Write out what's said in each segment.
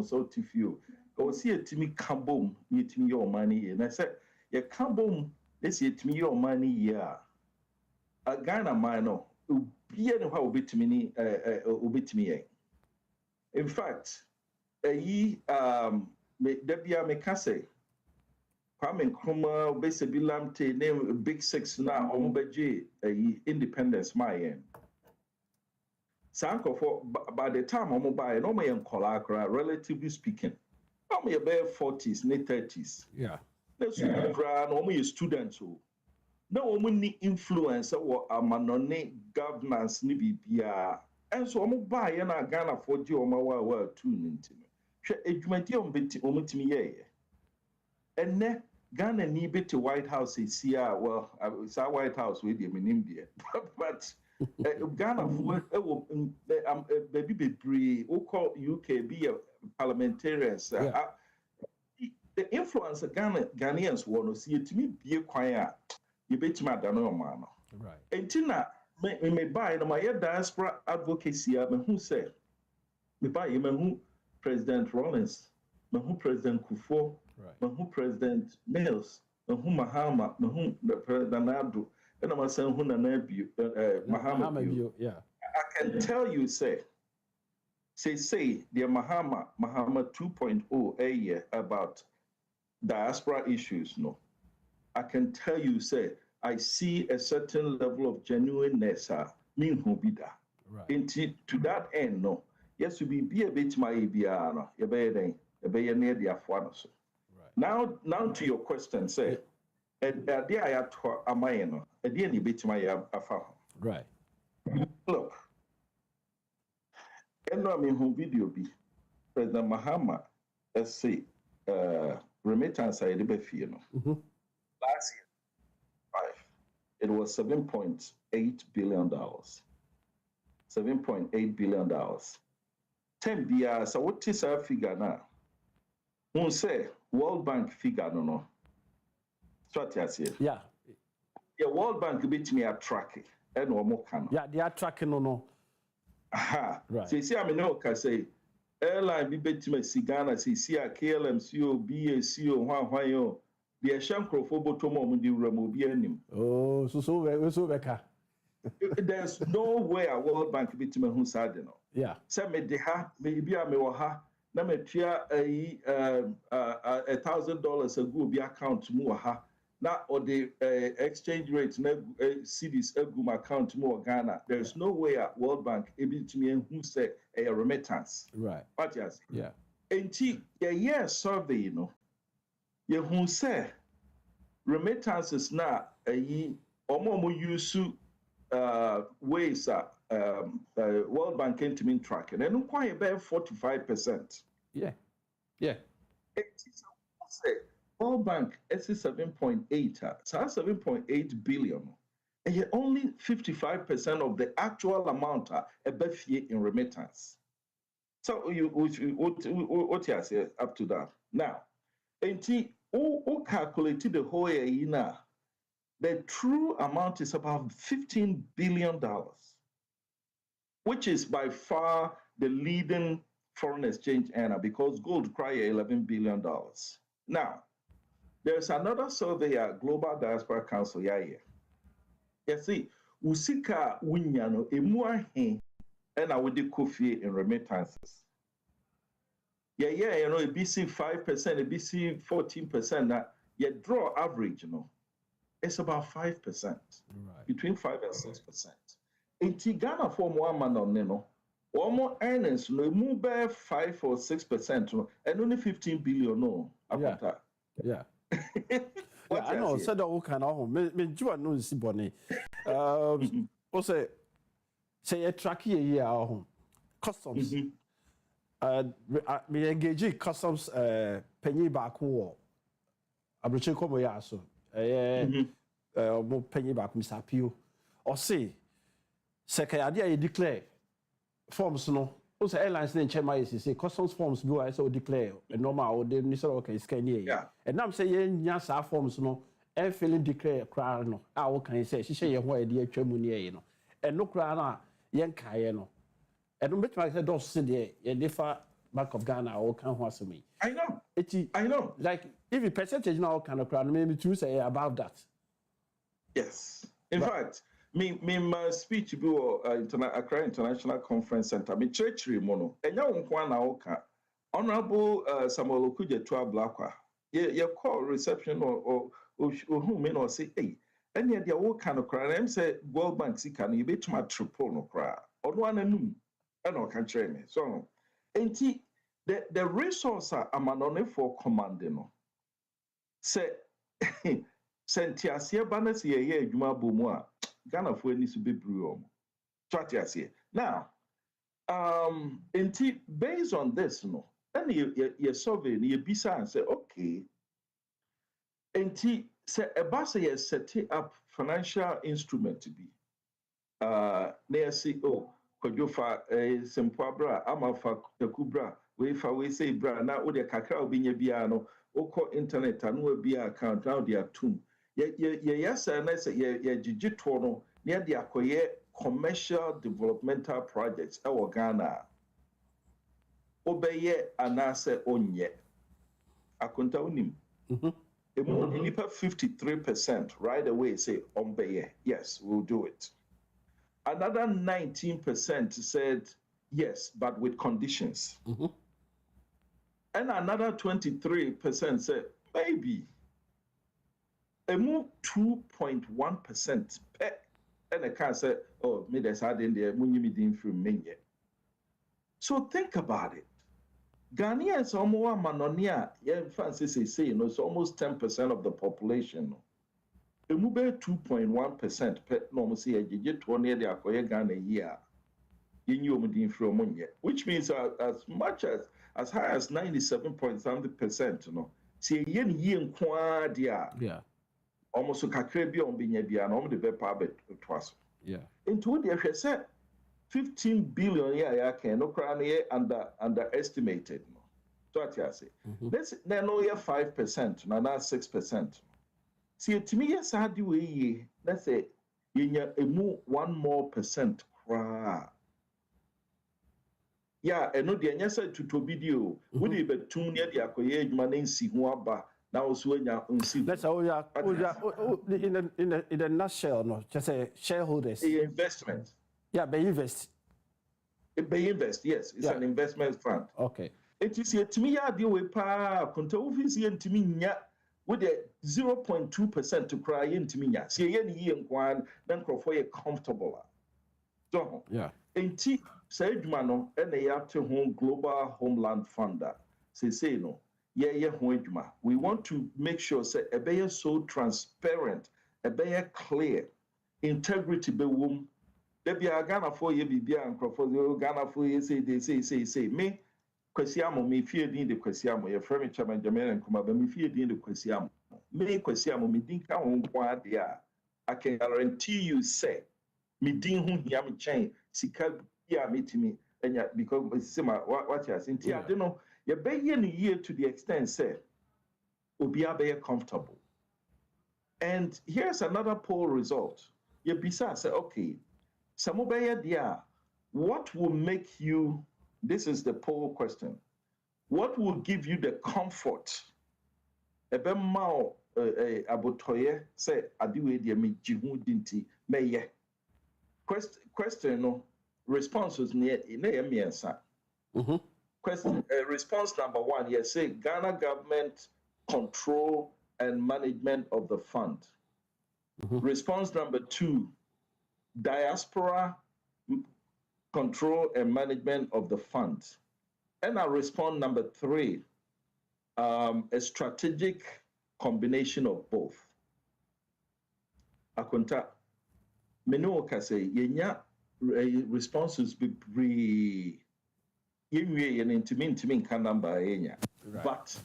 no so to few. Go see a Timmy Cambom, you to me your money. And I said, yeah, Cambom, let's see to me your money, yeah. A Ghana minor, be any how bit me, in fact, Debia Mekase, Kwame Nkrumah, basically Lamte, name Big Six now, Omobeji, independence, my end. Sanko for by the time I'm buy no me in Kolakra, relatively speaking. No me about 40s, late 30s. Yeah. Let's no me students who. No me influence or amanone governance ni bibia. And so I'm buy na Ghana for you my tune into me. She edumati on betimi ye. And ne Ghana ni bit White House is here. Well, it's our White House with him in India. But Ghana baby bebree who call UK be parliamentarians. The influence of Ghanaians want to see it to me be a choir. You bet me that no man. Right. And Tina may buy no my diaspora advocacy. Who say me buy who President Rollins, who President Kufo, who President Mills, who Mahama, who President Abdu. And I'm saying who Mahama. Yeah. I can tell you, say the Mahama 2.0 a year about diaspora issues. No, I can tell you, say I see a certain level of genuineness. Mean who be that? Right. To that end, no. Yes, you be a bit my ABR. You be near the Afwanos. Right. Now to your question, say. There I have to Amayano, a dear bit my afa. Right. Look, and I mean, who video be President Mahama, let's say, remittance I did last year, it was $7.8 billion. $7.8 billion. 10 BR, so what is our figure now? Who say World Bank figure no. Yeah. The World Bank bit me a track and no more can. Yeah, they are tracking no. Aha. Right. So you see, I mean, no, can say airline be bet me Sigana, see a KLMCO, BACO, Hwayo, the Shankro for Botomo, the Remobianim. Oh, so Beka. There's no way a World Bank bit me who's sad, you know. Yeah. Some may ha, maybe I may ha. Na me tria $1,000 a go be account mu ha na or the exchange rate na cedis egu my account mu Ghana. There's no way a World Bank able to me who say a remittance. Right. What you say? Yeah. Enti year survey you know. Ye who say remittances na omo use ways World Bank came to me tracking and quite about 45%. Yeah. Yeah. World Bank is 7.8, so that's 7.8 billion. And yet only 55% of the actual amount are in remittance. So what you say up to that? Now, who calculated the whole year now? The true amount is about $15 billion, which is by far the leading foreign exchange earner because gold cry $11 billion. Now, there's another survey at Global Diaspora Council. You see, Usika Winyano, Emuahe, and I would do coffee in remittances. You know, a BC 5%, a BC 14%. Now, you draw average, you know. It's about 5%, right. Between 5 and 6%. In Ghana, for one man on Neno, one more earnings, no move by 5 or 6%, and only 15 billion. No, Akonta. Yeah. I know. Said all kind of home. Me, you know, see Bonnie. Also, say a track here home. Customs. Me engage customs. Penny back war. Abrokyire Nkomo ya so. Mo penny back Mr. Pio. Or say secretary you declare forms no. Also airlines in Chema say customs forms go I say declare a normal or they say okay scan here. Yeah. And now say nya sa forms no e filling declare kra no. Ah what can you say? She say ye ho e dey atwamu ne no. And no kra na yen kae no. And no bet my say don't say there ye defa Bank of Ghana or can was me. I know. I know. Like if the percentage now kind of crowd, maybe to say about that. Yes. In fact, my speech be Accra International Conference Center. Me church mono. Enya wonkwa na oka. Honorable Samuel Okudzeto Ablakwa. Ye call reception or who may not say, hey, any idea what kind of crowd? I'm say World Bank sika no be too much triple no crowd. Or one anum. I know can train me. So, the resource I'm on for commanding. Say, Sentiasia Banas ye Juma Bumwa, Ghana for any to be brew. Now, based on this, no, then you survey, you bisa and say, okay, say a bus is setting up financial instrument to be near CEO. Kojofa Sempabra, Amafa Takubra, we say bra, now the cacao binya biano, oko internet, and will be account now they are two. Yes, and I say, Jijitono, near the Akoye commercial developmental projects, our Ghana. Obeye anase onye. Akonta unim. Nipa 53% right away say ombeye. Yes, we'll do it. Another 19% said yes, but with conditions. And another 23% said maybe. A move 2.1% and I can't say, oh, me there's hard in there, when you meet from me. So think about it. Ghanaians are more manonia, yeah, Francis is saying, it's almost 10% of the population. A move 2.1% normal say a digit 20 the Akoye Ghana year. Which means as much as high as 97.something%, you know. See yen yeah. Almost a kakrebi on binya and the vepabet twas. Yeah. Into the said 15 billion yeah can no crown underestimated. So what you say? Let's then no 5%, now 6%. See to me, yes, I do we let's say you move 1 more percent cra. Yeah, and no the answer to video. Would you be too near the Akoye man see who aba now also that's how in a nutshell, no, just say shareholders. Investment. Yeah, they invest. They invest, yes. It's an investment fund. Okay. It is a to me idea with pa controversy and to me with a 0.2% to cry into me. See any year one, then for comfortable. So yeah. And said mano and they have to home global homeland funder. Say no. Yeah, we want to make sure say a better so transparent, a better clear, integrity be womb. There be a Ghana for you be and Ghana for you say me kwesiamo me fear din de kwesiamo your friend chairman Jamaican Nkomo be me fear din de kwesiamo me kwesiamo me din ka ho kwa de a I can guarantee you say me din ho hia me chain sika ya metimi enya because say what you say ntia de no ye be ye no year to the extent say obi be comfortable. And here's another poll result. Ye bisa say okay, some be there, what will make you, this is the poll question, what will give you the comfort? Ebe mao abotoye say adiwe dia me jihu dinti meye. Question no responses near miensa. Question response number 1, yes, say Ghana government control and management of the fund. Response number 2, diaspora control and management of the fund. And I respond number 3, a strategic combination of both. Akonta, menu kase yenya responses be pre yenwe yen intimin kan number yenya. But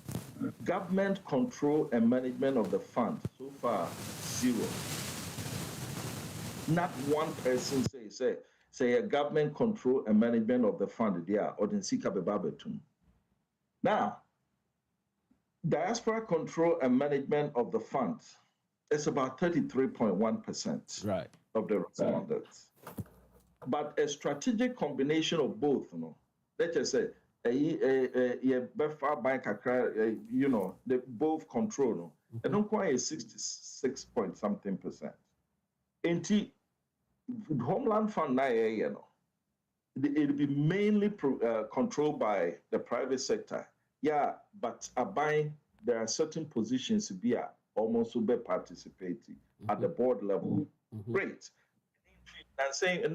government control and management of the fund, so far 0. Not one person say a government control and management of the fund there or in Sika Bebabetum. Now, diaspora control and management of the fund is about 33.1% of the respondents. But a strategic combination of both, let's just say befa bank kakra, you know, they both control no. I don't quite 66 point something %. Enti Homeland Fund na you know. It'll be mainly controlled by the private sector. Yeah, but there are certain positions to be almost to be participating at the board level. Great. And saying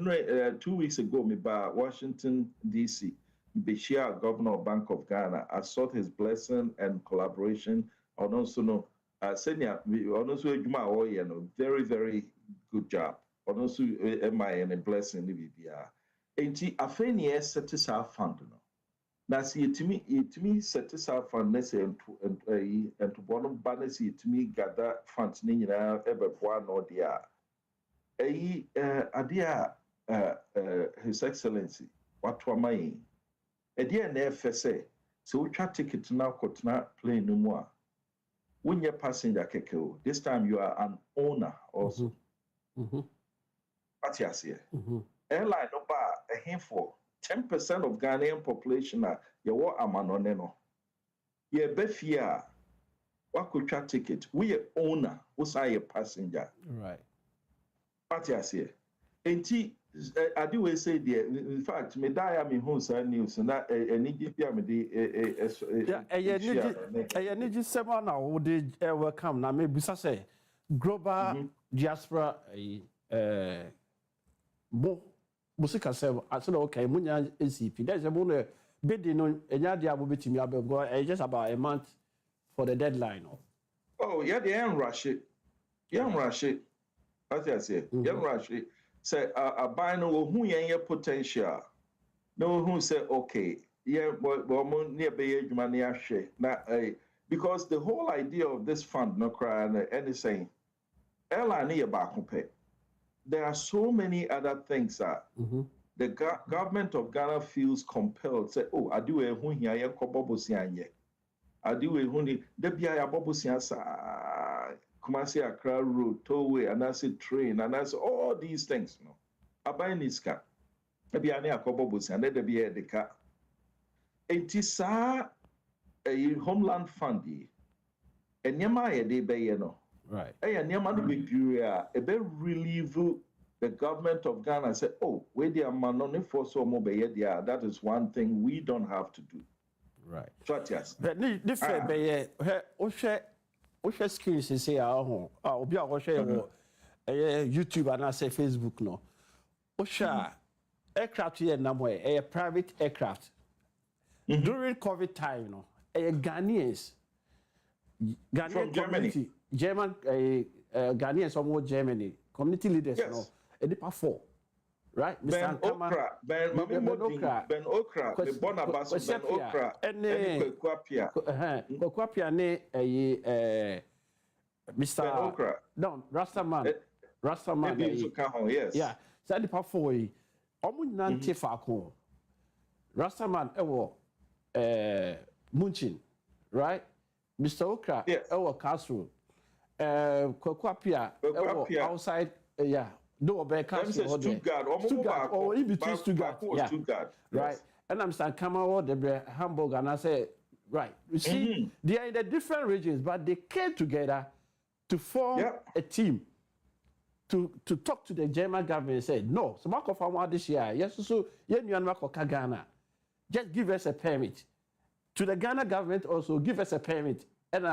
2 weeks ago, me by Washington D.C. Bashir, Governor of Bank of Ghana, I sought his blessing and collaboration. And also no, senior, also very very good job. And also a blessing Enti afeni set sa fund no. Na si yetimi set sa fund na se entobo no ba na si yetimi gather funds ni nyina ebeboa no dia. Adia His Excellency wato amayi. Edia na efese se wotwa ticket na kotna plane no mu a wonye passenger keke o. This time you are an owner also. What you say? Airline no ba for 10% of Ghanaian population you want amanone no. Ye befia wakutwa ticket. We owner, we say a passenger. Right. What you say? Enti I do say there. In fact, me die me home say news na any give me the yeah, need someone now would welcome na me bisa say global diaspora Musika say, I said, okay, Munya ACP. There's a bonus bidding on a yadia will be to me just about a month for the deadline. Oh, yeah, they ain't rush it. Young rush it. As I say, young rush it. Say, a buy no who your potential. No, who say, okay, yeah, but near Bay money share. Now, because the whole idea of this fund, no cry and anything, airline near back pay. There are so many other things that the government of Ghana feels compelled. Say, oh, I do a hun here, Kobobosianye. I do a hun, Debia Bobosiansa, Kumasi Accra Road, Tollway, and I say train, and I say all these things. No, I buy Niska. Debia Kobobosian, Debia the car. It is a homeland fundy, and Yamaya de Bayeno. Right. And relieve the government of Ghana and say, oh, where they are money for so mobile, that is one thing we don't have to do. Right. So yes. But different Osha screens say home. Obi a Osha YouTube and I say Facebook no. Osha aircraft here number a private aircraft. During COVID time, no, Ghanaians from Germany. German Ghanaians or more Germany community leaders, yes. No, a deeper 4, right? Ben Okra, Ben Okra, Ben Bonabaso, Ben Okra, and Kwapia ne Mr. Ben Okra. No, Rastaman, yes. Yeah, so deeper 4. Omu nante fako. Rastaman Munchin, right? Mr. Okra, Castle. Kwapia outside, yeah. No, Stuttgart, or in between Stuttgart, yeah. Right. Yes. And I'm saying, come out the Hamburg, and I say, right. You see, they are in the different regions, but they came together to form a team to talk to the German government and say, no, so Marco Farmer this year, yes, so Ghana, just give us a permit. To the Ghana government also give us a permit. And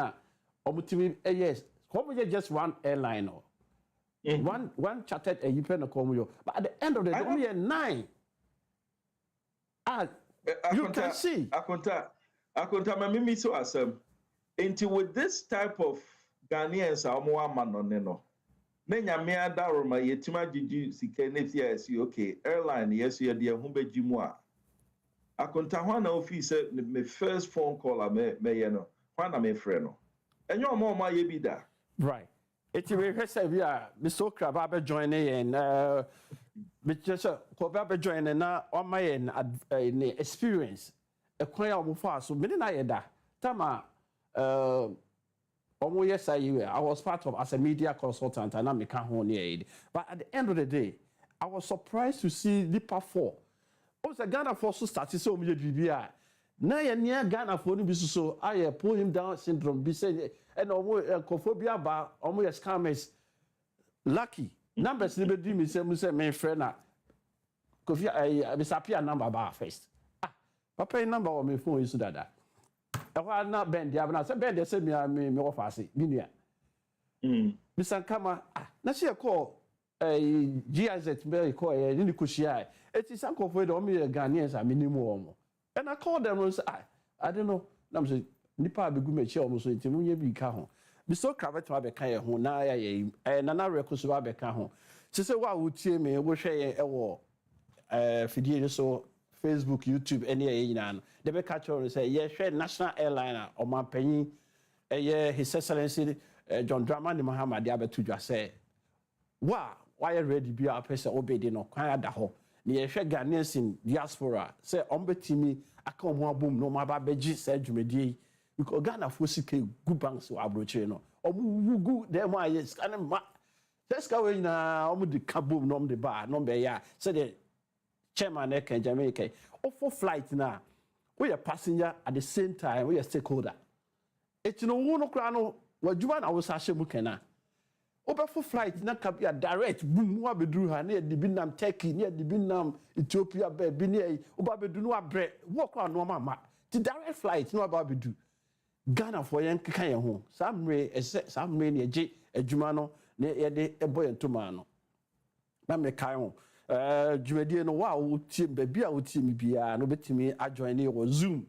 yes. Just one airline or one chartered a Yipen. But at the end of the day, only a 9. You can see. Akonta mamimi so asem. Into with this type of Ghanaians no. Nyame adaroma yetima gigi sika nefia si okay airline yes ye de hu begimu a. Akonta hwa na ofi say me first phone call me ye no. Hwa na me frɛ no. Enyo omo ye bi da. Right. It's a rehearsal. Mr. Okra, Baba joining and Mr. Baba joining now on my experience. A choir of far so many night that. Tama, almost yes, I was part of as a media consultant and I'm a can't aid. But at the end of the day, I was surprised to see the part 4. Also, Ghana Force started so many BBI. na ye nia Ghana for no bi so aye pull him down syndrome bi say and enkophobia ba omo ye scammers lucky numbers ni be di me say me friend na kofi disappear number ba first papa number on my phone is dada e wa na bend ya na say bend dey say me offer ase bi nua Mr. Kama na she call GIZ be call ni kushia it is ankofo dey o me Ghanaians a minimum and I called them and said I don't know na say nipa be gu me che o so ntimi nye bi ka ho bi so cravat ma be ka ye ho na ya na na rekoso ba be ka ho se say wa wotie me wo hwe ye e wo video so Facebook, YouTube, any no. They be catch on say, yeah, share national airliner or my penny, His Excellency John Dramani Mahama Diabetu just say, why ready be our person obeyed no kind of ho. Near share Ghanaians in diaspora, say, Ombetimi, I come more boom, no my baby said you may because Ghana Fusike good banks to Abrokyire no. Or who them why is kind of let's go in the kaboom, nom the bar, number ya, said the chairman in Jamaica. Or for flight now, we are passenger at the same time, we are stakeholder. It's no one crano, what you want our Sasha Mukena. Over for flight, not can be a direct boom, what we drew her near the Binam Turkey, near the Binam Ethiopia, Benin, Obabedunua bread, walk on no mama. The direct flight, no about do. Ghana for Yankee home. Some rain, a Jumano, near a boy and Tomano. Mamma Kayon. Jumedi no wa team baby a team bia no betimi adjoin e wo Zoom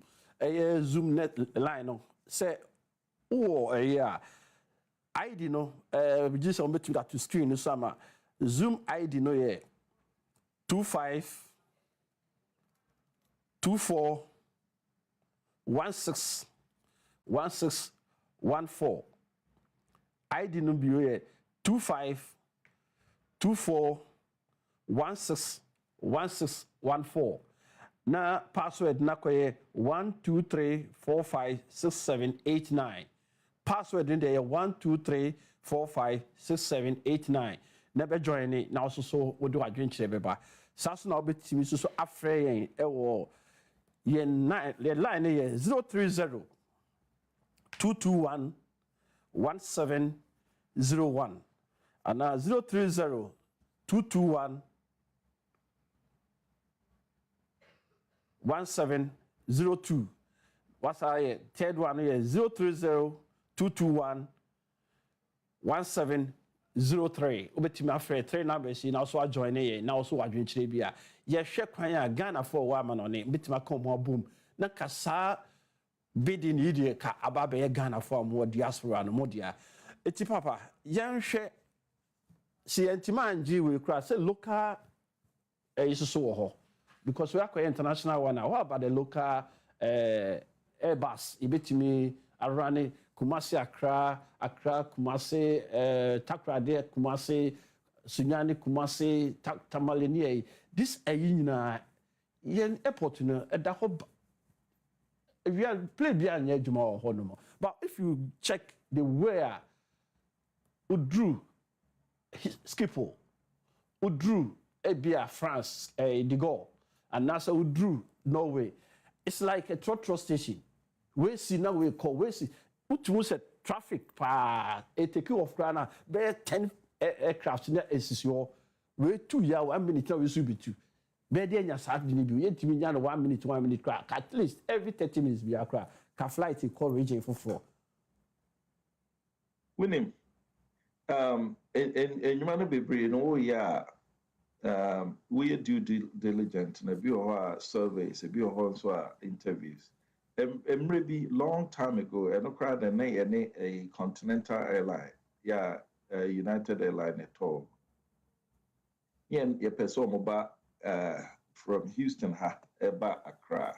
Zoom net line no say ID no just on between that to screen no sama Zoom ID no ye 25 24 16 1614 ID no bi ye 25 24 161614 na password na koye 123456789 password in there 123456789 na be join na so wo do adwenkyere beba saso na obetimi so afre yen e wo ye line ye 030 221 1701 ana 030 221 1702. What's our third one here? 030 221 1703. Obetima afre 3 numbers in also join here. Now also adwenkyere bia. Ye hwe kwan a Ghana for wa ma no ne betima come boom. Na kasa bidding yidi ka ababe ye Ghana for mo diaspora no mo dia. Eti papa, yan hwe si entimanji we kra say local is so because we are quite international one now. What about the local Airbus? Ibetimi Arani Kumasi Accra Kumasi Takrade Kumasi Sunyani Kumasi Tamalini. This ayina yen airport no at the hub. We are play beyond Yajuma or Honomo. But if you check the where Udru Schiphol Udru Ebia France de Gaulle and NASA Udru Norway. It's like a trotro station. We see now we call we see utumu traffic pa a take off Ghana be 10 aircraft na is your we 2 year 1 minute now we should be 2 be dey nya start bi ni bi yentimi nya 1 minute crack at least every 30 minutes be akra ka flight call region for winning and you man be brave no yeah we do diligent na bi o surveys bi o so interviews maybe long time ago and no crowd and a continental airline United Airline at all yen ye person moba from Houston about Accra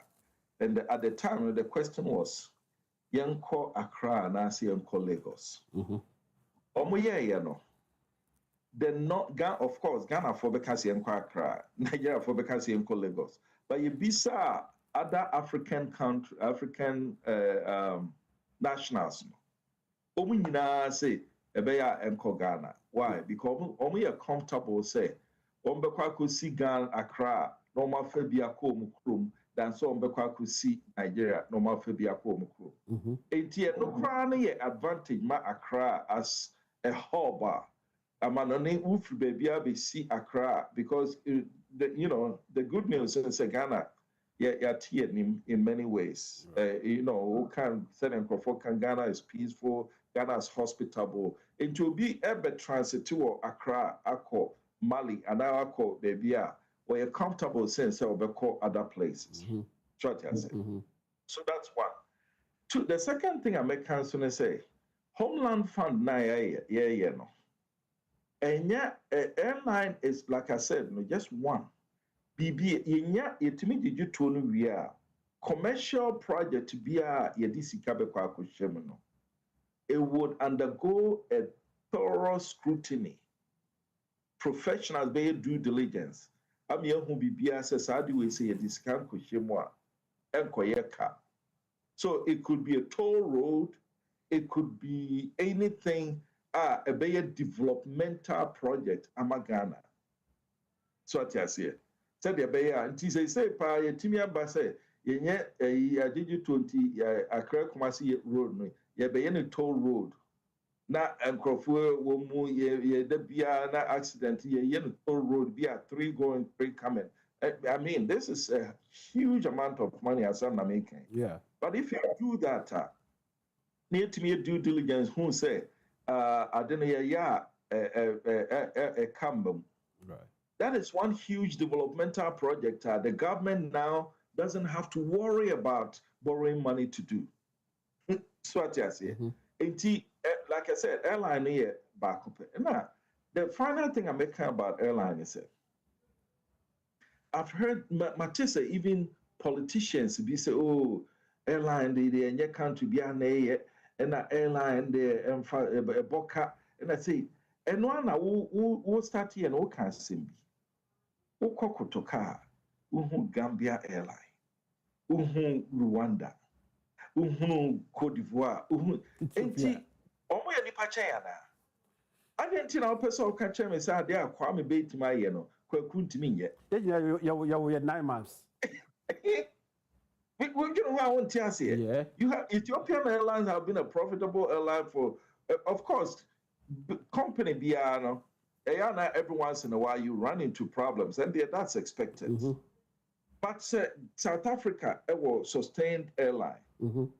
and at the time the question was yen call Accra na see yen call Lagos no then not of course Ghana for because yen call Accra Nigeria for because yen call Lagos but you bisa other African nationals no nyina say ebeya enko Ghana why because omo comfortable say ombekwa ko si Ghana Accra no ma fa bia ko mu krom than so could see Nigeria normal fabia komukro. Enti no crown advantage ma Accra as a hub. Amanone ufri baby see Accra because the good news is Ghana in many ways. Who can say Ghana is peaceful, Ghana is hospitable. It will be a transit to Accra, Akko, Mali, and now Akko baby where you're comfortable sense of other places. So that's one. Two, the second thing I make council say, Homeland Fund na no. And airline is like I said, no, just one. BB yetimi did you to we are commercial project be a yedisi no. It would undergo a thorough scrutiny. Professionals be due diligence. I'm here who be says how do we say a discount kushemwa and koyeka. So it could be a toll road, it could be anything, a developmental project Amagana. So what I say. Said the Bayer, and say, Pa, Timia Basse, yet a digital 20 a crack Kumasi road, ye be any toll road. Na and Crawford will move ye the Bia accident, ye toll road, be a 3 going, 3 coming. I mean, this is a huge amount of money as I'm making. Yeah. But if you do that, need to me due diligence, who say, I don't know, a Campbell. Right. That is one huge developmental project. The government now doesn't have to worry about borrowing money to do. So what I say. Like I said, airline here back up. Now, the final thing I'm making about airline is that I've heard Matisse, even politicians be say, oh, airline they in your country be an and an airline they a boca. And I say, and one who start here and who can sing. Ukokotoka, Gambia Airline, Rwanda, Cote d'Ivoire, Enti, Omo ya nipa chayana. Adi na person can tell me say they are kwame bait my kwakuntimi ye. You 9 months. We who I want to say. Yeah. You have Ethiopian Airlines have been a profitable airline for, of course, company Biano. Every once in a while you run into problems, and that's expected. But South Africa was sustained airline.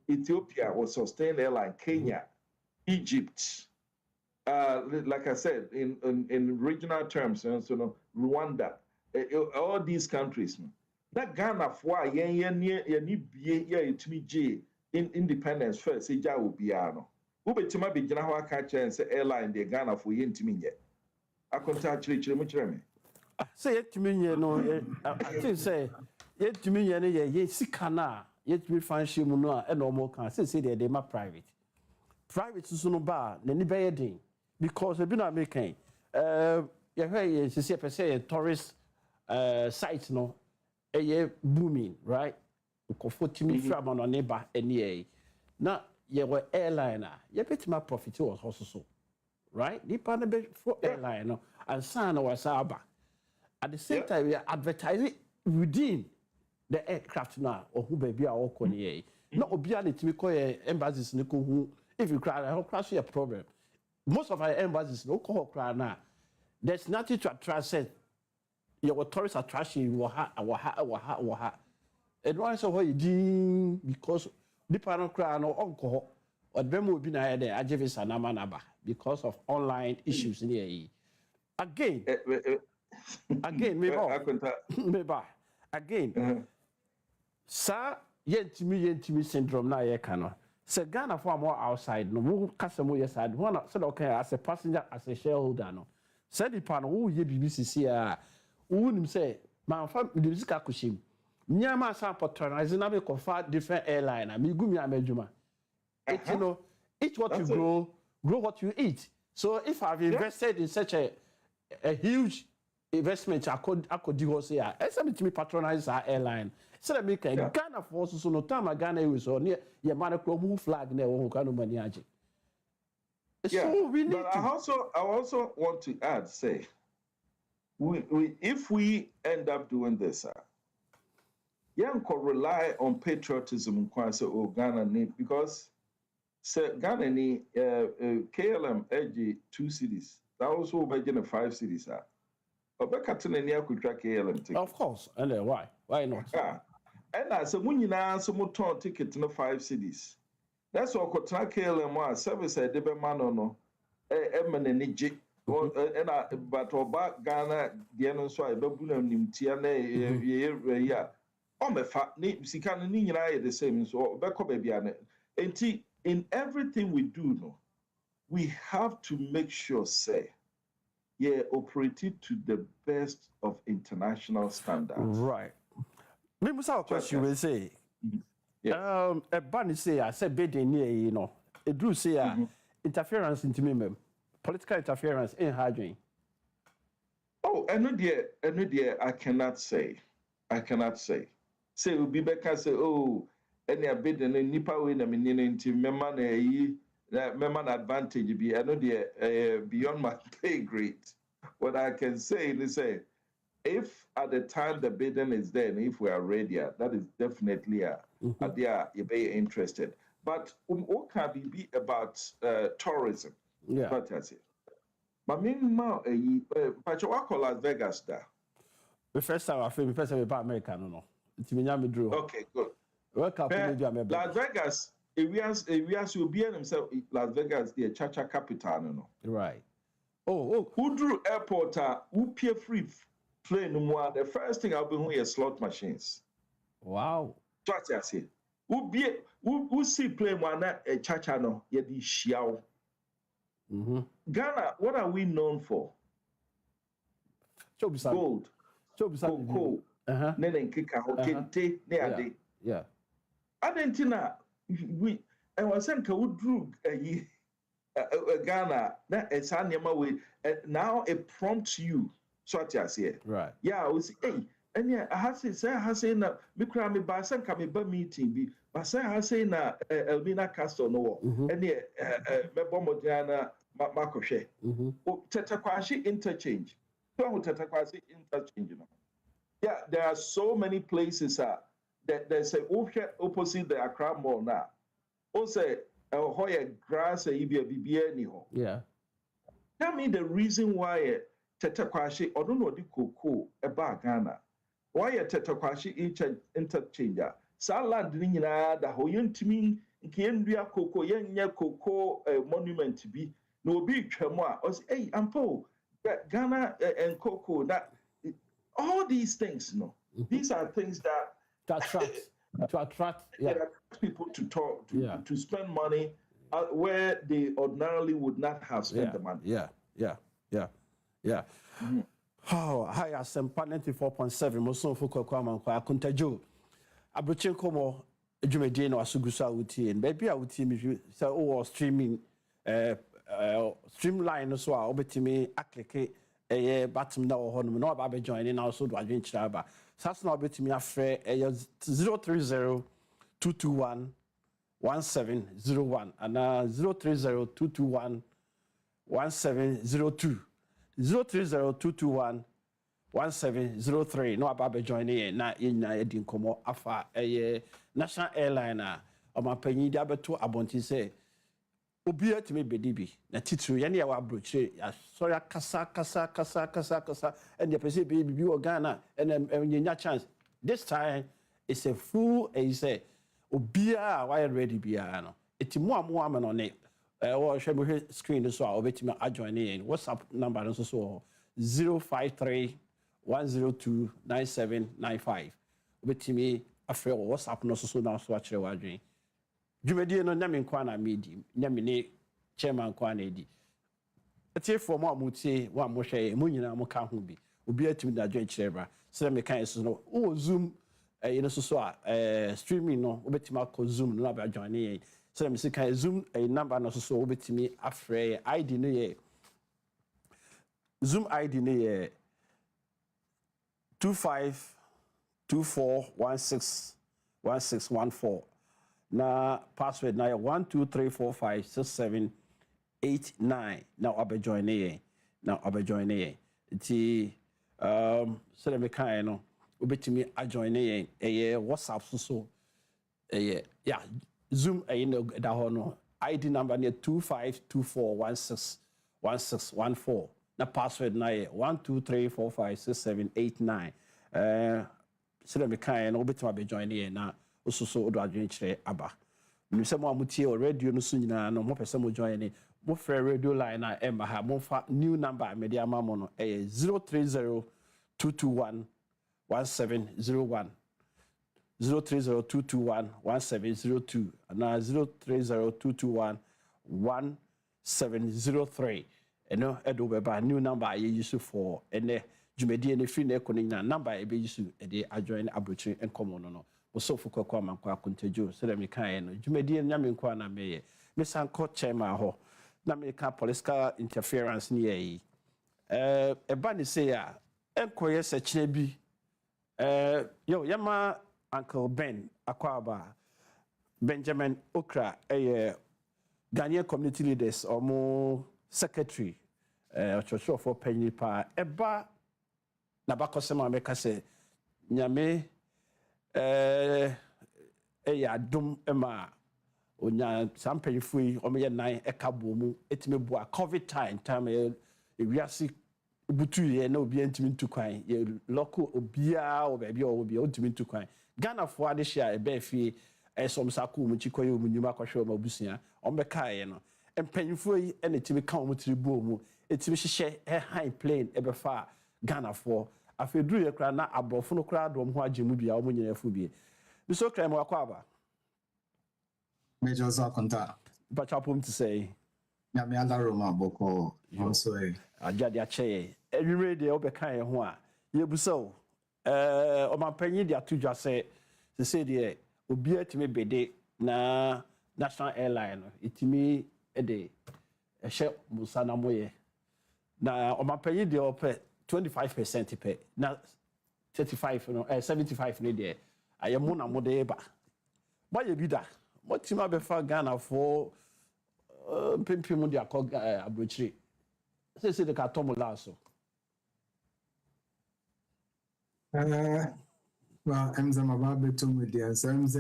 Ethiopia was sustained airline. Kenya, Egypt, like I said, in regional terms, so Rwanda, all these countries. That Ghana for independence first. Say Jawu Biano. Ubetima be Janawa catch and say airline the Ghana for yentimi yet. Akonta actually me. Say it to me, no. I think say it to me, ye sikana, yet we find Shimuno and no more can say they ma private. Private is no bar, any bedding, because they've been not making. You hear, say a tourist site, no, a booming, right? Comfort me from on a neighbor, any. Now, you were airliner, you bet my profit was also so. Right? The partner for airline and Sana was Aba. At the same time, we are advertising within the aircraft now, or who baby are all conye. Not obiani to call embassies who if you cry, I'll crash your problem. Most of our embassies no call cry now. There's nothing to attract said your tourist attraction waha. And once of what you do because the partner cry no alcohol. Or them will be there, Ajevis and Amanaba, because of online issues in the again, maybe again, sir, yet me syndrome na ye cano. Say Ghana for more outside, no more customer yes, I'd one said okay as a passenger, as a shareholder, no. Said the panel, who ye BBC, who wouldn't say, my family, the music akushim. Nyama sa patronizing, I make of different airline, I mean, Gumia Mejuma. You know, eat what you grow what you eat. So if I've invested in such a huge investment, I could do say, I said to me patronize our airline. So that make a Ghana forces so no time Ghana is on near your man who flag never who can manage. So we need but I also want to add, say, if we end up doing this, Yanko rely on patriotism so Ghana need because Ghana need KLM edge 2 cities. That also by 5 cities are. Obekatene ni akutwa KLM ticket. Of course. And then why? Why not? And I said when you now some turn ticket no 5 cities. That's what Kotana KLM service a debe man no emenenije. But oba Ghana the no so e bebu nim tia na ya omefa ni sika no ni nyina the same so obekọ ba bia na enti in everything we do no we have to make sure say operated to the best of international standards. Right. Me musa question we say a ban say I said bed near you know it do say interference into me political interference in hardware. Oh, dear, I cannot say. Say will be back say, oh, any a bit and nipa win a minute memman advantage be dear beyond my pay grade. What I can say is say if at the time the bidding is there and if we are ready, that is definitely they are very interested. But what can be about tourism? Yeah. What I say. But meanwhile, Las Vegas there. The first time I feel the first time about America, no. It's me drew. Okay, good. Welcome to Las Vegas, if will be himself Las Vegas, the Chacha capital, no. Right. Oh. Who drew airport? Who pay free plane no more? The first thing I'll be doing is slot machines. Wow. What I say. Who see plane one a Chacha no? Yeah, the Xiao. Ghana, what are we known for? Gold, cocoa, nene nkika kente ne ade. Yeah. Adentina we and was saying ka wudru Ghana na esa niema we now it prompts you so what you say. Right. Yeah, we say hey and I say na me kra me ba say ka me ba meeting bi ba say na Elmina Castle no and me bombo na makohwe tetakwashi interchange tetakwashi interchange no yeah there are so many places that there's a opposite the Accra Mall now also hoya grass bibia ni ho yeah tell me the reason why tetakwashi odono di cocoa eba Ghana why tetakwashi interchange sa land ni nyina da ho yentimi nke yendua cocoa yenya cocoa monument bi no be twamo or say hey ampo Ghana and cocoa that all these things these are things that attract people to talk to spend money where they ordinarily would not have spent the money. Oh, hi Asempa 94.7 Moson Fuko Kwama kwa Akonta Jo Abrokyire Nkomo adwumadie na wasugusa wutie and baby a wutie me say streaming streamline so a obetimi aklike button na ho no na ba join na so do adwenkyira ba sas na obetimi afre 030 221 1701 and 030 221 1702 030 221 1703 no aba join na yenya edi nkomo afa national airline omapanyi dia beto abonti say obi atime bedibi na titru ye na ya Abrokyire sorry kasa and the person be Ghana and nyenya chance this time it's a full say obi a why ready bia no etimu amu no ne or share screen so obetime adjoin in WhatsApp number no so 053 102 9795 obetime afre WhatsApp no so na so akire wadwen dwumadie no nyame nkwa na medi nyame ne chairman kwa na edi etie for mo amutie wa mo hwe mo nyina mo ka ho bi obi atimi da adwen kire bra se me kan so no o zoom no so a streaming no obetime akọ zoom no ba join ye se me se kan zoom number no so obetime afre ID no ye zoom ID no ye 2524161614 na password na 123456789 now abejoin ye ti so me kan no obetimi ajoin yen WhatsApp so yeah Zoom no da ho no ID number near 2524161614 na password na 123456789 so that me kan no obetimi be join yen na osuso odo adwen kire aba nim se mo amutie o radio no so nyina no mo pese mo join ni mo free radio line na emba ha mo fa new number media amamo no 030221 1701 0302211702 and 0302211703 eno edo beba new number I use for ene dwumadi ne free na ekonya number e be use e dey ajoin Abrokyire Nkomo no so for kwa manko akontajo so that me kan no dwumadi nyame nko na meye me sanko chairman ho na me ka political interference ni yi ba ni say ya enkoye se kire bi yo yama Uncle Ben Akwaba Benjamin Okra Ghanaian community leaders or more secretary church for penny pa eba na bakosema meka se nyame adum ema onya sampanyfui omeya nan ekabo mu etime bua covid time ewiase butu ye na obi antimi ntukwan ye local obia obabi obia ontimi ntukwan Ghana for ade share ebe fie somsako mu chikoye mu nyuma kwahwe mabusia ombeka ye no empanyfo yi ene timi kan mu tribu mu etimi hye high plane ebefa Ghana for afedru ye kra na abrofo no kra dom ho agemu bia omo nyina fu bie biso kra mo akwaba Major Akonta but chapum to say na me ala Roma boko also ajade ache enwure de obeka ye ho a ye buso o mampanyi de atudwa se de obi atime bede na national airline itimi de ehye musa na moye na o mampanyi de ope 25% pe na 35 no 75 ne de ayemu na mode ba ye bi da motima be fa Ghana for pimpim de akọ Abrokyire se de ka tomola so well emzama ba betum with the emze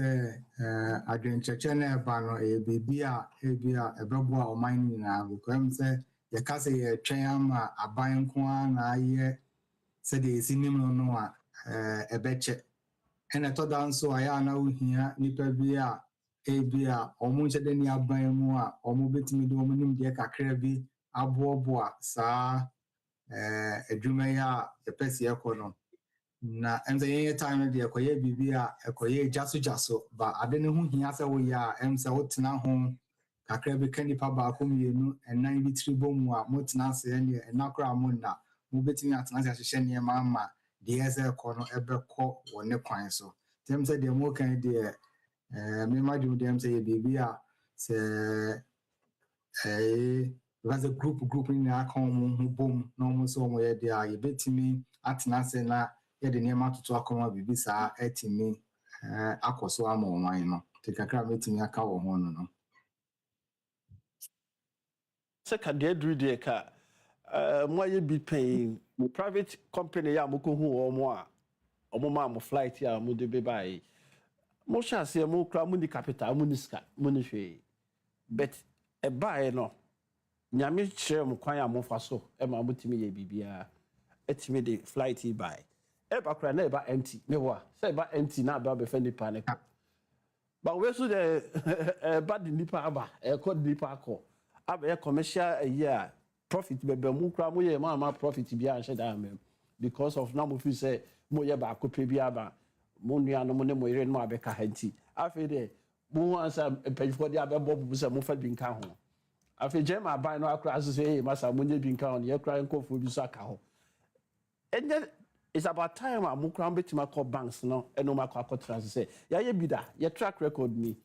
adwencheche na eba no bibia ebebo a oman nyina go emze ye kase ye twen ama aban ko na aye se de sinim no a ebeche ene to dan so aya na ohia nipa bia omo nchede ni aban mu a omo betimi de omo nim de kakra bi aboboa saa adwuma ya epese ekono na enze ye time de ekoye bibia ekoye jaso ba ade ne ho hia se wo ya emse wotena ho kakra bi kanipa ba ko mienu enan bi tribomu a motena se ne enakra mo na mo betimi atena se hye ne ma de ese ekono ebekọ wone kwan so temse de mo kan de me imagine them say bibia se was a group in na come bom no mo so mo ye dia ye betimi atena se na ye de niam atoto akoma bibi saa etimi akoso ama onwan no te kakra betimi aka wo ho no se ka de dru de ka mo ye bi pay private company ya mo ko hu mo a omo ma mo flight ya mo de be bai mo sha se mo kra mo ni capital mo ni ska mo ni hwe but e bai no nyame kire mo kwan ya mo fa so e ma mo timi ye bibia etimi de flight bai e ba kra na e ba empty me ho say ba empty na ba be fa ni panic but we so the bad nipa aba e ko nipa akọ aba e commercial year profit be mu kra mo ye ma profit bia nhye da am because of na mo fi say mo ye ba akọ bia ba mo nua no mo ne mo yire no abeka hanti afi de mo ansa pejfo de abebo bu se mo fa bi nka ho afi jema aban no akra so say masa mo nye bi nka ho ye kra nkofo bi so aka ho enye it's about time am kra betima call banks no eno ma akọ trans say ya ye bi da ye track record ni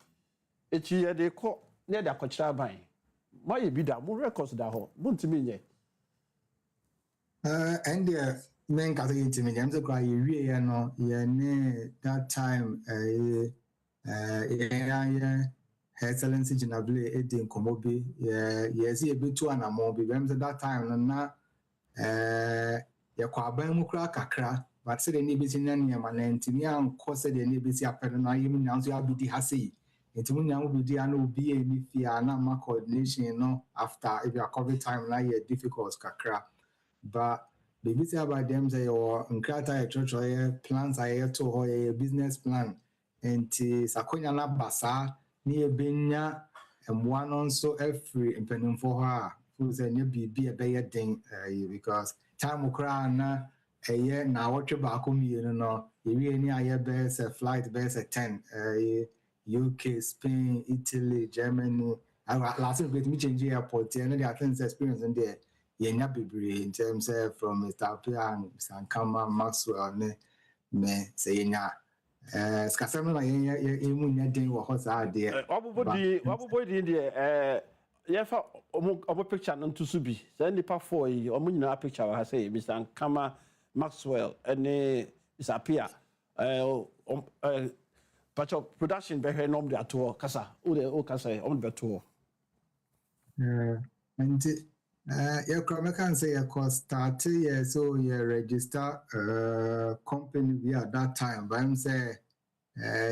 echi ye de ko ne da akọchira ban mo ye bi da mo records da ho mo ntimi nye and men ka say intimi dem so kwa ye wie ye no ye ne that time Her Excellency Jinabile Edi Nkomo bi ye si ebitu anamo bi dem that time no na ye kwa ban mu kra kakra but say the neighbors in any man and Timia and cause the neighbors are no even now so be the hasi. And Timunia will be no be any fear na coordination no after if you are COVID time now you're difficult kakra. But baby say about them say or nkrata a church or plans I to or a business plan and sakonya na basa ni ebenya and one also every impending for her who say you be a better thing because time ukra na a year now what you back you know you any a best a flight best a 10 UK, Spain, Italy, Germany. Last week we change airport and the Athens experience in there. Yeah, in terms of from Mr. Piang, Mr. Nkama, Maxwell, me say na. Skasam na emu nya den wo hot there. Obobodi there yeah fa omo picture no to so bi. Say nipa 4 yi omo nyina picture wa say Mr. Nkama, Maxwell and Mr. Pia. But your production be here nom de ato kasa. O kasa on be to. And you can say you could start so you register company we at that time. But I'm say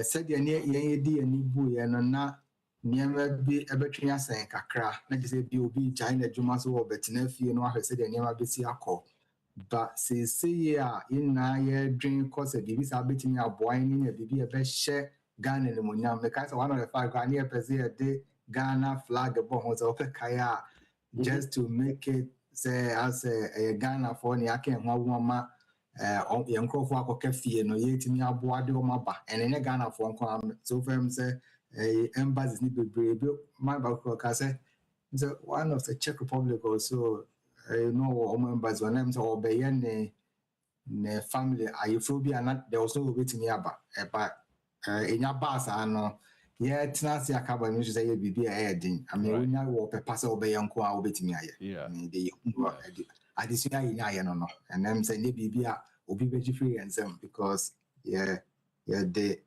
said you need any boy and not never be a between us and kakra. Not to say you be giant Jumas or betinef you know I said you never be see a call. But say ya in na ye dream cause a baby sabiting a boy in a baby a best share Ghana in the Munyam because one of the 5 Ghana per day Ghana flag above was open kaya. Just to make it say as a Ghana for the Ake and Wama Yanko for Cafe no yet me aboard or maba and in a Ghana for so firm say a embassy need to be my back one of the Czech Republic also all members when I'm so obey ne family I phobia not there was no waiting me about in your bus and yeah, it's not the acaba news say be a heading. I mean, we now walk a pass over young qua waiting me. Yeah, I mean, I just no, and then say maybe be a be free and some because yeah, the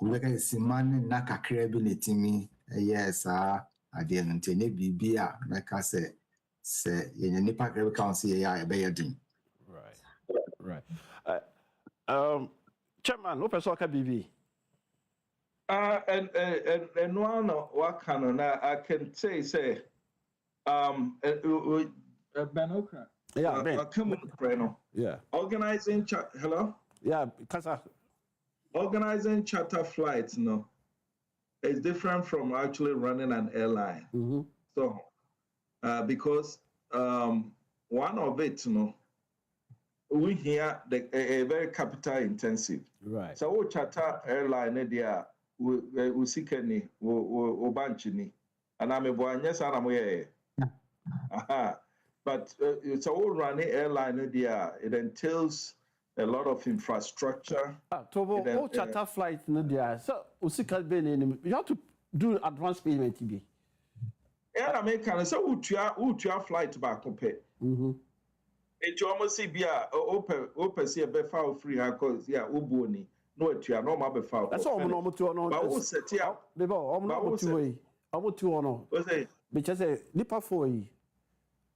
like I see man naka credibility me. Yes, I didn't be a like I say in a nipa council, yeah, a bedding. Right. Chairman, no person can be. And one what can I can say Benokra. Yeah, Ben. Yeah. Organizing hello? Yeah, because organizing charter flights, no, is different from actually running an airline. Mm-hmm. So because one of it, we hear a very capital intensive. Right. So we charter airline there. We seek any, we bunch any, and I'm a boy. Yes, I'm aware. But it's a whole running airline there. It entails a lot of infrastructure. To charter flight no there. So we seek you have to do advance payment to be. Yeah, I mean, can so would you flight back compare? It you almost see be a open see a befa free because yeah, uboni. No, you are not my foul. That's all normal to no. But who set here? I'm not two way. I'm two no. What's it? Because say nipa 4 yi.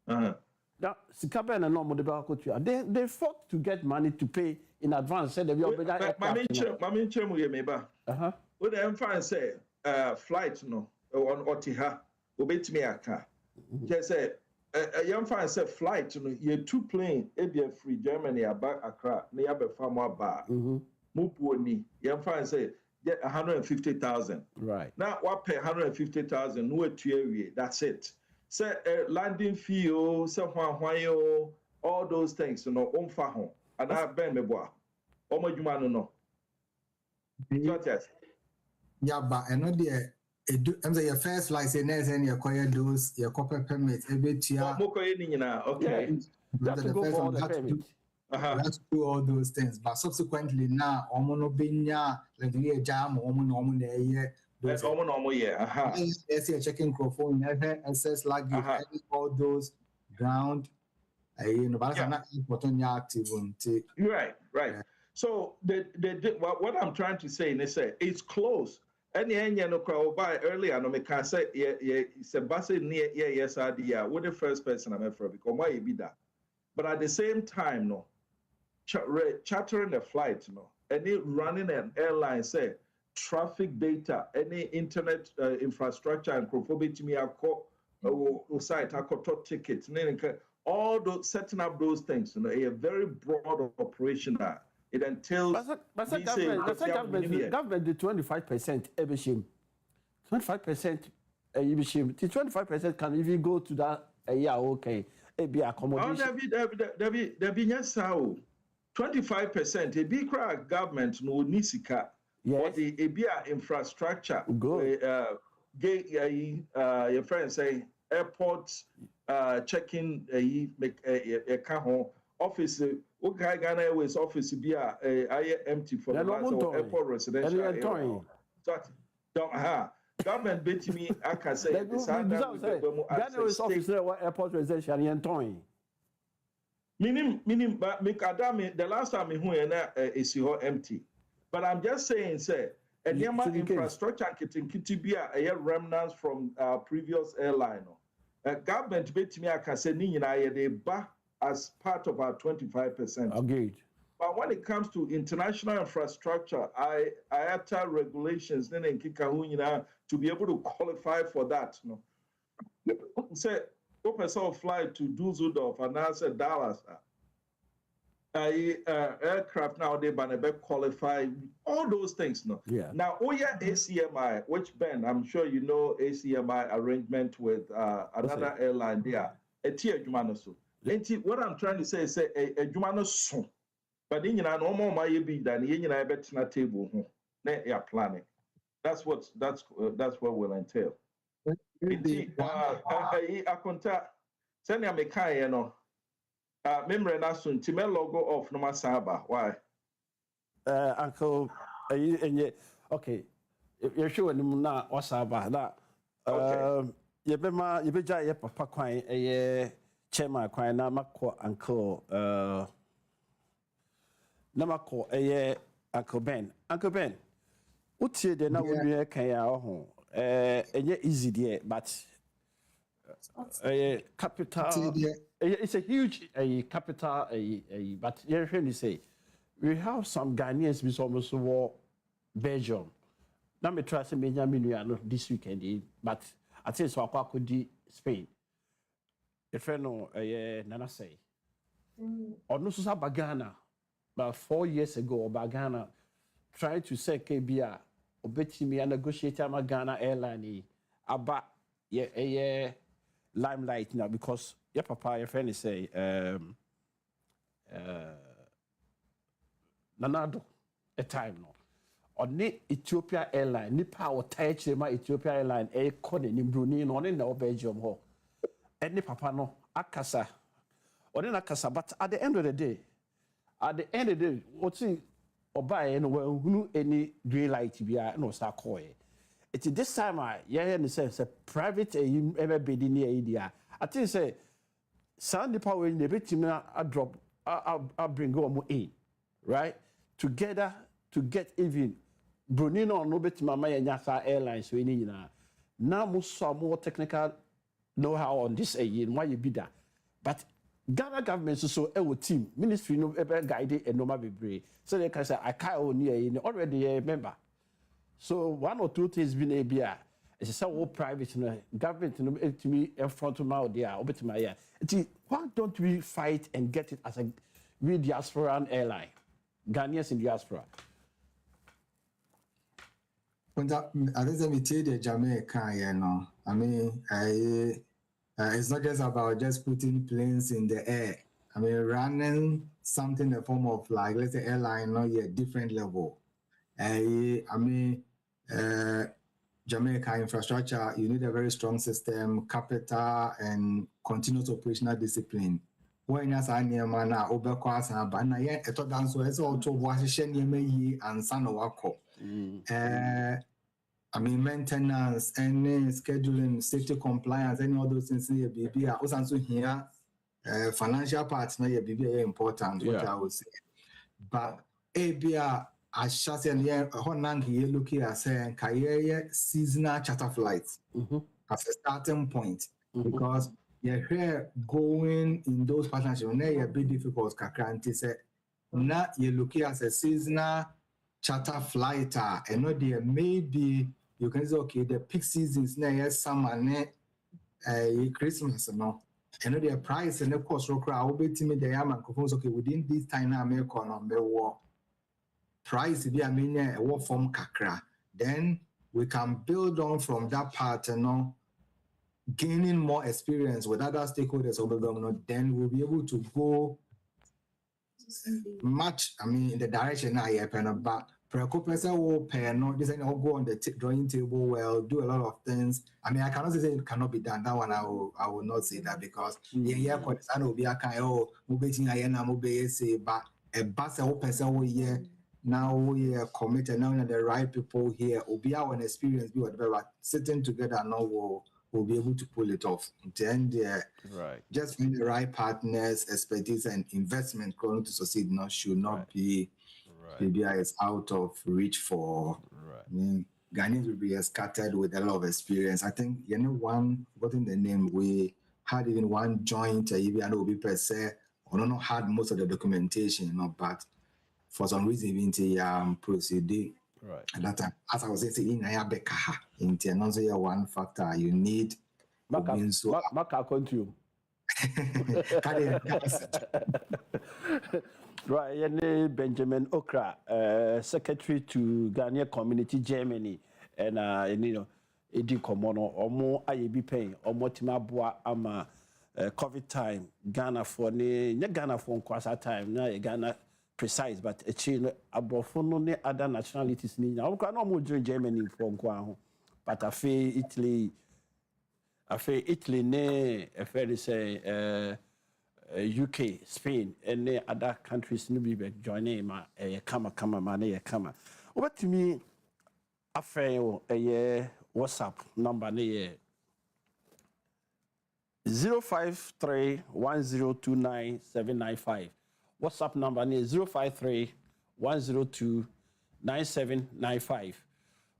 Now, Sikabe na normal they fought to get money to pay in advance. Said they will be that. Mami chemu ye meba. What the empire say flight no on Otiha obetimi aka. Just say a young fan said flight no ye 2 plane e be free Germany about Accra na ya be farmer bar. Mupuoni, young fan say get 150,000. Right. Now what pay 150,000 no to that's it. Say landing fee say all those things on fa and I ben me boa. Omo juma no. Yeah, but I know I'm saying your first license and you acquire those your corporate permits every year. Okay. That's to go for all the permits. Let's do all those things, but subsequently now, omonobinya, like the jam, omonomo there, that's normal, yeah. Yes, you're checking microphone, never access luggage, all those ground. But that's not important. Active. Right. Yeah. So what I'm trying to say is it's close. Any no crowd by earlier, no me can say Sebastian near yes idea. What the first person I'm afraid because why be that? But at the same time, no. chartering a flight, any running an airline, say traffic data, any internet infrastructure and propobit me a site, tickets, all those setting up those things, a very broad operation. It entails. But government the 25% every 25% every 25% can even go to that okay. Be accommodation. There be yes, 25%. A big government no nisika. Or the ABA infrastructure. Your friend say airports, check-in, make a car office. Okay, Ghana Airways office be empty for the last airport residential area. Don't have. Government bet me, I can say, Ghana Airways office airport residential in Toy. Meaning, but the last time is empty. But I'm just saying, say, a infrastructure kitty be a remnants from previous airline. Government bet me, I can say, they back as part of our 25%. Agreed. But when it comes to international infrastructure, IATA regulations, then to be able to qualify for that. Say, open some flight to Dusseldorf and I said Dallas. Aircraft nowadays, but qualify all those things. Yeah. Now, ACMI, which Ben, I'm sure you know ACMI arrangement with another airline there. What I'm trying to say is a Jumano soon. But then no more my be than a table. You're planning. That's what will entail. Akonta, send me a car, memory na soon. Time logo off no masaba. Why? Uncle, okay. You're sure na wasaba that. You be jay papa kwan chairman kwan na mako uncle na mako Uncle Ben. Uncle Ben, utie de na wonu kan ya ho easy there, but capital it's a huge capital but you're trying to say we have some Ghanaians who almost war Belgium. Now me try to make this weekend, but I think so I could do Spain. If I know Nana say or no so Bagana about 4 years ago or Bagana trying to say KBR or bet me and negotiate my Ghana airline about limelight now because your papa your friend is say Nanado a time no or ni Ethiopia airline ni power touch my Ethiopia airline code in Brunei no in Belgium ho any papa no akasa or then akasa but at the end of the day what's it or buy any green light be no start call it's this time and says a private ever bidding near idea. I think say Sandy Power in the victim I drop I'll bring go in right together to get even Brunino no bit mama and Yasa Airlines we need now more technical know-how on this why you be that but Ghana government so our team ministry no ever guided and no be so they can say I can't only already a member. So one or two things been a beer. It's a all private government to me in front of my there over to my ear. Why don't we fight and get it as a real diaspora airline? Ghanaians in diaspora. When I think the Jamaica, I mean, it's not just about just putting planes in the air. I mean, running something in the form of like, let's say airline, no, different level. Jamaica infrastructure, you need a very strong system, capital, and continuous operational discipline. When you say near mana overquas and bana yet, it dance was also Washington Yeme and San Wako. I mean, maintenance, any scheduling, safety compliance, any of those things here, baby. I also here, financial parts, no, baby, important, which I would say. But ABR, as just and yeah, Honangi looking at saying, career seasonal charter flights as a starting point because you're here going in those partnerships, you're be difficult, Kakranti said. Now you look as a seasonal charter flight, and no there maybe you can say okay the peak seasons now summer Christmas no. And the price and the cost of crowd will be timid the yaman okay within this time now make on the war. Price be a mania a war form kakra. Then we can build on from that part and gaining more experience with other stakeholders over government, then we'll be able to go much, in the direction I happen, but Precopesa will pay no, this and all go on the drawing table, well, do a lot of things. I cannot say it cannot be done. That one I will not say that because yeah, I know be a kind of moving I am say, but a bus person will yeah. Now we are committed. Now the right people here will be our experience, be whatever. Sitting together now will be able to pull it off. Then right. Just find the right partners, expertise, and investment going to succeed. Not should not be PBI is out of reach for. Ghanaians will be scattered with a lot of experience. I think one forgotten the name. We had even one joint even I know be per se. I don't know had most of the documentation, but. For some reason, even proceed at that time. As I was saying, in Ayabeka, in Tianonzo, one factor you need. Akonta. Right, Benjamin Okra, Secretary to Ghanaian Community Germany, and Edi Komono, or more IAB paying, or more Timabua ama COVID time, Ghana for Ghana for Kwasa time, now Ghana. Precise, but a chain abrofono ne other nationalities ni na okra no mo Germany for nkwa but afi Italy ne affair say UK, Spain and ne other countries ni be join ma kama ma ne kama obetimi affair WhatsApp number ne 0531029795. WhatsApp number is 053-102-9795.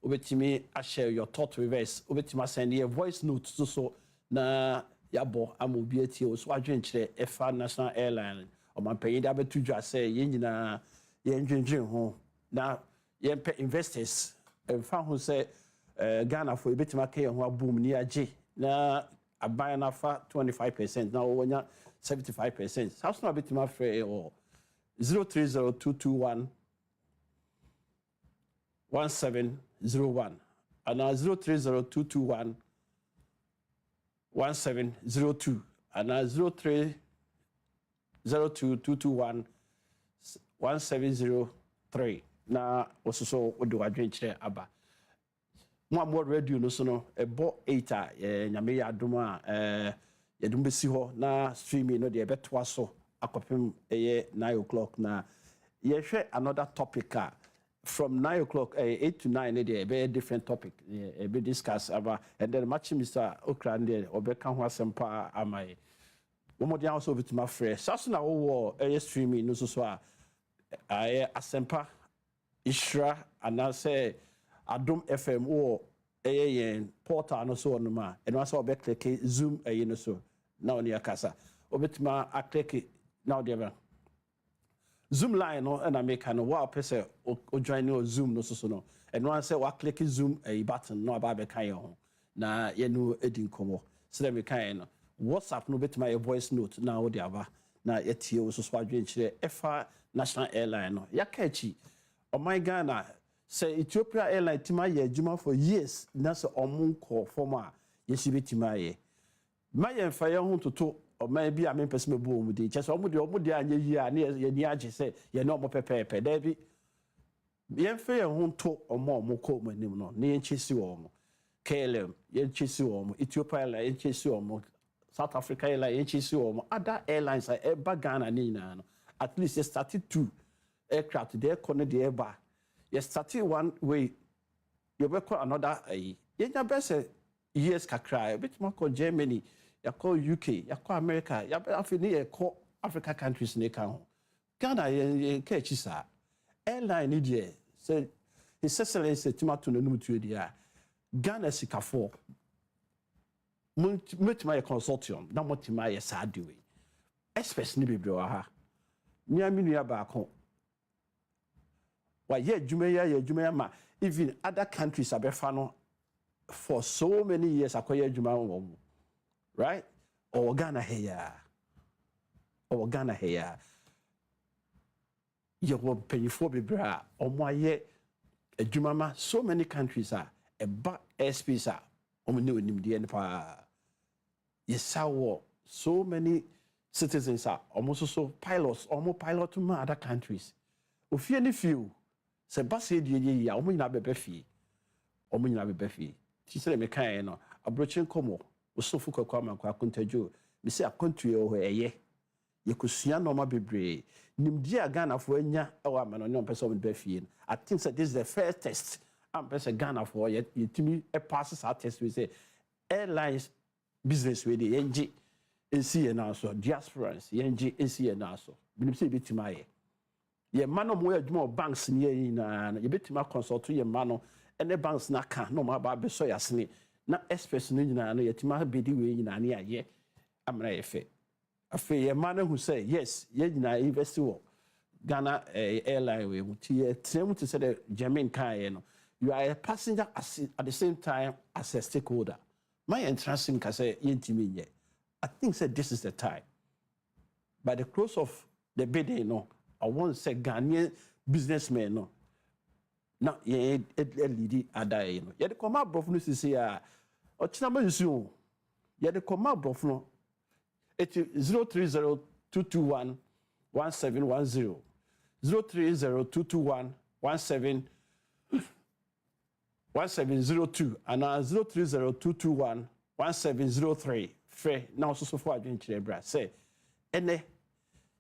Obetimi I share your thought reverse. Obetimi send a voice note so na yabo amobieti so adwenkyere efa national airline o man pay da betudwa say yenyina yendwendwen ho na yempe investors emfa ho say Ghana for obetimi akay ho abum ni age na aban na fa 25% na wonya 75%. How soon a bit my free or 030-221-1701 and now 030-221-1702 and now 030-221-1703. Now also so do I drink there aba. More radio no so no ebo 8 nyame ya adoma yɛdumbesi hɔ na streaming no de ɛbɛtoa so akɔpem 9 o'clock na yɛhwɛ another topic from 9 o'clock 8 to 9 de ɛbɛyɛ different topic be discuss about and then match Mr. Okra de ɔbɛka ho Asempa amaye wɔmɔde also bituma frɛ saso na wɔwɔ streaming no so a Asempa Ishra anase Adom FM wɔ yɛn portal no so no ma and also be click Zoom no so now near casa obetima a click now there Zoom line no and I make no wa person o join no Zoom no so no and one say wa click Zoom button no aba be kan ho na ye no edi nkomo so let me kan no WhatsApp no betima your voice note na wo de aba na yetie wo so so adwen kire efa national airline no yakachi o my Ghana say Ethiopia Airline tima ye adwuma for years na so omun call forma yesi betima ye ma ye mfa ye ho toto o ma bi a me pese me bo mu de che so omu de anya yi a na ye ni age say ye na omo pepepe da bi ye mfa ye ho to omo call mu anim no na ye nchesi wo mo KLM ye nchesi wo mo Ethiopia Airline ye nchesi wo mo South Africa Airline ye nchesi wo mo other airlines are eba Ghana ni na no at least ye started 2 aircraft there connect the airba. You started one way, you will call another. You best years kakra. A bit more call Germany, you call UK, you call America, you call Africa countries. Ghana, you catch sa airline idiot. Say His Excellency Timatu no numu dia. Ghana sikafo. Multi consortium. Na multi my sad way. Express ni biblo aha. Nia minu ya ba kon. Why ye Jumaya ma even other countries abefano for so many years akoye Juma right? Or Ghana here. Or Ghana here. You will pay for bibra or my ye a Jumama, so many countries are a back airspace are new in the end. Yes, so many citizens are almost so pilots, almost pilot to other countries. If you any few, say Bassy, ye, almost not be fee, almost not be fee. Teacher Mekano, Abrokyire Nkomo, was so full of Akonta jo. Me say a country or a ye. You could see a normal be Nimdia Ghana for enya our man on your person with Befi. I think that this is the first test. I'm person Ghana for yet. You to me a passes our test. We say airlines business with the NG NC and also diasporans, NG NC and also. We say bit my ye man of more banks near in you bit my consult to your man and the banks na can no more about so yasni. Na express in yet my be the way in an ye. I'm not a fit. A man who say yes, ye na invest Ghana airline we to say the German car, you are a passenger at the same time as a stakeholder. My entrance in say yet. I think that this is the time. By the close of the bidding, I want to say Ghanaian businessmen now ye lady ada ye the come out brofno sisi a o chinama yusu ye the come out brofno it 0302211710 0302211702 and 0302211703 free now so for adwen kire bra say ene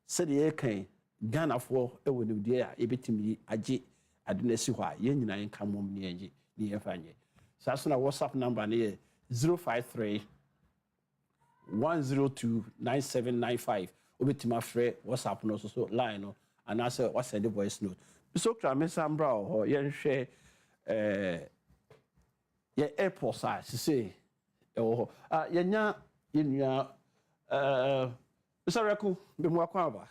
said ye kan Ghana for e wonu de a e betimi age adenesi hɔ a yɛn nyinaa nka mom ne yɛn ne yɛn fa nyɛ saa so na WhatsApp number ne yɛ 053-102-9795 obetuma frɛ WhatsApp no so line no anaasɛ wasend voice note so kra me sambra hɔ yɛn hwɛ yɛ airport a sise ɛwɔ hɔ yɛnya yɛnua Mr. be mo akwa aba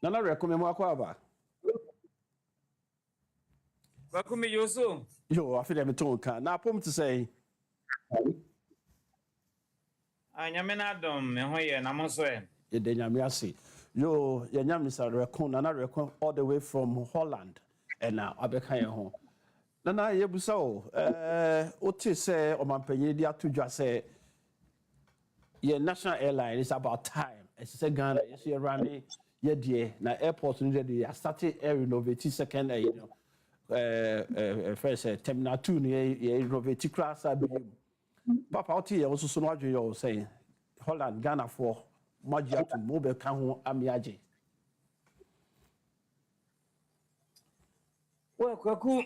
Nana recommend mo akwa aba Welcome Yoso. Yo, I feel them talk. Na pom to say. Nyame dom me hoye na mo so e. Ye de nyame ase. Yo, ye nyame Mr. Rekon, Nana Rekon all the way from Holland. And now abeka ye ho. Nana ye busa o. Oti say o mampanyi di atudwa say ye national airline is about time. It's say Ghana, you see running ye die na airport no dey started air renovate second you know. First terminal 2 ne renovate class abi papa oti ye also so no adwe you say Holland Ghana for magia to mobile kan ho amiage Well, Kwaku,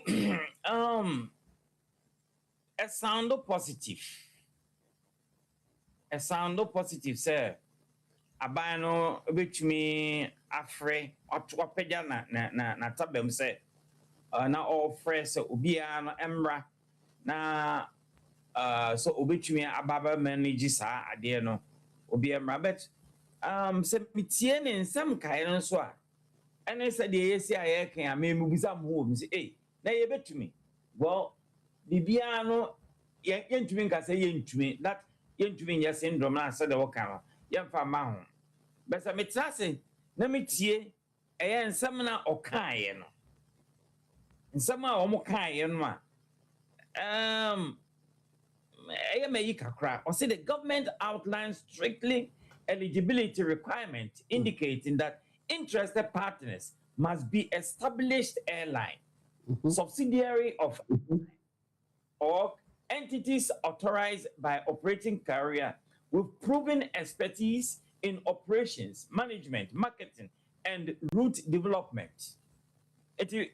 a sound positive. A sound positive, sir. Abano which me afre otwapeja na tabem say na all fresh ubia no emra na so obetumi ababa manage saa ade no obi emra but se mitie ne nsam kai no so a ene se de yesi aye kan amemubisa mo ho mi say na ye betumi well bibia no yentumi nka say yentumi that yentumi nya syndrome na say de woka no yemfa ma ho but se mitrase na mitie eye nsam na okaye no nsam a omo kaye no a or say the government outlines strictly eligibility requirements indicating that interested partners must be established airline, subsidiary of or entities authorized by operating carrier with proven expertise in operations, management, marketing, and route development. Do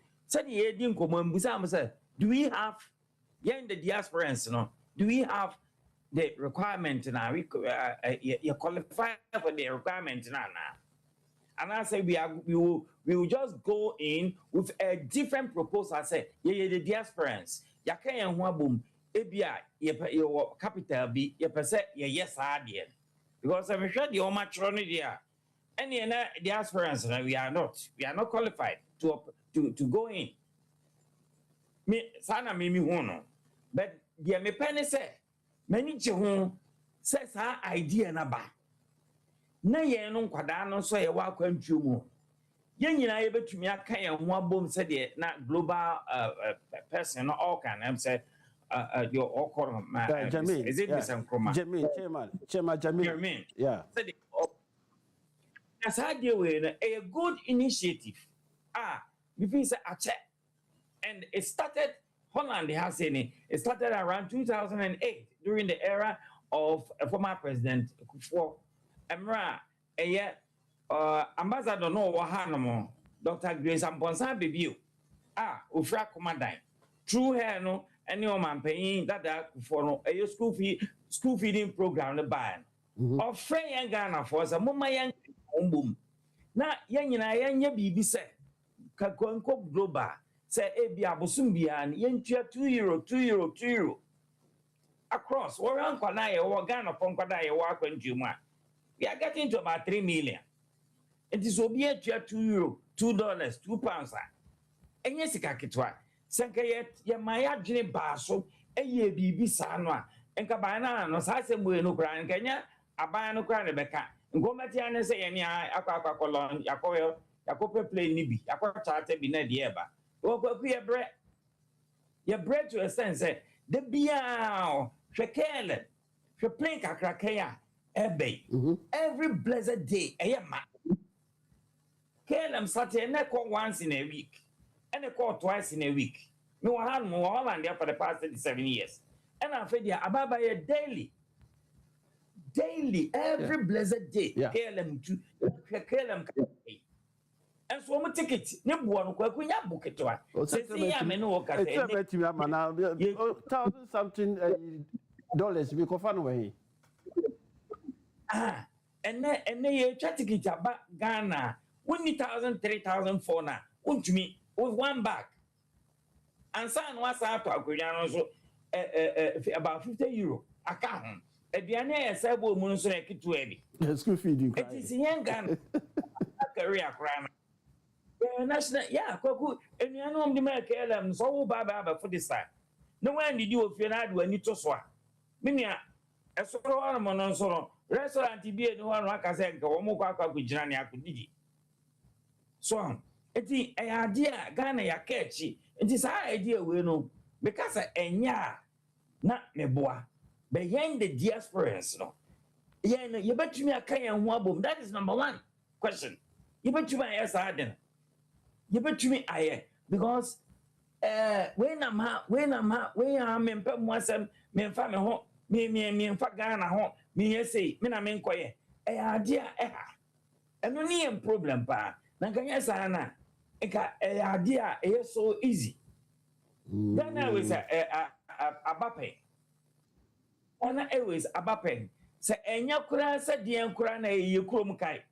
we have here in the diasporans, do we have the requirement now? You qualify for the requirement now. And I say we will just go in with a different proposal. I say, the diasporans, you can't boom, your capital be, yes, I did. Because I'm sure the Omachron there, Any the aspirants, we are not qualified to go in. Me sana me hono, but the me penny say many chihun says our idea na ba. Na ye no kwada no so ye wa kwantwu mu. Ye nyina ye betumi aka ye ho abom se de na global person no all can am say your all is it Mr. Nkrumah? Chairman Jamin. Yeah. As I deal with a good initiative. Before say a check. And it started, Holland has seen it started around 2008 during the era of former President Kufuor. Emra, Ambassador no Wahanamo, Dr. Grace Amponsa Bibiu. Ufra Kumadai. Through her, no, any man paying that Kufuor no, a school feeding program the ban. Of friend young Ghana for some mama young boom. Now, young and I bibi say, Kakonko Global. Say ebia bosumbian yentua €2 across oran kwana ye wo Ghana pon kwada ye wo akwantumu a we are getting to about 3 million. It is obi etua €2 £2 a enye sika ketwa senka ye maya dwene baaso eye bibi sa no a enka ban na no sa asemu no kura enka nya aban no kura ne beka ngomati ane se ye ni akwakolon yakope play ni bi yakwacha bi na de eba. Your bread to a sense, the biao, shakele, shapling kakrakea, ebe, every blessed day, ayama. Kelem Saturday, and I call once in a week, and I call twice in a week. No one had more Holland there for the past 37 years. And I'm afraid, ababa daily, every blessed day, kelem to kelem. And so my ticket, Nibuan, Kwakunya book it to us. $1,000 something dollars because fun away. And then you try to get about Ghana 1,000, 3,000 for now. Won't me with one bag. And son was out to Akuyan also about €50. I can't. At the end, I said, well, Munosaki to Eddie. School feeding. It is young Ghana career crime. National, Kwaku, and you know the American so baba for this time. No one did you if you're not when you to swap. Minia, a sort of ornament on so restaurant to be a one like I said, go more with Johnny Akudiji. So, it's an idea, Ghana ya catchy. It is our idea, we know, because not me boy, but yen the diasporans, no. Yen, you bet me a kayan wabum, that is number one question. You bet you my ass harden. You bet me aye because when I'm in Pemwasem, me and family home, me and Fagana home, me say, me na men quiet. Idea, and no near problem, pa. Nakanya sana, idea, so easy. Then I was a bape. And I was a bape. Say, and your kura said, dear Kurana, you krumukai.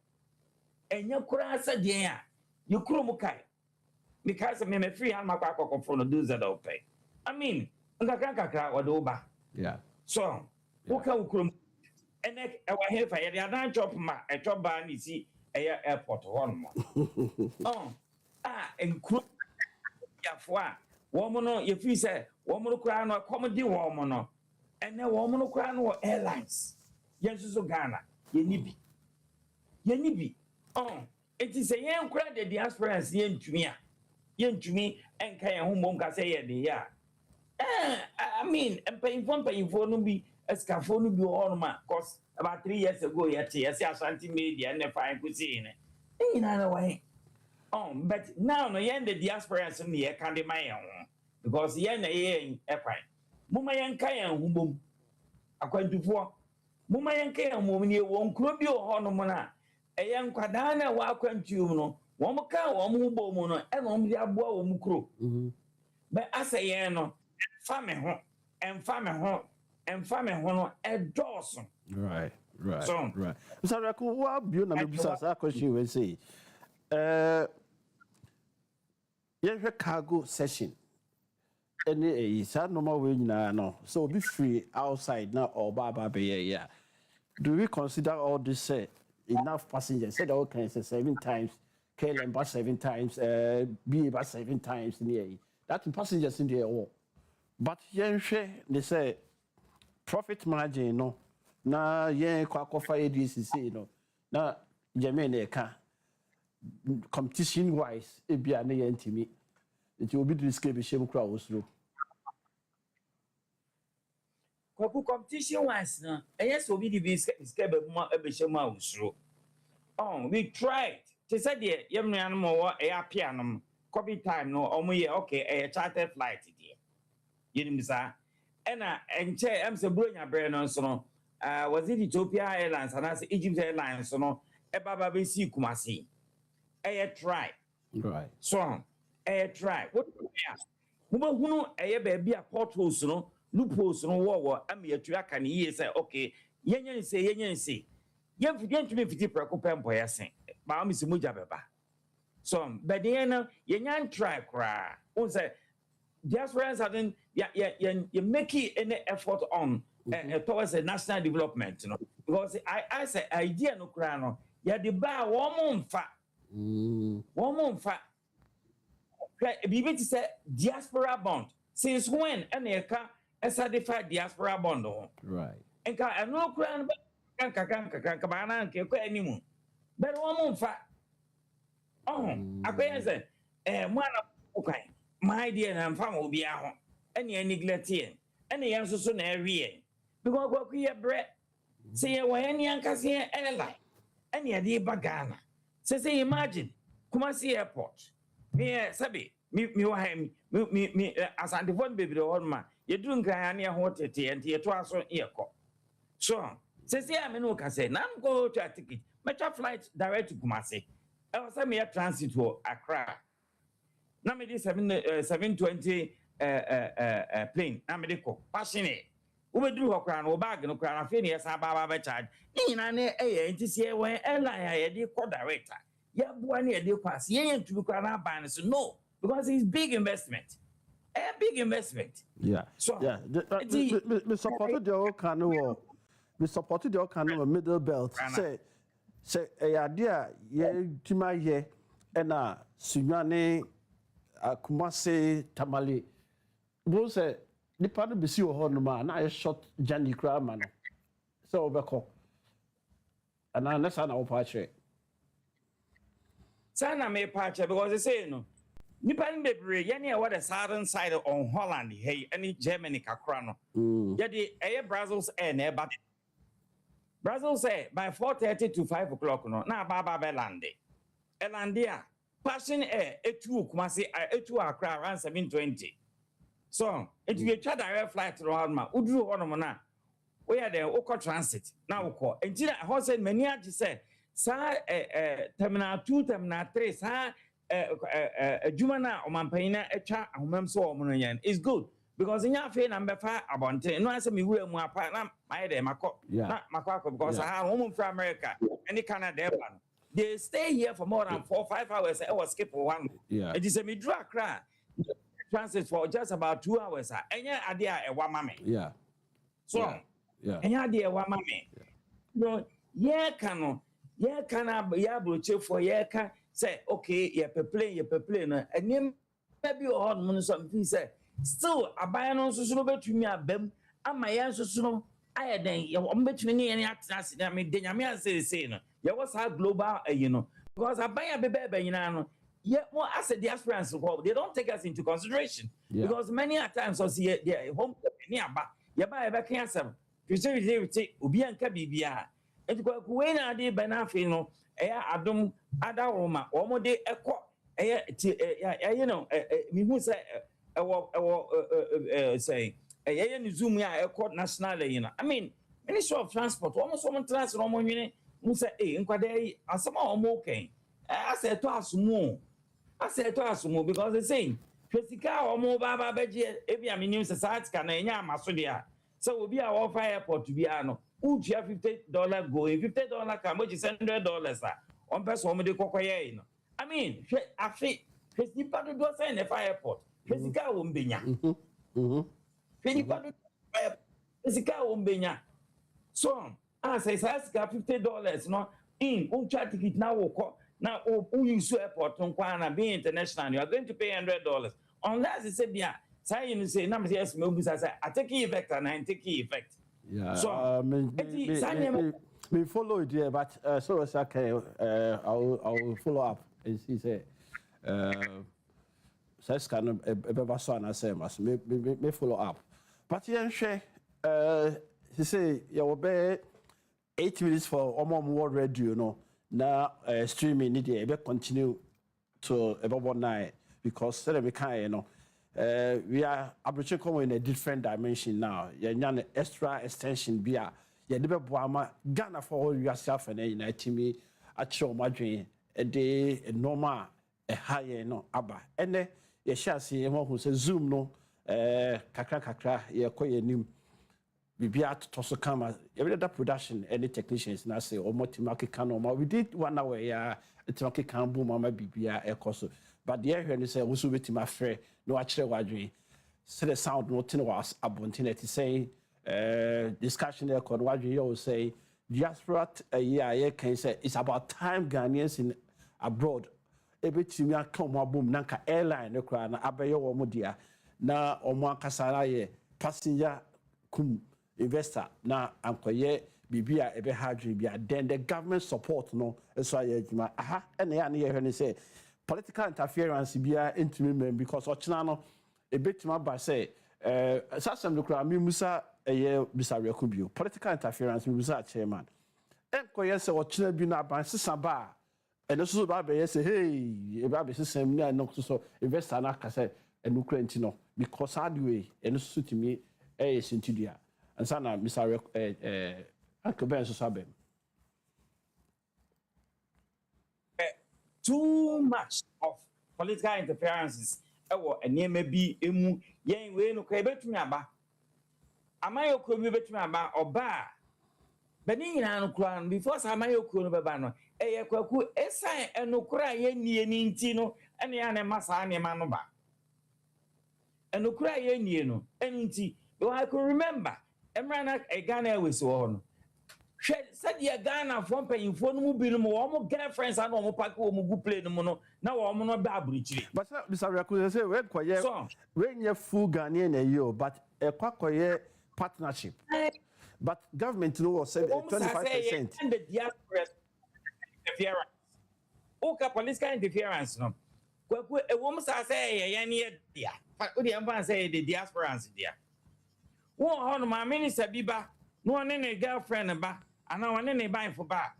And your kura said, dear, you krumukai. Because I'm a free hand, my papa from the dues that I'll pay. I mean, Nakaka or Doba. Yeah. So, who can and I have a job, a job ban, you see, a airport one more. And crew, woman, if you say, woman crown or comedy woman, and a woman crown or airlines. Yes, so Ghana, Yenibi. It is a young credit, the aspirants, yen to me. Yen to me, and Kaya Hum say, yeah. I mean, and paying for no be a scaffold be all my cost about 3 years ago, yet, yes, Ashanti media and the fine cuisine. In another way. But now, no, yen the diasporans in the candy my own, because yen a prime. Mumma yan Kaya Hum, according to 4. Mumma yan Kaya Mummy won't club your hormona. A young Quadana welcome to you, no. Womaka, Womubo mono, and Omdia Boa Mukro. But I say, no, famine and Dawson. Right. So, right. So, what you know, besides that question, will say, yeah, cargo session. Any is that normal way now, no. So be free outside now or Baba, yeah. Do we consider all this enough passengers. Said all kinds of 7 times, KLM bus 7 times, BA bus 7 times in the that passengers in the all. But they say profit margin no. Na kwa ADCC no. Na Germany ka competition wise ebia na yentimi. It will be risky be shame crowd osro. Kwaku competition wise na yes obi di be be ma be shame osro. Oh, we tried. They said the yemnuan mo e piano COVID time no omo ye okay a chartered flight there. Yenim sa ena enche am se bronya bre no so no was it Ethiopia Airlines and as Egypt Airlines so no e baba be si Kumasi. Try. Right. So try. What hunu eye baby a portholes no loopholes no wo am ye tu aka ne ye say okay yenyen say yem to me fiti preko pempo yesen ba am si muja beba so but then yenyan try kra on say diaspora hadn't you make any effort on towards the national development you know because I say idea no kra no ya de ba wo mo mfa bibi ti say diaspora bond since when any ka certified diaspora bond right enka no kra no kanka bana nke ko animu but wo mo mfa akoya say mo ana okay my dear na mfa mo bia ho ene neglect yen ene yen so na awie because ko ye bre say ye wan yan kase airline ene de bagana say imagine Kumasi airport me sabi me wa me asante phone baby do hon ma ye duru nkran na ho tete ente ye to aso ye ko so say am no ka say na go to a ticket metro flight direct to Kumasi e was me transit to Accra na me di 720 plane na me di ko passionate we be duru hokra no bag no kra na fe ne yesa ba charge ni na ne e enti se wen airline ye di ko director ya bua ne ye di pass ye yen to kra na ban so no because it's big investment a big investment so we supported your kind of middle belt say e idea ye tima ye na sunyane Kumasi Tamale bo say nipa no besi wo ho no ma na ye short journey kra ma no so obeko ana na sa na wo pa che sana me pa che because they say no nipa no bebre ye na what the southern side on Holland hey any Germany kakra no ye di Brussels air na ba Brussels air by 4:30 to 5 o'clock no na ba lande elandia passing air etu Kumasi etu Accra around 7:20 so it be a direct flight to Holland uduru hono na we are there oko transit na oko entina ho say many age say sa terminal 2 terminal 3 sa adwuma na omampanyina etwa ahomam so o mono yan is good because nya fe na mbefa abonte no ase me wura mu apa na my dey makọ na makọ because ha home from America any Canada they stay here for more than 4-5 hours I was skip one it is a me draw Accra transit for just about 2 hours enya ade a ewa mame so enya ade ewa mame no ye kana ya broche for ye ka say okay ye pe plane no enyem be o hon no so me say still aban no so no betumi abam ama ye so no ayeden ye o betumi ne ye atase na me de nyame asese no ye was how global you know because aban be nyina no yeah, well, as a diasporans, they don't take us into consideration because many a times, see, their home nearby, you buy a back answer. Preservative, Ubian Cabibia, and when I did Benafino, Adam, Adaroma, Omo de Eco, you know, me who say, say, a Zoom, ya Eco national, you know. I mean, Ministry of Transport, almost someone transfer on one, who say, in Quade, and some more okay. I said to us more. Because they say, Jessica or more Baba Beji, if you have new society can Masudia. So we'll be our airport to be ano. Would you have $50 going? $50 come, which is $100. One person with the cocoa. I mean, I think Jessica do say in the airport. Jessica won't be ya. Jessica won't be ya. So I say, $50, no. in ticket now use airport on being international, you are going to pay $100. Unless it's said, yeah, say, number yes, maybe I take effect and I take effect. Yeah, so we follow it here, but so as okay, I will follow up. He said, says kind of a better son, I say, must may follow up. But yeah, he say, you will be 8 minutes for almost more radio, no. Now streaming need to continue to about 1 night because we can, you know. We are Abrokyire Nkomo in a different dimension now. You're extra extension bia. You're never boama Ghana for all yourself and united me at show my dream a day a normal a higher no abba. And you shall see a who says Zoom no kakra ye koye nim. Bibia to toss a camera every other production any technicians now say or multi-market can or we did 1 hour yeah it's market can boom mama bibia a cost. But the area say also with my friend no actually wadri. So the sound no tin was abundant saying discussion there called wadri you say diaspora yeah can say it's about time Ghanaians in abroad. Every time you come boom nanka airline no cry na abeyo wo dia na omo akasara ye passenger kum investor na ankoye bibia ebe hadri bia then the government support no so ye juma aha ene ya ne ye say political interference bia intimi men because ochina no ebetima ba say sasem no kra mi musa eye bisare akubio political interference mi musa chairman enkoye say ochina bi na ban sesa ba ene so ba be say hey e ba be sesam na no so investor na ka say enukra ntino because hard way ene so timi sintudia and sana bisare akaben so sabem too much of political interferences and ye may be emu yen we no ka betumi aba amayoko bi betumi aba oba bani nyina no kura before sa amayoko no beba no eye kwaku esan enokura ye nie ni nti no ene ya na masa ne ma no ba enokura ye nie no enti I could remember emrana Ghana we so no said ya Ghana from paying for no bi no mo girlfriends and no pack wo go play no no na wo no ba Abrokyire but Mr. Raku say we koye when you full Ghanaian a year but e kwakoye partnership but government no was say 25% and the diaspora interference okay political interference no kwaku e wo msa say ya ne dia o de am say the diaspora dia wo ho no ma minister biba no ne ne girlfriend ba ana one ne buy for ba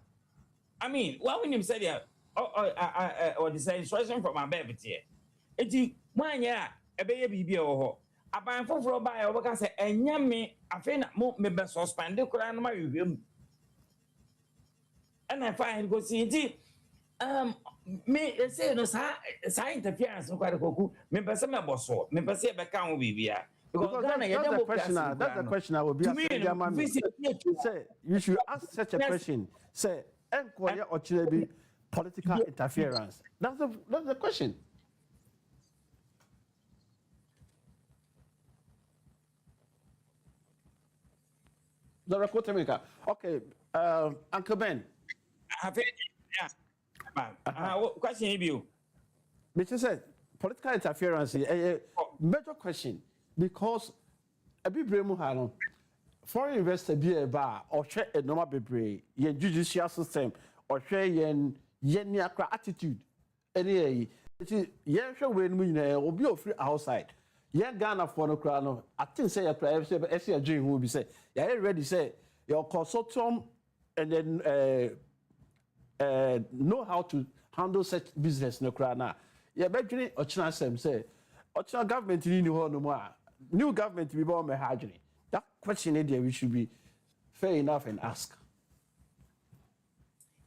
I mean what when him said yeah or the instruction from my baby here enti mwanya ebeye bibia wo ho aban foforo ba ya obaka say enya me afi na me be suspend kura no ma hwehwem and I find go see enti me say no sa interference no kware koku me be say me boso me be say be kan wo bibia because that's the question I will be asking. Say you should ask such a question. Say enquire or be political interference. That's the question. The record maker. Okay, Uncle Ben. Question you. Mr. said political interference is a major question. Because a bit brave muhano foreign investor be a bar or share a normal bebre yen judicial system or share yen attitude any yen show when we will be free outside yen Ghana for no crown I think say a prayer say a dream will be say you already say your consortium and then know how to handle such business no crown yeah bedroom or chance say or government in no more new government be born mahagini. That question there we should be fair enough and ask.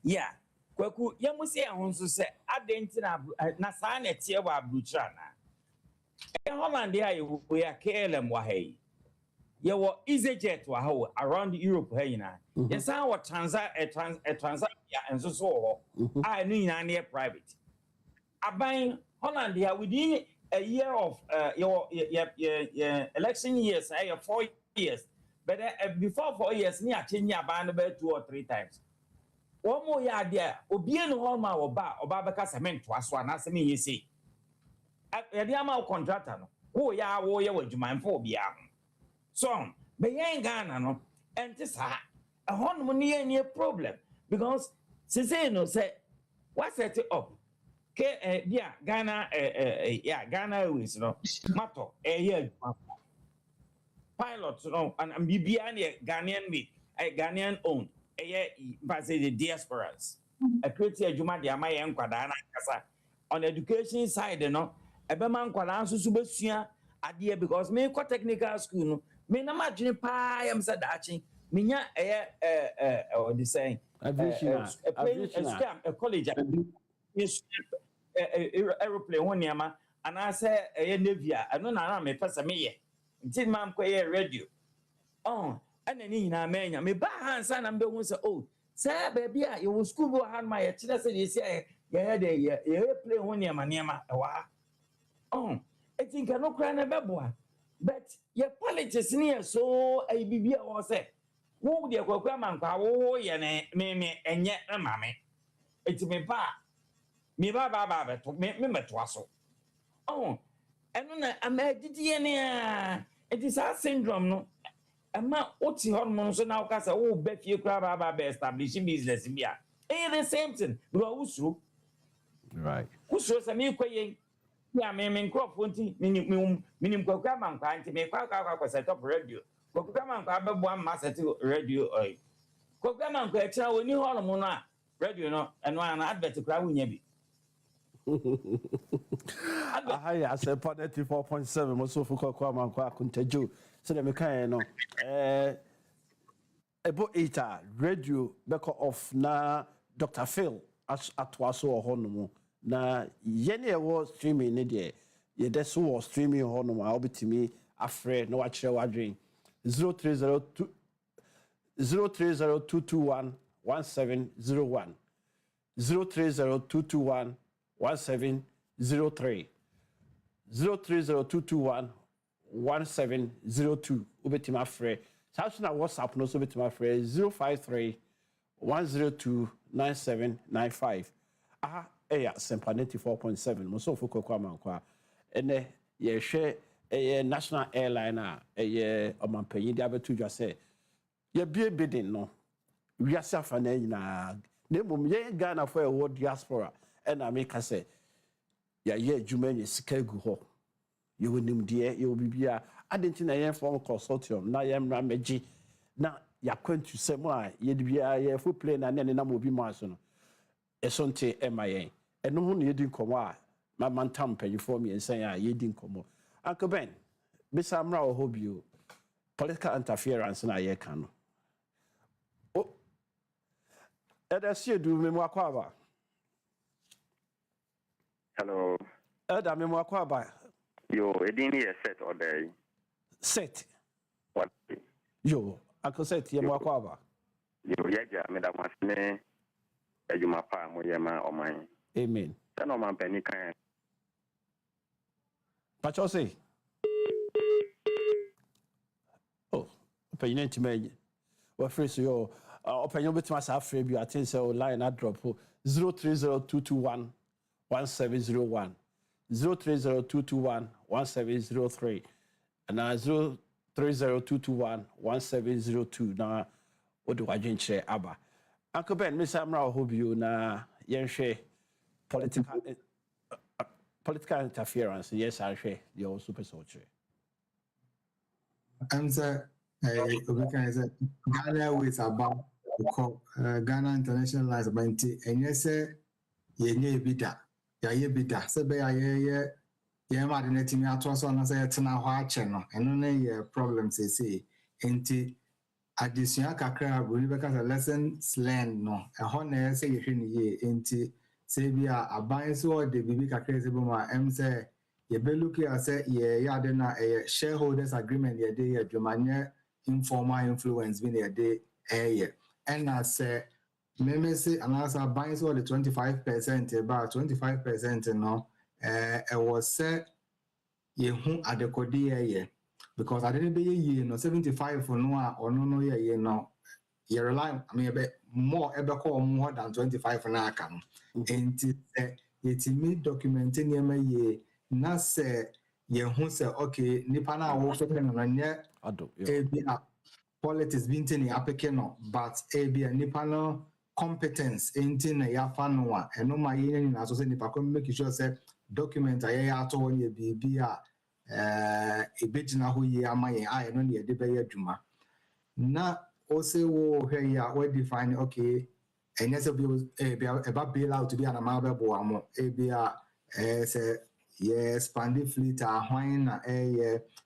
Yeah. Kwaku yamusi ahonso se adenti na saa na tie wa Abrokyire na. Holland here we are KLM wa hey. Ye wo EasyJet wa ho around Europe hey na. Ye san wa Transavia enso so ho. Ah no nyina na private. Aban Holland here within a year of your election years, 4 years. But before 4 years, me change your band about 2 or 3 times. one more ya there, Obien home or Baba cement was one as me, you see. At the amount contractor, oh, ya, would you mind for be so, but you ain't Ghana, no, and this a honeymoon any problem because since no say, what's it up? Yeah, Ghana, Ghana is no matter a year. Pilots, no, and BBN Ghanaian me, a Ghanaian owned, a year, but say the diasporas. A creative Juma de Amaya and Quadana Casa. On education side, you know, a Beman Quadan Subusia, a dear because me quite technical school, me no imagine pie, I'm said that, me or the saying, a scam, a college, aeroplane one yama, and I say a Navia, I don't know, me pass a me. Did ma'am quay radio? Oh, and then in a man, me hand son and don't say, oh, sir, baby, you will school hand my children say, you say, yeah, they play one year, manema, oh, I think I no cry never boy, but your politics near so a BB or say, who dear Cocaman, oh, yeah, me, and yet, mammy, it's me pa, me baba, to make me twasso. Oh, and I'm a DNA. It is our syndrome, no. A man, what's the hormones now? Cause oh, bet you crab about establishing business in here. Ain't the same thing. Who's true? Right. Who's true? I mean, yeah, me crop 20 minimum program and to make a set up radio. Program and one master radio oil. Program and question when you hormone radio, no, and one advert to crowd in I Asempa 94.7 most for Akonta Joe. So let me kind about 8 radio back off na Dr. Phil as atwaso hono na yene was streaming ne de ye deso was streaming hono ma obetimi afre na wa kire wadwen 030221 1701 030221 1703 030221 1702 ubetima free Samsung WhatsApp no so ubetima free 053 102 9795 aha Asempa 94.7 mo so foko kwa mankwa ene ye hwe national airline ye omampanyi dia betu dwa se ye bie bidding no wiase afana nyina na mum ye Ghana for a world diaspora and I make us say, yeah, Jumani Sikagu ho. You will name dear, you will be a I didn't think I am from consortium, now I am Ramaji. Now you're going to say, why you'd be a full plane and then a number of Marson. A sonte MIA. And no one you didn't come out. My man tamper you for me and say, you didn't come. Uncle Ben, Miss Amra hope you political interference and I can. Oh, and I see you do me more quava. Hello. Ada me mo akwa ba. Yo, edini ye set or day. Set. What? Yo, ako set ye mo akwa ba. Yo, yeja me da wasne ejuma pa mo ye ma oman. Amen. Then o man peni kan. Pacho say. Oh, opinion to me. What phrase yo opinion betima sa afre bi atin say line na drop 030221 1701 030221 1703 and 030221 1702 na odo wadwen kire aba Uncle Ben Miss Amra hobio na yenhwe political interference yes I share the super soldier Answer Ghana is about Ghana International Lies about and yes ye bida ya bida se be ye ma de netimi ato so na se tena ho ache no eno na ye problem say enti addition kakra buri be ka lessons learned no e ho na se ye hwe ni ye enti se bia aban so de bibi kakra se bo ma em se ye be look at say ye ya de na shareholders agreement ye de ye dwumanye informal influence bi na ye de and I say maybe say another buying so the 25% about 25% no it was said you at the code because I didn't be ye no 75 for no or no ye no you rely, I mean, more more than 25 na aka no. Enti it me documenting ye na say ye hu say okay nipa na wo fe no nye politics binti ni apeke no but nipa no competence enti na ya fa no a eno ma ye ni na so say nipa ko make sure say document aye ato won ye bibi a ebegina ho ye amaye a eno na ye de be ye adwuma na o say wo hwe ya we define okay and yes be about bail out to be an amount bo amo say yes expanded fleet wine na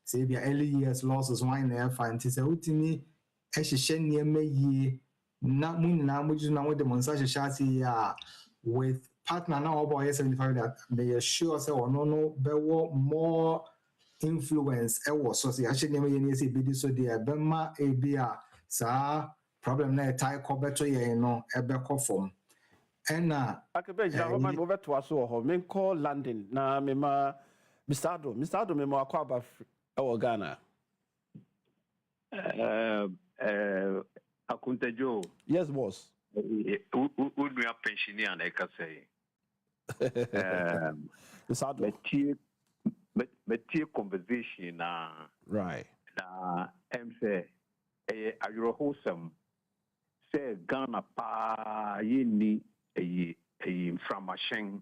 say be early years losses wine na fancy say utimi ehhehye niam yi na mu na muju na we demonstrate shasi ya with partner now about 75 that they sure say no be more influence e was so say actually niam yi say be so there be ma sa problem na tie ko beto ye no ebe ko form ena akabe jira ho man over to aso ho men call landing na me ma Mr. Ado me ma akwa ba e Ghana Akonta Joe. Yes boss. Would we have pensioner and I can say Mr. Ado but conversation right na say ayro wholesome say Ghana pa yini inframashen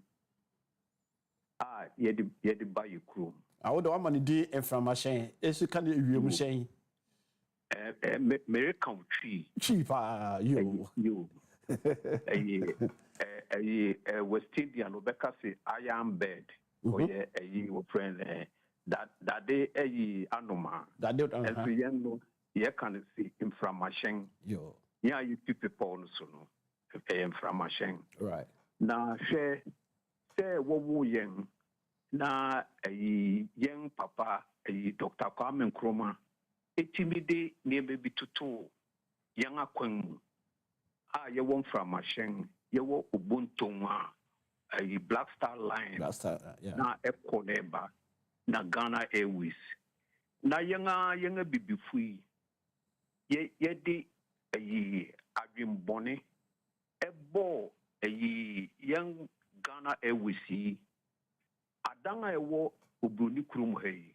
yedi buy you crew I would want money di inframashen esu kan ewiem shen Mary country cheap you West Indian obeka say iron bed or ye friend that day anoma that they and so you can see inframashen yo yeah you people also no inframashen right na share say wo yen na young papa Dr. Kwame Nkrumah etimide ne be tutu young akwan ye won inframashen ye wo ubuntu Black Star Line yeah na ekoneba na Ghana Airways na yenga bibifui ye de adwimbone ebo young Ghana Airways adanga ewo obroni kurum hei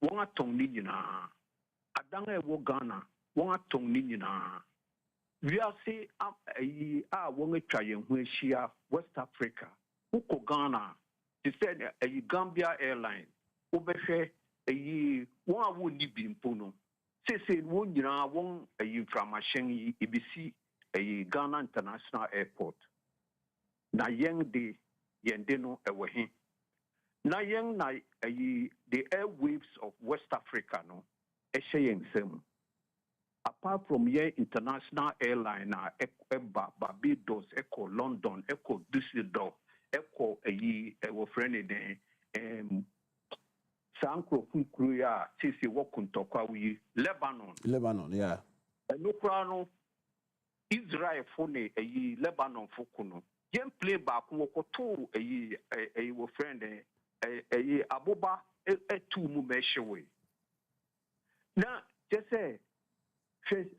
won atong ni nyina adanga ewo Ghana won atong ni nyina wiase won atwa yen ho ahia West Africa uko Ghana they said Gambia Airline obehwe won awo ni bimpo no say won nyina won inframashen ibisi Ghana International Airport na yende no ewo he na yen na the airwaves of West Africa no yen sem apart from your international airline Barbados echo London echo Düsseldorf echo ewo friend Sankro Fukru ya tisi wokuntokwa wi Lebanon yeah enokra no Israel fone Lebanon fukuno yen play back wokoto wo friend aboba etu mu meshewe na just say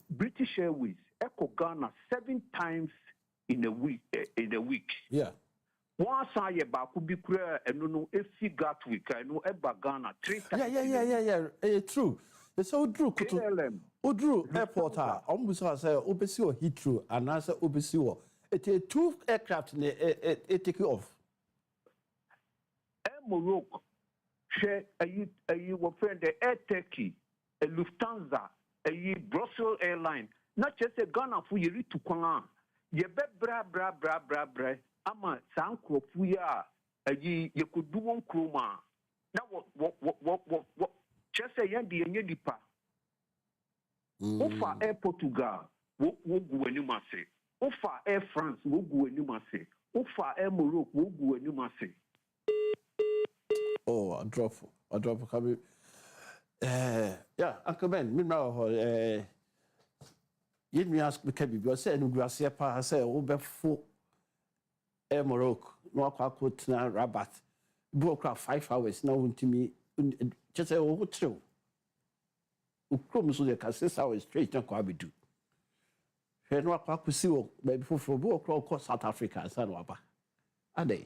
British Airways echo Ghana 7 times in a week yeah one say back bi kura eno no efi Gatwick eno eba Ghana 3 times yeah true it's so true Udru airport ombuso say obesi o Heathrow and answer obesi o it 2 aircraft it take off Morocco share wo friend Air Turkey Lufthansa Brussels Airline not just a Ghana for you to kwan ye be bra ama sankrofu ya ye could do one kroma na what just say yan the dipa ofa Air Portugal wo gu anima se ofa Air France wo gu anima se ofa Air Morocco wo gu anima se oh a drop come yeah Uncle Ben me now you me ask me can be say no do say pa say wo be fo Air Morocco no akwa na Rabat do 5 hours na wontimi just say wo true ukrom so dey 6 hours straight na kwa bedu hwɛ no akɔ akɔsi wɔ baabi foforɔ bi wɔ kɔ South Africa ansa na waba adɛn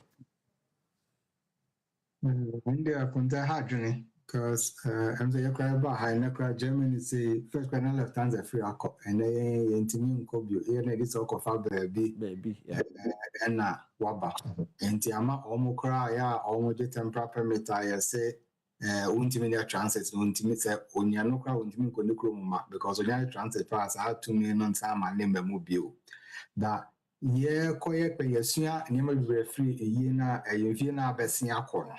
India Akonta hadwene because I'm saying cry about high necra Germany say first when left hands a free akọ and then intimi nkobio here na this okọ fa baby yeah and na waba enti ama omo kra ya omo je temporary permit ya say untimi na transit untimi say onya no kra untimi nkɔ ne krom ma because onya transit pass how to me no time ma name mu bio that ye koye pe yesua nyema bi free eyi na eyefie na abesia akɔ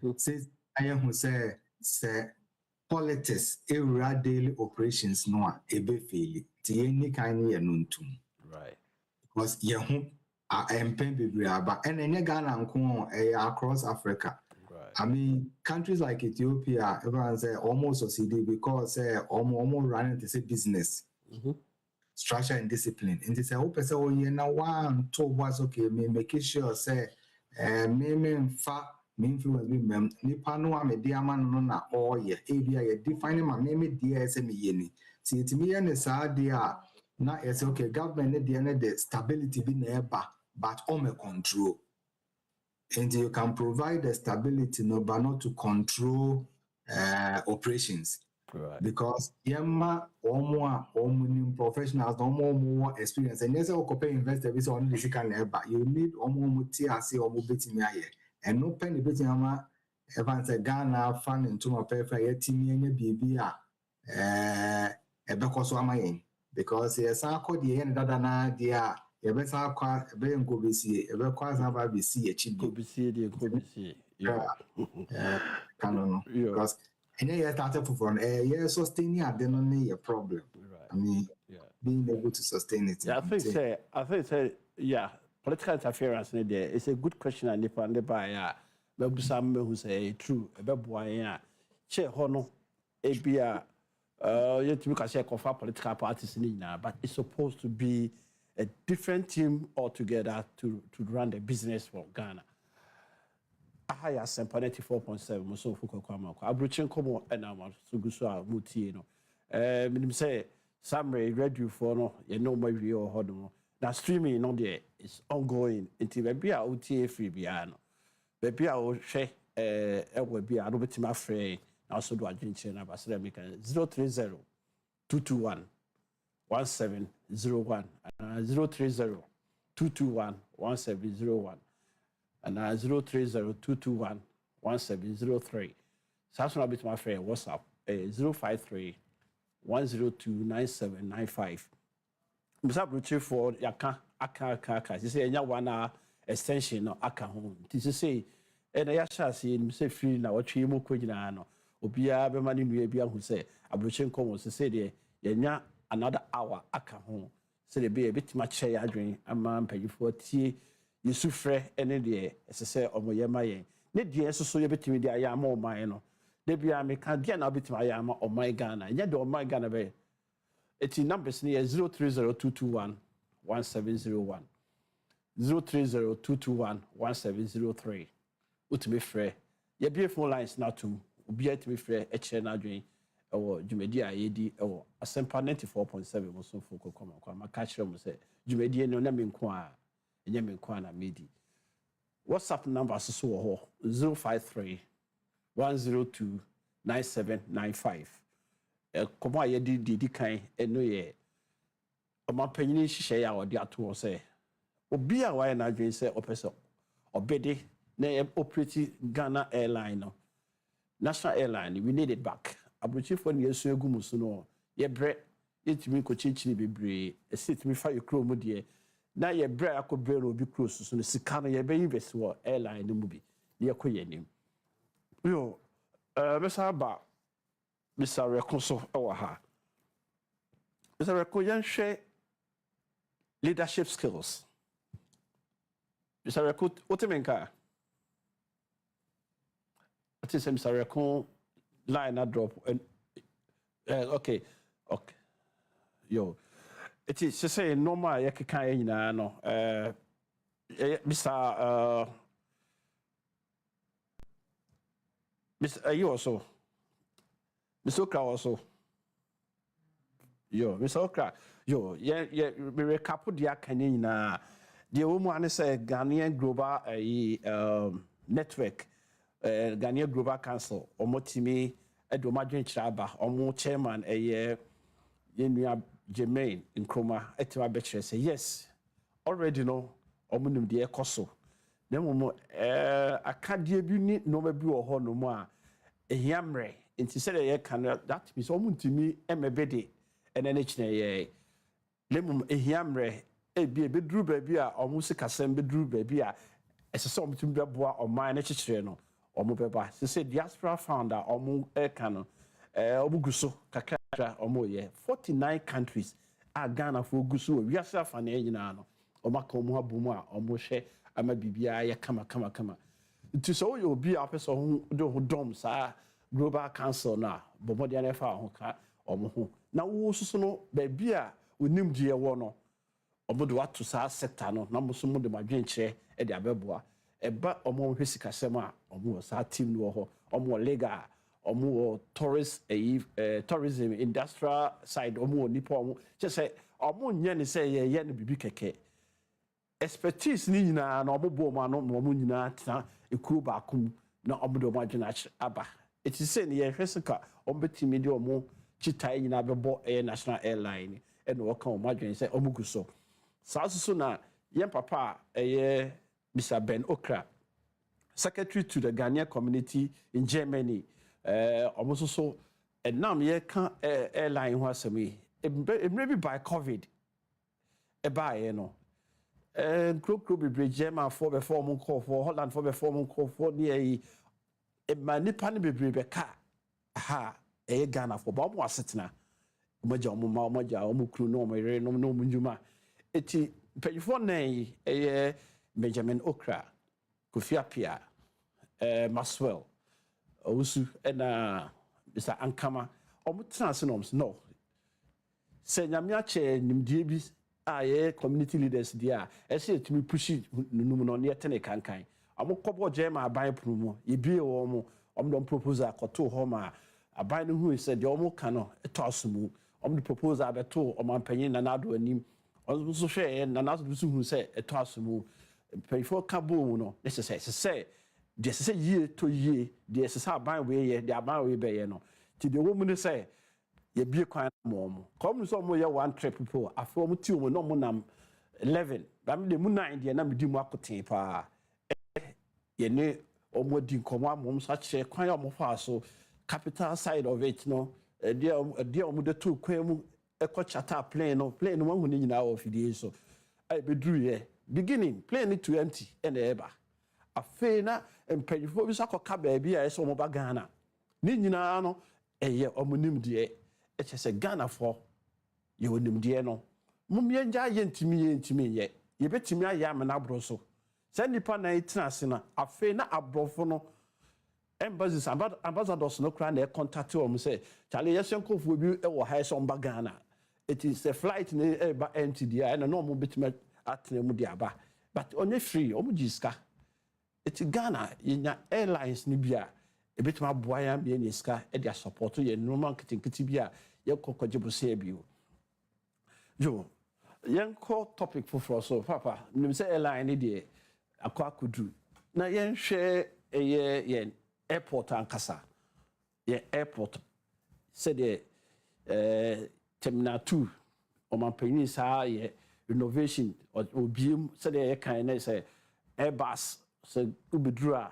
no says I who say politics area daily operations no a ebe fail ti any kind ya nuntum right because ye hu empen bebre aba and enye Ghana nko across Africa right I mean countries like Ethiopia everyone say almost succeeded because almost running to say business structure and discipline and they say hope say oh you know one two was okay me make sure say me fa me influence be mem nipa no a me dia ma no na all ye e bia ye define ma me dia say me ye ni see it me ne sa dia na yes okay government ne dia ne the stability be na eba but on me control and you can provide the stability no but not to control operations right because yamma omo professionals omo experience and yes okope investor be so on the sika na eba you need omo ti ase omo betimi aye and no pen betimi ama evan say Ghana fan into my prefer yetimi anya bibi a ebekoso ama yen because yes akọ de yen dada na dia yebesa akọ ebe nko besi ebekọ san ba besi echi go be see yeah canon because and then you started from yeah sustaining a problem right I mean yeah being able to sustain it yeah I think say yeah political interference in there it's a good question and if and by but some who say true about boy che hono ebia yet we can say confer political parties in now but it's supposed to be a different team altogether to run the business for Ghana. Aha ya Asempa 94.7 mo so fuko kwa mako Abrokyire Nkomo na ma so guso a mutie no minim say summary radio for no ye no ma wie o hodo na streaming no there is ongoing until be a utie free bia no be a wo hwe ewa bia no betima free na so do adwenche na basira meka 030 221 1701 030 221 1701 and 030-221-1703. Samson a bit my friend, WhatsApp 053-102-9795. Mr. Abrokyire for yaka aka. You say one hour extension no aka home. This is say and I shall see him say free na what you mo kwina no. Obia be mani nua bia hu say Abrokyire Nkomo say there yenya another hour aka home. Say the be a bit much share adwen ama mpanyifo tie yesu frɛ ene de ɛsɛ sɛ ɔmo yɛ ma yɛn ne deɛ nso so yɛbɛtumi de ayɛ ama ɔman no de bia meka deɛ na wobɛtumi ayɛ ama ɔman Ghana ɛnyɛ de ɔman Ghana bɛyɛ ɛti numbers no yɛ 030-221-1701 030-221-1703 wotumi frɛ yɛbie phone lines no atom obiara tumi frɛ ɛkyerɛ no adwen ɛwɔ dwumadi a yɛdi ɛwɔ Asempa 94.7 mo so fo kɔkɔma maka kyerɛ mo sɛ dwumadi no na me nko a Yemen Kwana Midi. WhatsApp number so 053-102-9795. Come on, di kind and no ye. My penny share or the atu say. Obia why na dream say opesa obede na operate Ghana airline no. National airline we need it back. Abrokyire for yesu egu muso no. Ye bre yetimi ko chinchini bebre. E sit me fa your mu de na ye bra akobere obi close so no sika no ye be invest wo airline no mu bi ye koyenim yo mesa ba Mr. Reko so ewa ha Mr. Reko yan hwe leadership skills Mr. Reko otemenka ati se Mr. Reko line na drop okay yo it is to say normal yakika nyina no Mr. You also Mr. Okra also Yo, Mr. Okra, yo, yeah, we recap the canina. The woman is a Ghanaian Global Network, Ghanaian Global Council, or Motimi, Edomadrin Chaba, or more chairman, a year, Yenia Jermaine in Nkroma, Etima Betcher say, yes, already know, or Munum de Ecoso. Then, I can't dear be no maybe or horn no more. A yamre, and she said, I can that means almost to me, Emma Betty. And then it's a lemon a yamre, a be a bedroom baby, or music assembly bedroom baby, as a song to be or mine channel, or mobile. She said, diaspora founder, or more air cannon, Obuguso, Kakatra, or more, 49 countries are Ghana for Gusu, yourself and Enano, or Macomo Buma, or Moshe, I'm a BBI, come. To so you'll be a person who doms are Global Council now, but more than ever, or more. Now, also no baby, we nim dear one or what to sa sector no, number some of the Madrid chair at the Abeboa, a but or more Hessica Sema, or more sa team or more lega, or more tourism, industrial side, or more Nippon, just say, or more yen say, yen be keke. Expertise ni na obobo ma no mo nyina tena ekuru ba kum na obodo ma dwena aba it is say ye hwesika ombetimi de omo chitai nyina bebo national airline e no ka o ma dwen say omuguso so na yen papa Mr. Ben Okra, secretary to the Ghanaian community in Germany, almost so and now ye can airline ho asemi maybe by COVID buy no group be German for before mon call for Holland for before mon call for near a manipani be car ha Ghana for Bob was sitting Maja Omukru no my no munjuma eti pay for nay a Benjamin Okra Kufiapia Maswell Osu and Mr. Ankama Omutrans no say Yamiache Nimdibis community leaders there. I say to me push it no near ten cankai. I'm a couple Jema buy promo, ye be or don't propose a coto homa. A binding who said the almost cano, a tossumu, the proposal of a tour or my penny and ado and him. Also share and another who said a tossumu. Pay for cabo, no, necessary. Say, just say year to year, the SSR by way, the about way bay, no. To the woman say, ye be a kind mom. Come somewhere one trip before. I form 2 no more 11. But the moon 9 and I'm doing marketing pa. Ye ne or more din come mom such a kind of so capital side of it, no. A dear with the 2 quamu a coach at plane or plane one who need now of the so. I be drew ye beginning plane it to empty and ever. A faina and pay for this a baby I saw Mobagana. Nina no a year or munim dear. It's just a Ghana for you would nim dear no. Mummy giant to me yet. You bet me I am an abroso. Send the pan a a faina abrofono. Embassies ambassadors no crown their contact to them say, Charlie, yes, uncle will be a high some bagana. It is a flight in a empty dear and a normal bit at Mudiaba. But only free, Omujiska. It's Ghana in your airlines Nibia. A bit more boy am being iska at their support to your no marketing kitibia, your cocojibu sebu. Joe, young core topic for so, Papa, you say airline idea, a quack could do. Now, yen share a year yen airport and Casa. Ye airport said the Terminal 2 or my penis high renovation or beam said a kind of say Airbus said Ubidra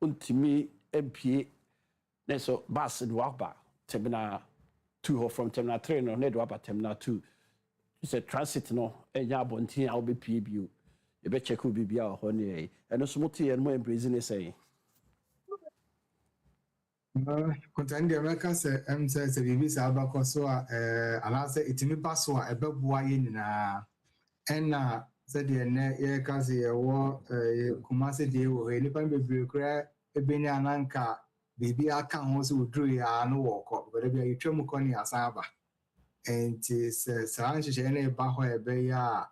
Untimi. MPA, so bus and walk back, Terminal 2 or from Terminal 3 or Nedwaba Terminal 2. It's a transit no, and Yabontin, I'll be PBU. You bet check who be our honey, and a smoothie and more embracing say. Contend the America says the visa about so and I say it's in the password about why in and said the air kasi war Kumasi deal or any time be cry. Ebeni ananka bibi aka ho so wodru ya no woko but bia yetwam koni asaba enti se sanche na eba ho ebe ya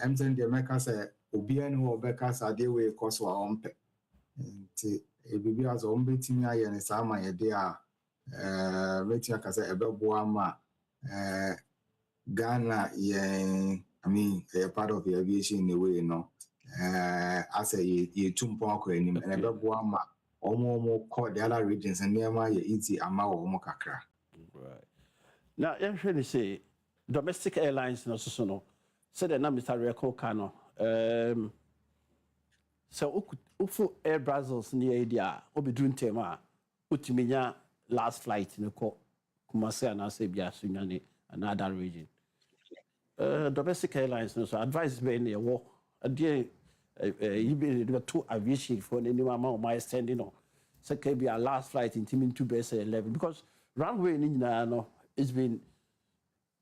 emten de meka se obi anu obeka sa de we koso a ompe enti bibi azo ombetimi aye ne sama ye de a beti aka se ebe bo ama Ghana, yeah, I mean, a part of the aviation in a way, as a ye tum poko and a buama, or more call the other regions and near my easy ama or mokakra. Right. Now, you say domestic airlines, no, so said the name Mr. Reko Kano. So, Ufu Air Brazils near India, Obi doing tema, Utiminya last flight in the Kumasi and Asebia, Sunyani, another region. Domestic airlines, no, so advice me in the war. A dear, you be two aviation for any amount of my standing on. So, can be a last flight in Timin 2 base 11 because runway in India, no, it's been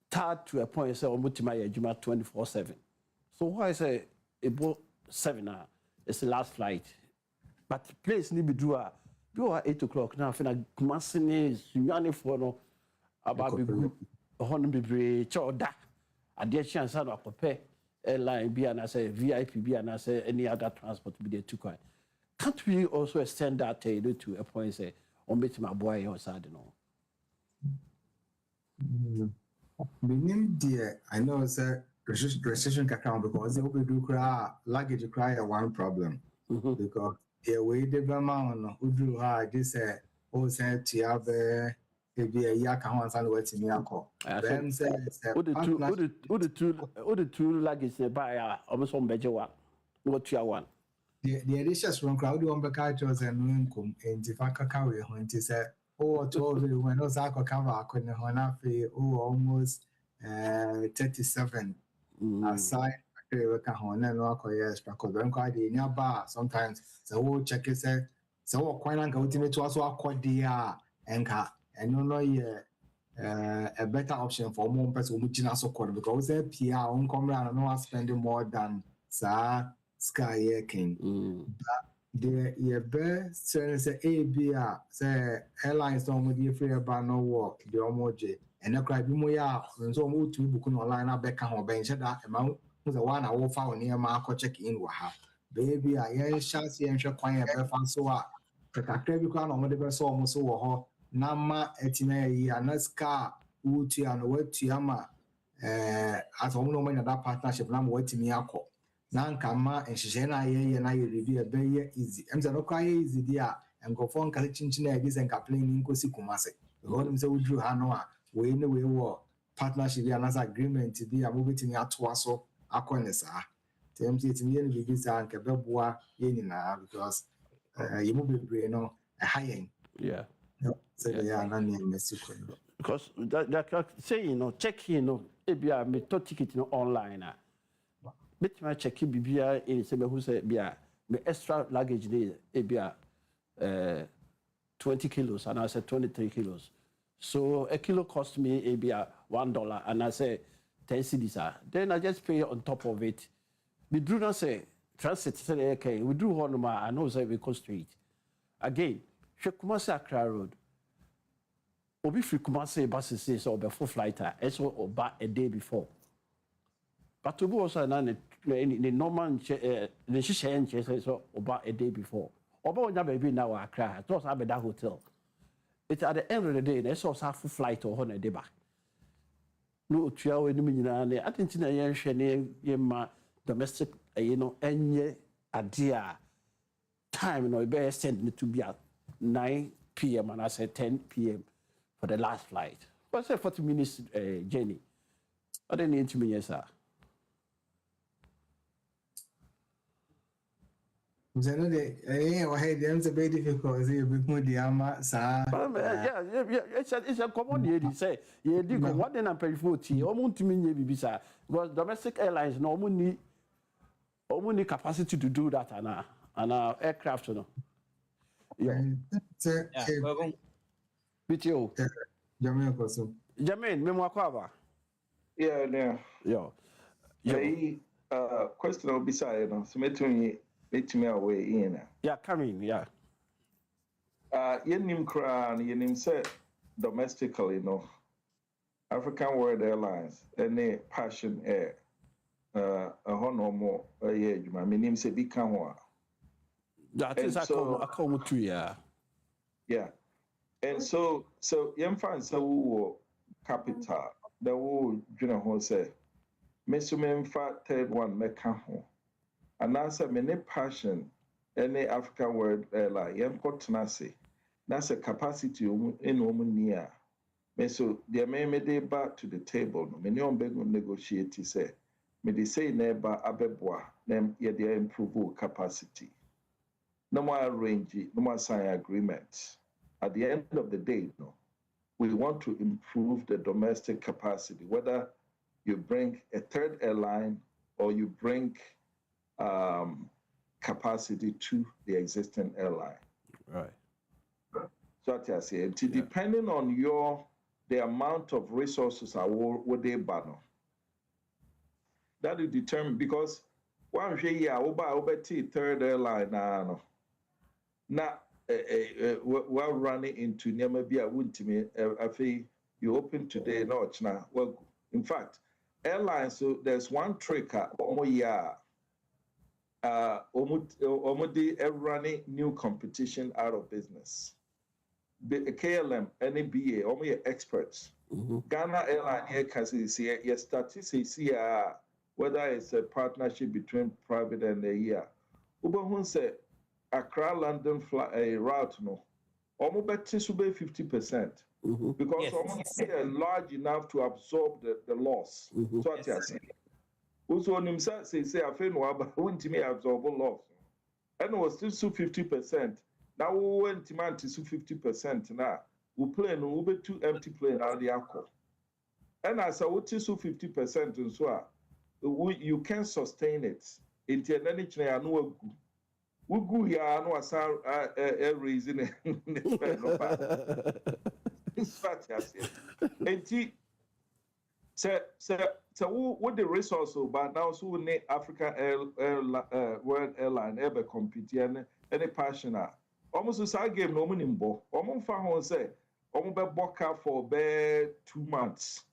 tied to a point, so Mutimaya Juma 24/7. So, why I say about 7 hours? It's the last flight. But place need be do a 8 o'clock now. Fina Kumasini, Sunyani for no about be honor be choda. A dear chance of prepare airline be and I say VIP be and I say any other transport be there too quiet. Can't we also extend that to a point say on meet my boy or side no? Meaning, dear, I know it's a recession account because they will do cry luggage cry one problem. Because a way the Vermont who drew her this said to have a yak once and waiting me uncle. Then says the two luggage by almost on Bejawa. What you want? The additions from crowd on Bacachos and Winkum in Tifaka Kawi when he said, oh, 12 when Osaka cover couldn't Honafi, almost 37 aside. Sometimes the whole check is a so quite ultimate to also accord the anchor and you know a better option for more person which in also call because a PR on camera and no spending more than sky king. The best say ABR say airlines don't with free about no work the omoje and the cry be more so move to book online back home bench that amount was the one I will find near Marco check in with her. Baby, I ain't shanty and shall quiet fan so protected you can on the best almost so Nama etime anaska uti and wet to Yama as all no that partnership now waiting me ako. Nankama and Shishena ye and I review a very easy. I'm no cry easy dear and go for Kalichin this and complaining Kosi Kumase. The whole himself drew Hanoa, we in the way war partnership and as agreement to be a movie to me at Wasso, Aquanessa. Tell me it's me and this and Kababua Yenina because you move brain a high end. Yeah. So they are not near Mexico. Because that say, check in, maybe I may ticket online. Bet my check BBI in Sebe who say, be extra luggage day, 20 kilos, and I said 23 kilos. So a kilo cost me $1, and I say 10 cedis. Then I just pay on top of it. We do not say transit, say, okay, we do one more, I know say we go straight. Again, Kumasi Accra Road. Obi free Kumasi buses say so before flight, so about a day before. But to go also the normal the Shishan says so about a day before. About that baby now Accra, it was have that hotel. It's at the end of the day, they saw a full flight or on a day back. No 2 hours in the minute. I think in a domestic, any idea time, be sent to be at 9 p.m. and I said 10 p.m. for the last flight. What's a 40 minutes journey? I didn't need to be yes, sir. It's very difficult. It's a bit more diama, sir. It's a common idea. Say, you did what then I'm paying for tea. Almost to me, because domestic airlines normally only capacity to do that and our aircraft, Yeah. BTO. Jermaine, Memwakwa. Yeah. Question will be side, so let me away in. Yeah, coming, yeah. Yenim Kran, Yenim said domestically, African World Airlines, any Passion Air, a honor more, yeah, my name say Bikanwa. That is a common 2 year. Yeah. And so Yemfan so capital, the whole Juna Ho say, Messumen fat third one mekaho. And answer many passion, any African word like Yanko Tanasi. That's a capacity in woman near. So they may me back to the table. Many on beg negotiate, say. May they say neighbor abeboa, them yet they improve capacity. No more range, no more sign agreements. At the end of the day, no, we want to improve the domestic capacity, whether you bring a third airline or you bring capacity to the existing airline. Right. So I say, depending on the amount of resources what they battle, that will determine, because one year over third airline now we're running into Nemabia Wintimi. I think you open today, no, well, in fact, airlines, so there's one trick, running new competition out of business. KLM, NABA, only experts. Ghana Airline here can see your statistics here, whether it's a partnership between private and the year. Ubahun said, Accra London route no, almost better to be 50%, because almost large enough to absorb the loss. So I say, also on himself say I feel no about when to me absorb loss, and it was still 50%. Now we went to 50% now. We play no we two empty plane out the alcohol, and as I would 50% and so you can sustain it. Into any channel no. We go here no asa reason it's fat yes. Enti so what the resource but now so we need African World Airline ever compete any passion almost so I game no money mbo almost fa ho say almost be boka for be 2 months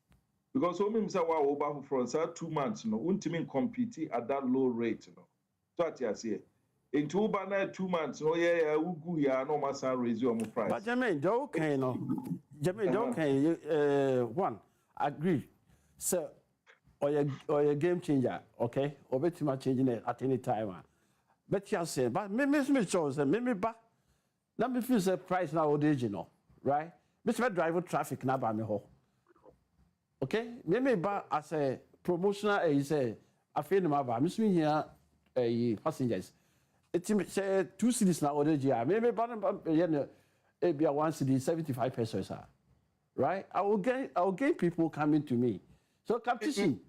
because so me say wa over for 2 months no untimi compete at that low rate no so at yes here in 2 months, no, yeah, we go no massa raise your price. But Jermaine, okay, no. Jermaine, okay, one, agree. So, or your game changer, okay? Or bet you much changing it at any time. But you say, but me chose, me back. Let me feel the price nowadays, you know, right? Mr. Driver traffic now by me ho. Okay? Me back as a promotional, you say, I feel my bar, Miss me here, passengers. It's 2 cities now already. Maybe maybe 1 city 75 pesos, right? I will gain people coming to me. So competition,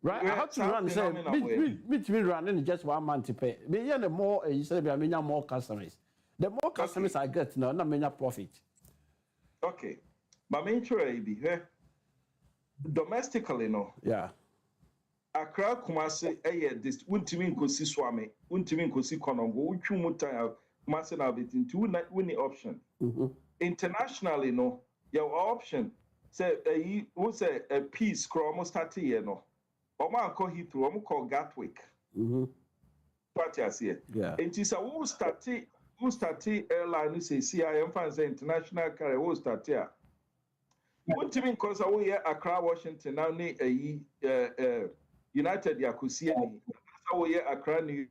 right? I have to run. Say me run in just 1 month to pay. Me the more you say me more customers. The more customers I get, no, not many profit. Okay, but me sure be here domestically, no. Yeah. Accra Kumasi this untimi nkosi swame untimi nkosi konongo utwu mutan Kumasi na bit into winning option. Internationally no your option say who say a piece cro almost 30 year no omo anko Heathrow omo call Gatwick party as here and is who start airline say CIM fans international carrier who start here untimi nkosi we here Accra Washington now ni United Yakusiani, so we Accra New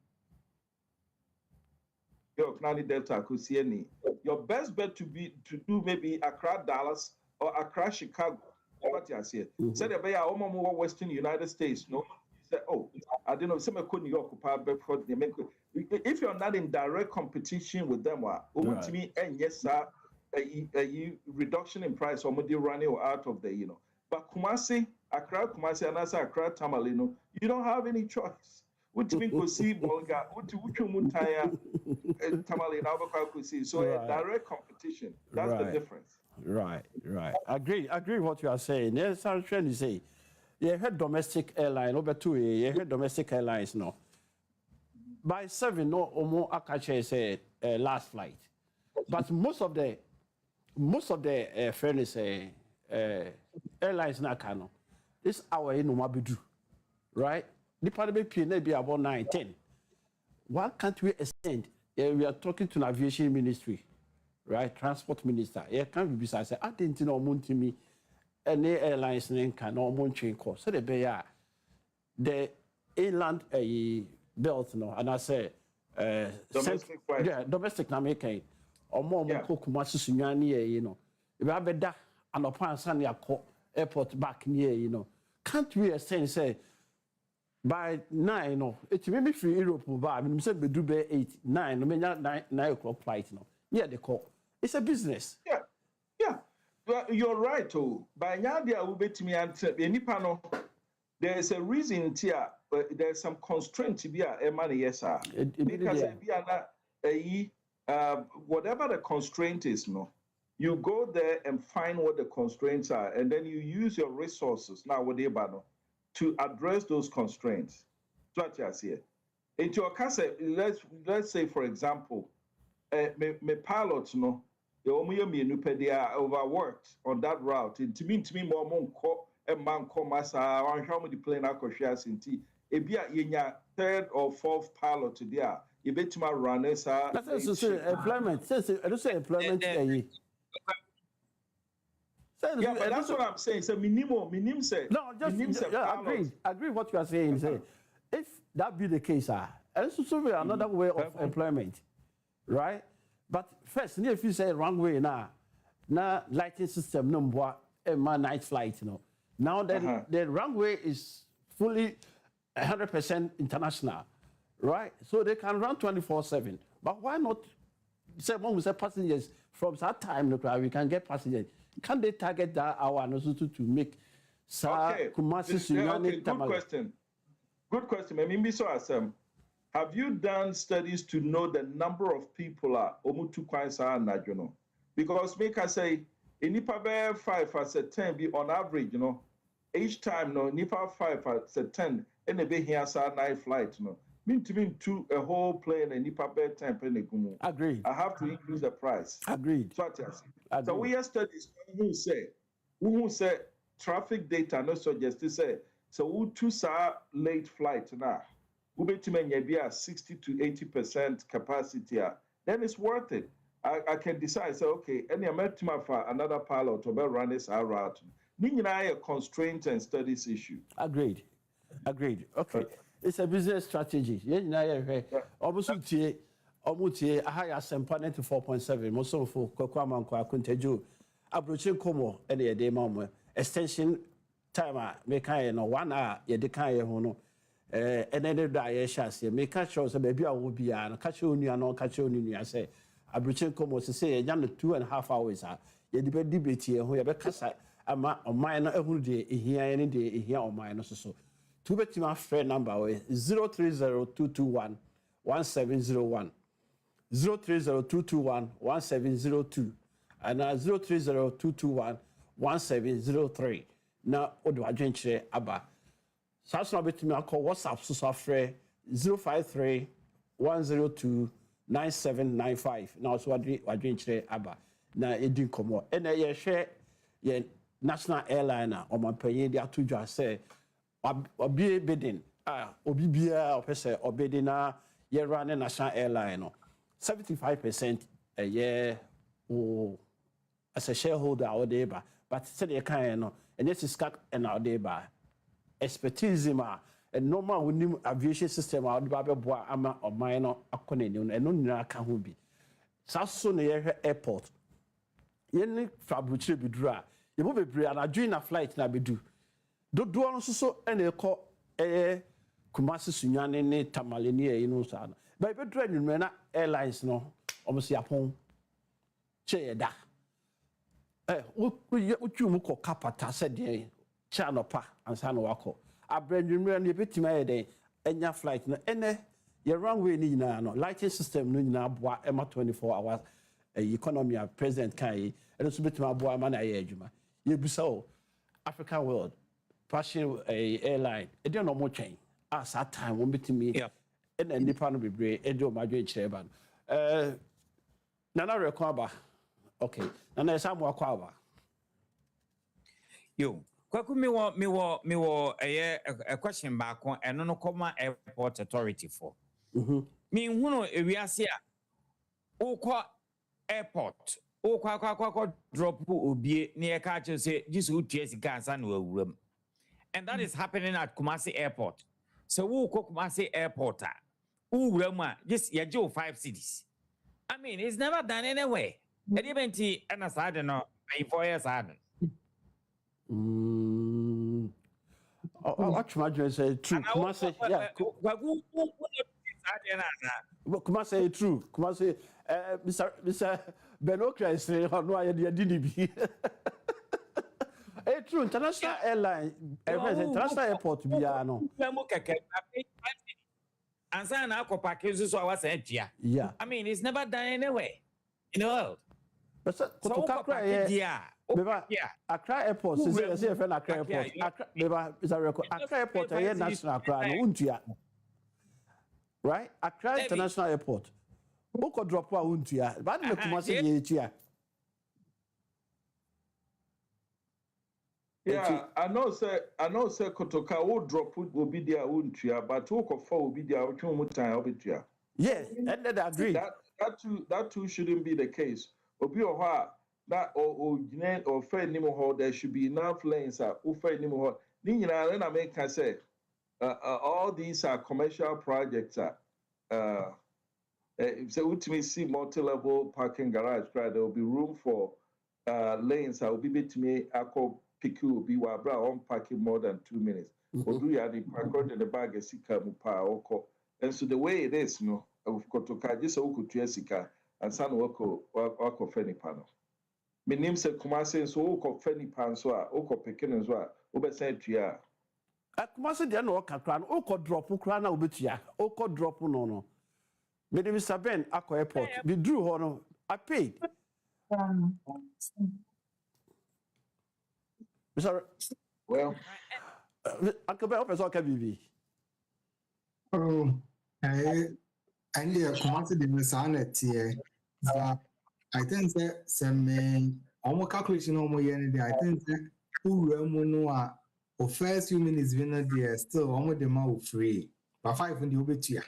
York, Nani Delta Kusiani. Your best bet to do maybe Accra Dallas or Accra Chicago. What you say? Say the bay are more Western United States. No, say I don't know. Some New York if you're not in direct competition with them, to me and yes sir, a reduction in price or maybe running out of the But Kumasi. Accra, Kumasi, and Accra, Tamalino, you don't have any choice. What you mean, see Bolga, what you Muntaya, Tamalino, Abakusi. So a direct competition. That's the difference. Right. Agree what you are saying. There's some trend you say. You heard domestic airline, over 2 years, you heard domestic airlines, no. By 7, no, or more, Akache said last flight. But most of the fairness, airlines na kano. This hour in Umabidu, right? The parliament may be about 9, 10. Why can't we extend? We are talking to the aviation ministry, right? Transport minister. Can't be besides. I didn't know Muntimi any airlines can almost change course. So the inland belt, no, and I say Domestic flights. Yeah, domestic na make or more Kumasi Sunyani, you know. If I bet that and upon Sunday airport back near, you know. Can't we say by 9, no, it may be free Europe, but I mean, say we do by 8, 9, no, 9 o'clock flight, no. Yeah, they call. It's a business. Yeah. Well, you're right, too. By now, they will bet me and any panel. There is a reason here. There's some constraint to be a money, yes, sir. Because whatever the constraint is, no, you go there and find what the constraints are, and then you use your resources now with the to address those constraints. What you see. Into your case, let's say, for example, me pilots, no, they are overworked on that route. To me, more a man come as how many plane shares in tea. If you are third or fourth pilot there, you bet my runners are. That's employment. I don't say employment. Yeah, but that's what I'm saying. It's a minimum say. No, just agree what you are saying. Say, if that be the case, it's also another way of employment, right? But first, if you say wrong way now lighting system no more night flight, you know. Now the runway is fully 100% international, right? So they can run 24/7. But why not say when we say passengers from that time, we can get passengers. Can they target that hour and also to make Kumasi Sunyani? Good question. I mean, so have you done studies to know the number of people are omutu kwansa na jono? Because make I say in Nipa 5 as a 10 be on average, you know, each time no Nipa 5 as a 10 and a be here sa night flight, you know. Mean to a whole plane and Nipa 10 penny gumu. Agreed. I have to increase the price. Agreed. So we have studies who say traffic data no suggest to say so who two sa late flight now. We bet be at 60 to 80% capacity. Then it's worth it. I can decide, say, okay, any American for another pilot to run this route. A constraint and studies issue. Agreed. Okay. It's a business strategy. Obviously, I hire Asempa 94.7. Most of Kokwama Akonta Abrokyire Nkomo and the day mom extension timer make 1 hour. You decay and then the chassis make sure so maybe I will be an catch on you and catch on you. I say Abrokyire Nkomo to say a 2.5 hours. You debate here who have a ama on mine every day here any day here on mine also. To bet my friend number is 030221 1701. 030221 1702 and 030221 1703. Now, what do I drink about? That's not between me. I call WhatsApp so software 053 102 9795. Now, so I drink about. Now, it didn't come out. And I share your national airliner or my paying the atuja say, Obi bidding, Obibia, or bidding, you're running national airline. 75% a year as a shareholder or deba, but said you can and this is cut and our deba expertise and normal with aviation system out Baba Bois Ama or minor Akonenium and no can be. South Airport. Yenny Fabuchi be dry. You will be brave and I join a flight na be do. Do also and a call a Kumasi Sunyani Tamalini, you know, son. But if you're driving airlines, no, almost upon chair da. What you muko capata said, channel pa and San Wako. I bring you really a bit my day, and your flight, no, and your runway, no, lighting system, no, bois, Emma 24 hours, economy, President Kai, and it's a bit my boy, man, I juma. You be so African world, passing a airline, it don't know more change. As that time won't be to me. Yeah. And then the panel be brave, Edo Madrid Chairman. Nana Rekwaba. Okay. Nana Samuel Kwaba. Yo, Kwaku me wo a question back on and no comma airport authority for. Me who know if we are here, Okwa airport, o kwa drop obi near catch say just who tears gas and room. And that is happening at Kumasi Airport. So who Kumasi Airport? Who Roma just ya Joe 5 cities. I mean, it's never done anyway. And even T and as I don't know, 4 years I Watch my dress say true. Kumasi, yeah. Kumasi true. Kumasi, Mr. Benokra is saying, no, I didn't be. Hey, true. International airline, international airport, Biano. And so now, package so I was saying, yeah. I mean, it's never done anyway in the world. But so, Accra Airport, say a friend Accra Airport. Accra Airport, a national crown, right? Accra International Airport. Who could drop one untia? But the Kumasi, yeah, I know, sir, Kotoka will drop will be their own tree, but talk of 4 will be their own time. Yes, and I agree. That too shouldn't be the case. Obi or that or fair nimo, there should be enough lanes who fair nimo. Nina, then I make I say, all these are commercial projects. If they ultimately see multi-level parking garage, there will be room for lanes. I will be to me. PQ will be where I'm parking more than 2 minutes. Or do you have the park in the bag of Sika Mupa Oko? And so the way it is, no, of Kotoka, just Oko Tuesika and San Oko Fenny Panel. My name said Kumasi, so Oko Fenny Panswa, Oko Pekin as well, Ober said Tia. At Kumasi, there no Kakran, Oko drop Ukrana Ubitia, Oko drop no. Maybe Mr. Ben, Ako Airport, we drew honor, I paid. Well, Uncle Ben, Officer KBB. Oh, and the commodity in the Sanet here. I think that some almost calculation almost any I think that who Ramonoa or first few minutes winner there still almost the mouth free. But 5 in the Ubitia.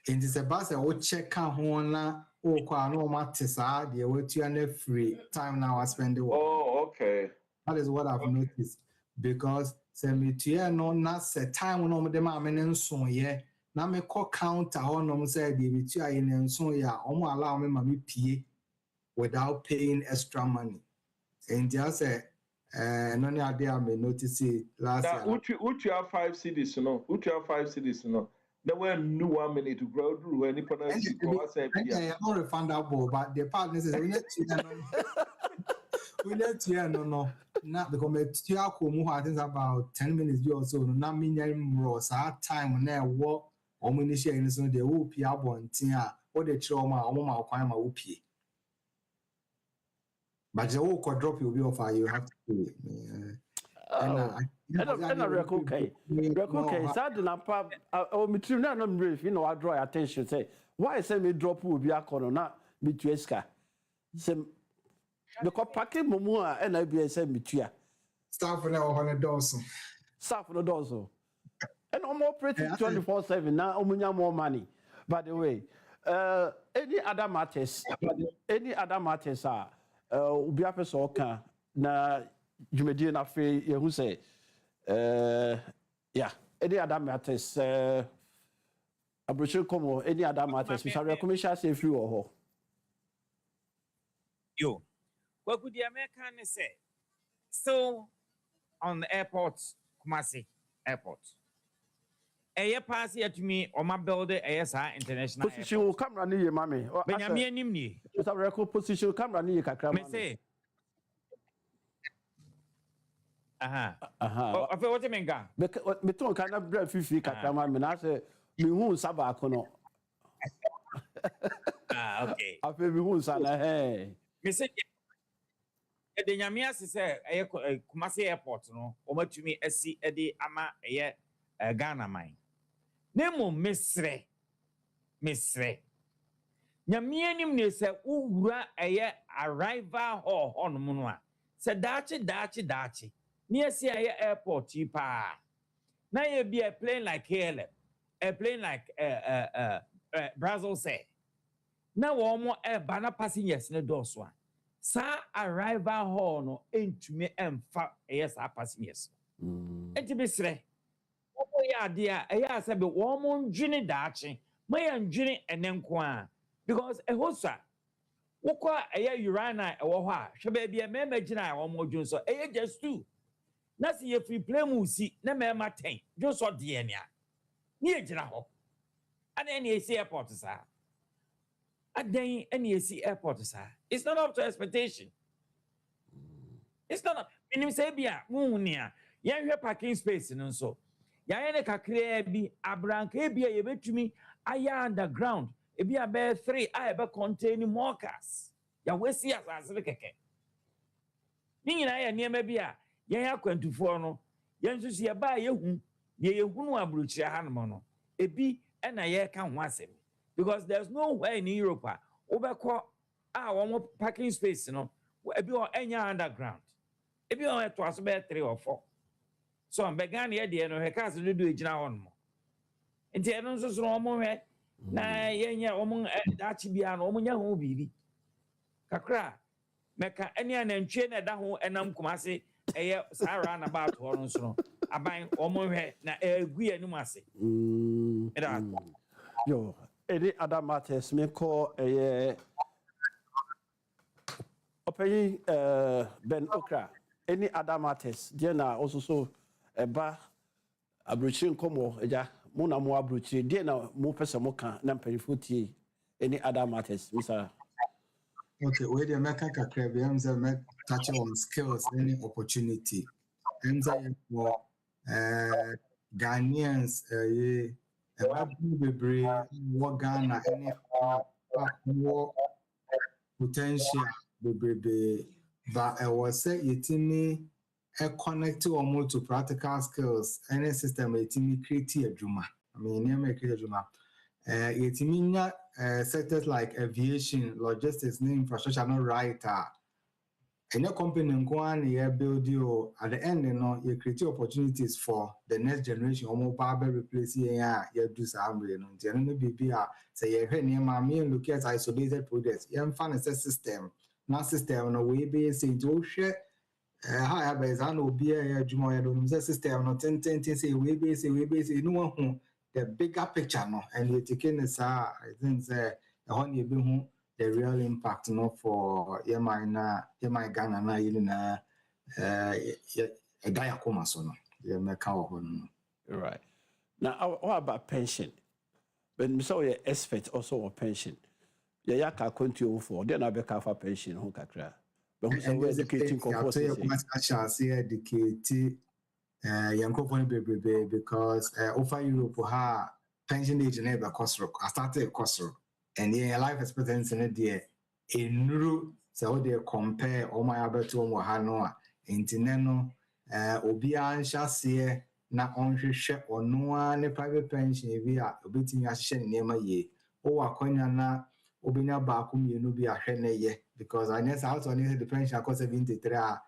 And it's a bus I would check out one. Oh, quite no matter, sir. The way to free time now I spend the work. Oh, okay. That is what I've noticed because semitia no na set time no them amenen so ye na me call counter on no say the bitua in so ya omo allow me mami pie without paying extra money. And just say no ni ade I may notice it last year. Uchi have 5 cities, no. Uchi have 5 cities, no. There were no 1 minute to grow through any partners. I don't refund that ball, but the partners we need to no. Not because you are I think about 10 minutes or so. Not meaning ross our time when I walk or when they share in the whoop ya bon tia or the trauma or my crime or whoopie. But the whole drop you will offer you have to do it. And a record okay. Sad and oh, me too. Not brief, you know, I draw attention. Say, why say me drop will be a corner, not me to esca. The packet Momoa and IBS Mitia. Staff for now on a dozen. Staff for the dozen. And I'm operating 24/7 now, Omunya more money. By the way, any other matters are Ubiape Soka na Jumedian Afe, who say, yeah, any other matters, Abrokyire Nkomo, any other matters, which I recommend say few or yo. What could the American say? So, on the airport, Kumasi Airport. A year pass here to me on my building, ASI International. Position will come running your mammy. Benjamin Nimni. It's a record position come running your cacram. Say, I feel what you mean, Gang. Beton cannot break 50 cacram, and I say, you won't sabacono. Okay. I feel we won't say, hey. Missy. The Yamias is a Kumasi Airport, no, or to me, SC Eddie Ama, a Ghana mine. Nemo Missre. Yamianim is a Ura a arrival or on Munwa. Said Dachi. Near CIA Airport, cheaper. Now you be a plane like KLM, a plane like Brazil say. Now one more banner passengers in the doors one. sa arrival hall no entumi emfa yes passengers enti besre omo ya de a eya se be wo mo ndwene daache ma ya ndwene enenko a because ehosa wokwa eya urana ewo ho a hwe ba bia mema gina wo mo dwun so eya just two na se ye free play mu si na mema 10 dwun so de ania ni e gina ho ana ni esi airport sa adan any esi airport sa it's not up to expectation. It's not up. Minim say bia wunia yan hwe parking space no so yan ne kakra bi abranka bia ye betumi aya underground e bia be 3 a be contain more cars ya wesi asase keke ni nyina ya niema bia yan akwantufoɔ no yan so sie ba ye hu ye hunu Abrokyire ha no no ebi na ye ka ho asɛm because there's nowhere in Europe obekɔ a one parking space no ebi o enya underground ebi o eto aso be 3 or 4 so ambega na ye de no he cars do do ejina hɔ no nti eno nso so omo hwɛ na yenya omo dachi bia no omo nya ho bibi kakra meka eni anantwie na da ho enam kumase eye sara na ba to hɔ no nso no aban omo hwɛ na egu anim ase yo edi adamates me call opeyi Ben Okra any adamates there na also so eba Abrokyire Nkomo eja mo na mo Abrokyire there na mo pese mo kan na mpanyifo tie any adamates Mr. Okay, we dey make kakra bi am say make touch on skills any opportunity am say for Ghanaians bebree wɔ Ghana any more potential bebree but was say yetimi connect almost to practical skills any system yetimi create adwuma I mean near create adwuma yetimi nya sectors like aviation logistics and infrastructure no right any company nko na build you at the end you create opportunities for the next generation almost barber replace you do something no nti no bibi a say you hwe ne ma me look at isolated projects you find a system na system no we be say to hwe how ya be za no obi a adwuma ya do system no ten say we be say no one the bigger picture no and you taking this I think say on you be who the real impact no for my Ghana na you na a guy akoma so no you make how Right. Now what about pension? When we saw your expert also on pension. Yeah, ka continue for then I be ka for pension ho kakra. But who say we educating comfort educate Yankofoni baby because over Europe ha pension age never cost I started cost and yeah life expectancy in there in Nuru so they compare all my other two no intineno obia nhase na onhwehwe ono ne private pension bi a obetimi ahye ne nema ye o wakonya na obenya ba ko mienu bi ahwe ne ye because I guess out on the pension cost 73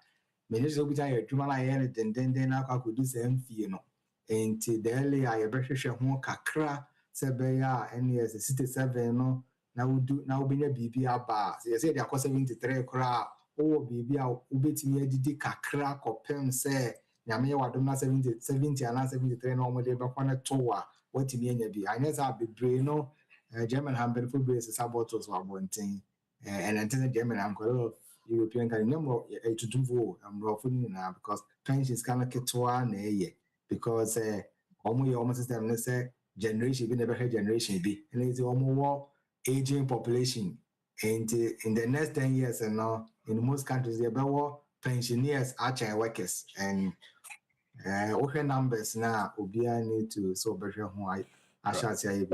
many so bitan ya dwuma na ye den na akwa kodu sem fie no enti daily a yebehwehwe ho kakra se be ya NS 67 no na wudu na obenya bibi aba se say dia cost 73 kra o bibi a obetimi adidi kakra kopem se nyame wadom na 70 ana 73 no mo de be kwana towa watimi anya bi anyesa bebre no German hamben food base sabotos wa bonten and until German am called European can number to do for now because pensions kind of ketwa na ye because almost system say generation be never generation be and it's almost aging population and in the next 10 years and now in most countries there be pensioners are workers and okay numbers now obia need to so better who I shall say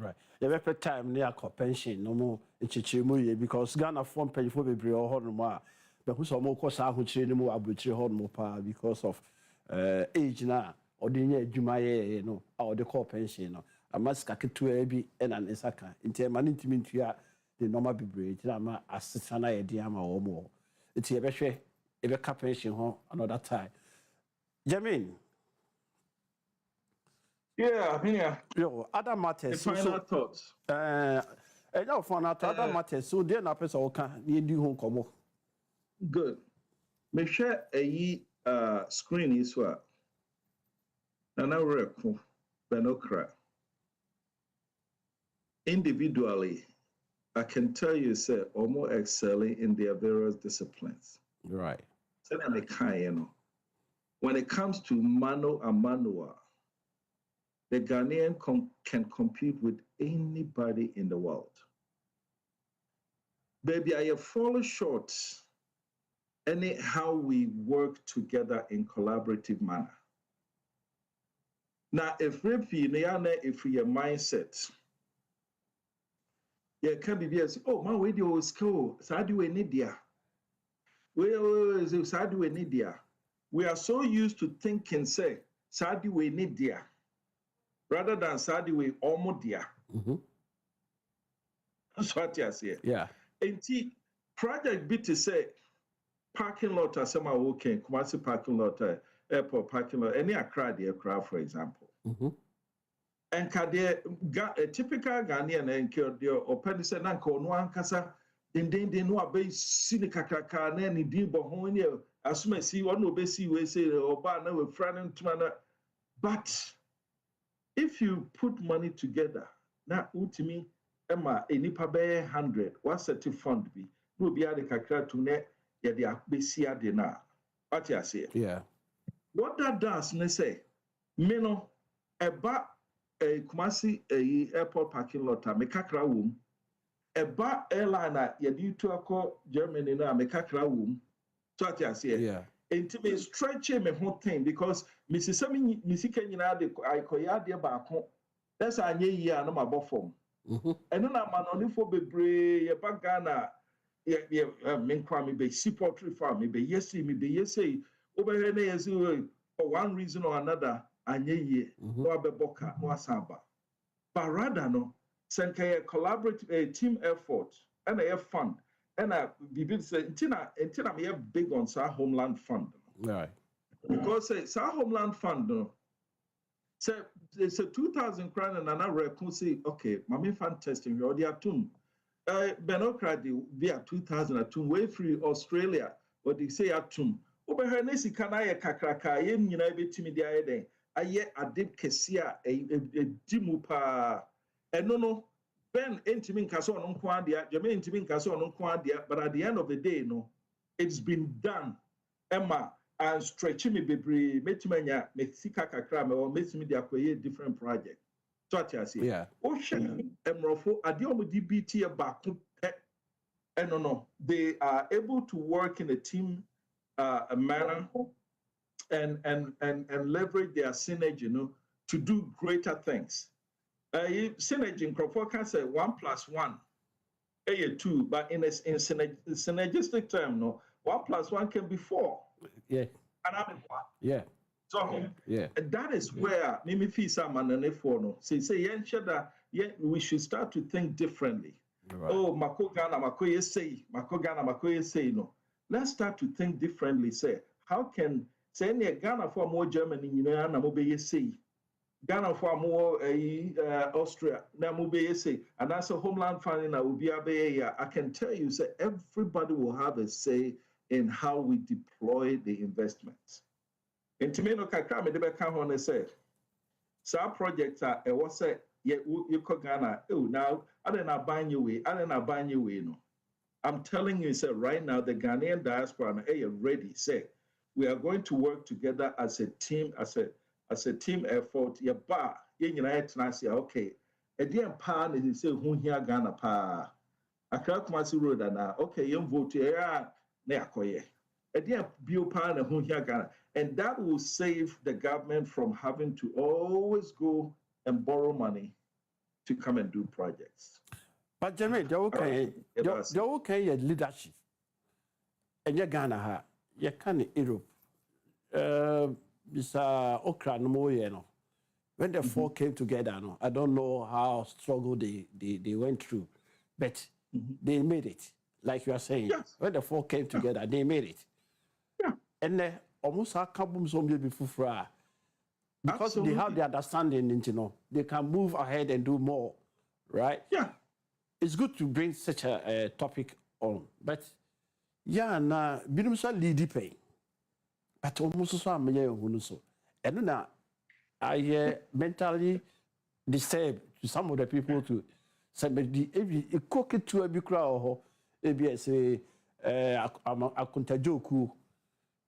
right. The better time near pension no more chichimu because Ghana form pay for bebre or no but who's almost cost out which no more Abrokyire home pa because of age now or the year Jumaye no or the core pension no I must get to a be and an esaka in term and intimate the normal bebre ama assistana e diama or more it's a better a pension home another time Jamin. Yeah, Yo, other matters. The final thoughts. For other matters. So then, I person can you do home come Good. Make sure a screen is what. Nana Reko, Benokra. Individually, I can tell you, say, almost excelling in their various disciplines. Right. When it comes to mano a mano, the Ghanaian can compete with anybody in the world. Baby, I have fallen short how we work together in collaborative manner. Now, if we mindset, yeah, can be as oh, my radio school, so do we need there? We are so used to thinking, say, so do we need there? Rather than so do we almost there. That's what I say. Yeah. And project B to say, parking lot as some are working, Kumasi parking lot, airport parking lot, any Accra, for example. And a typical Ghanaian and or Pedicin Uncle, no one casa, then no abe sinicaka, and any deal behind as soon as see one will be see, we say, or banner with friend to manner. But if you put money together, now, ultimately, Emma, a nipa be 100, what's set to fund be? No be the kakra to net, ya the abesia dena. What you say? Yeah. What that does, ne say, meno, a Kumasi airport parking lot, me kakra womb, a airliner, ya do to a Germany na me kakra womb. So what you say? Yeah. And to me, stretching me whole thing because Mrs. Missy Kenya, I koya dear back home. That's a year, no my bottom. And then I'm only for be back Ghana. Yeah, men cry me be support farm me be yes, me be yes, over here for one reason or another, and ye, no be boka, no asaba. But rather, no, send a collaborative team effort and a fund. And I be say, until I'm here big on Sir Homeland Fund. Right. Because Sir Homeland Fund, no. So it's a 2,000 crown and another can say, okay, Mami fan testing, you're the atum. Benokradi via 2,000 atum, way free Australia, what they say atum. Over her nesi kanaya kakraka, yen yinabe the ide, a ye a dip kesia, a dimupa. And no, Ben intimin caso on quandia, Jermaine intimin caso on quandia, but at the end of the day, no, it's been done. Emma. And stretching me baby, metimanya, Mexica crime or making me the different project. So I say, yeah. Ocean Emrofo, Adiomo DBT about and no, they are able to work in a team manner and leverage their synergy, to do greater things. Synergy in Crawford can say 1 + 1, 2, but in synergistic term, 1 + 1 can be 4. Yeah. And I'm yeah. So yeah. And that is where Mimi Fisa Mananefono say we should start to think differently. Right. Oh, Makogana Makoye say no. Let's start to think differently. Say, how can say any Ghana for more Germany, Namobe say Ghana for more Austria, Namobe say, and that's a homeland funding that will be I can tell you, say everybody will have a say in how we deploy the investments. And to me, no kakra me debe kan ho say, some projects are was say you ko Ghana. Oh, now I don't buy you way. No. I'm telling you, say right now the Ghanaian diaspora are ready. Say we are going to work together as a team, as a team effort. Ya ba ye nyina say okay. E dey pa na say hu hia Ghana pa. Accra Kumasi road na okay, you vote here. And that will save the government from having to always go and borrow money to come and do projects. But Jermaine, they're okay at leadership. And you're Ghana, you can Europe. Mr. Okra no. When the four came together, I don't know how struggle they went through, but they made it. Like you are saying, yes. When the four came together, they made it. Yeah. And almost a couple of before, because Absolutely. They have the understanding, they can move ahead and do more, right? Yeah. It's good to bring such a topic on, but Yeah, na binom so lead pay. But almost so am ye so. And na I mentally disturbed to some of the people to somebody a cook it to a big crowd ebi say Akonta joku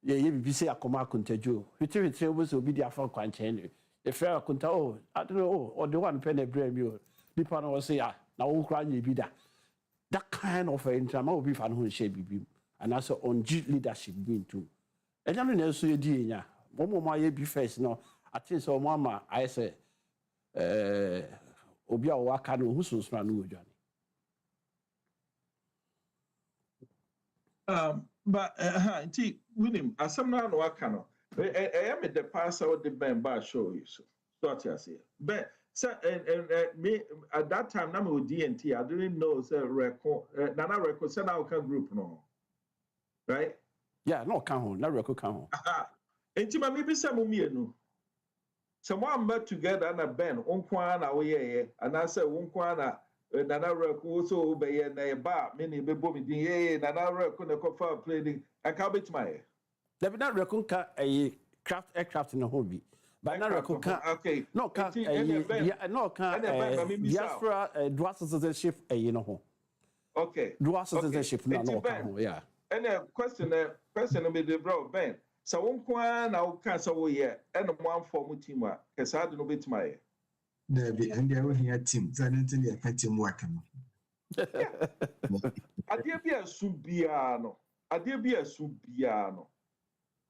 ye bi say akoma Akonta jo. Hwete was obi dia fa kwanchen. If Akonta oh I don't know or the one pen e brand me nipa no say ah na wo kra nya bi da. That kind of interaction will be fan who share bibi and also on leadership being too. And I know so di nya. Mo ma ye bi first no. I think so mama I say obi a waka no hu so so no odwane. But William, as some now waka no. I am the pastor of the band bar show you so. Start here say. But so me at that time na me with DNT I didn't know say record Nana record say now can group no. Right? Yeah, no can ho, na record can ho. Enti ma me bi say mo mienu. Someone met together na ben onkwa na wo ye and I say onkwa na Nana record so be ye na ba me ni be bo me din ye Nana record na ko fa playing I can bet my. There be na record ka craft aircraft no ho bi. But na record ka okay. No can no can diaspora dual citizenship no ho. Okay. Dual citizenship no can ho, yeah. And a question me the bro Ben. So onkwa na wo kan so wo ye and one form team a kesa de no bet my. There be and there we team. So I don't think they team work no. Ade bi asubia no. Ade bi asubia no.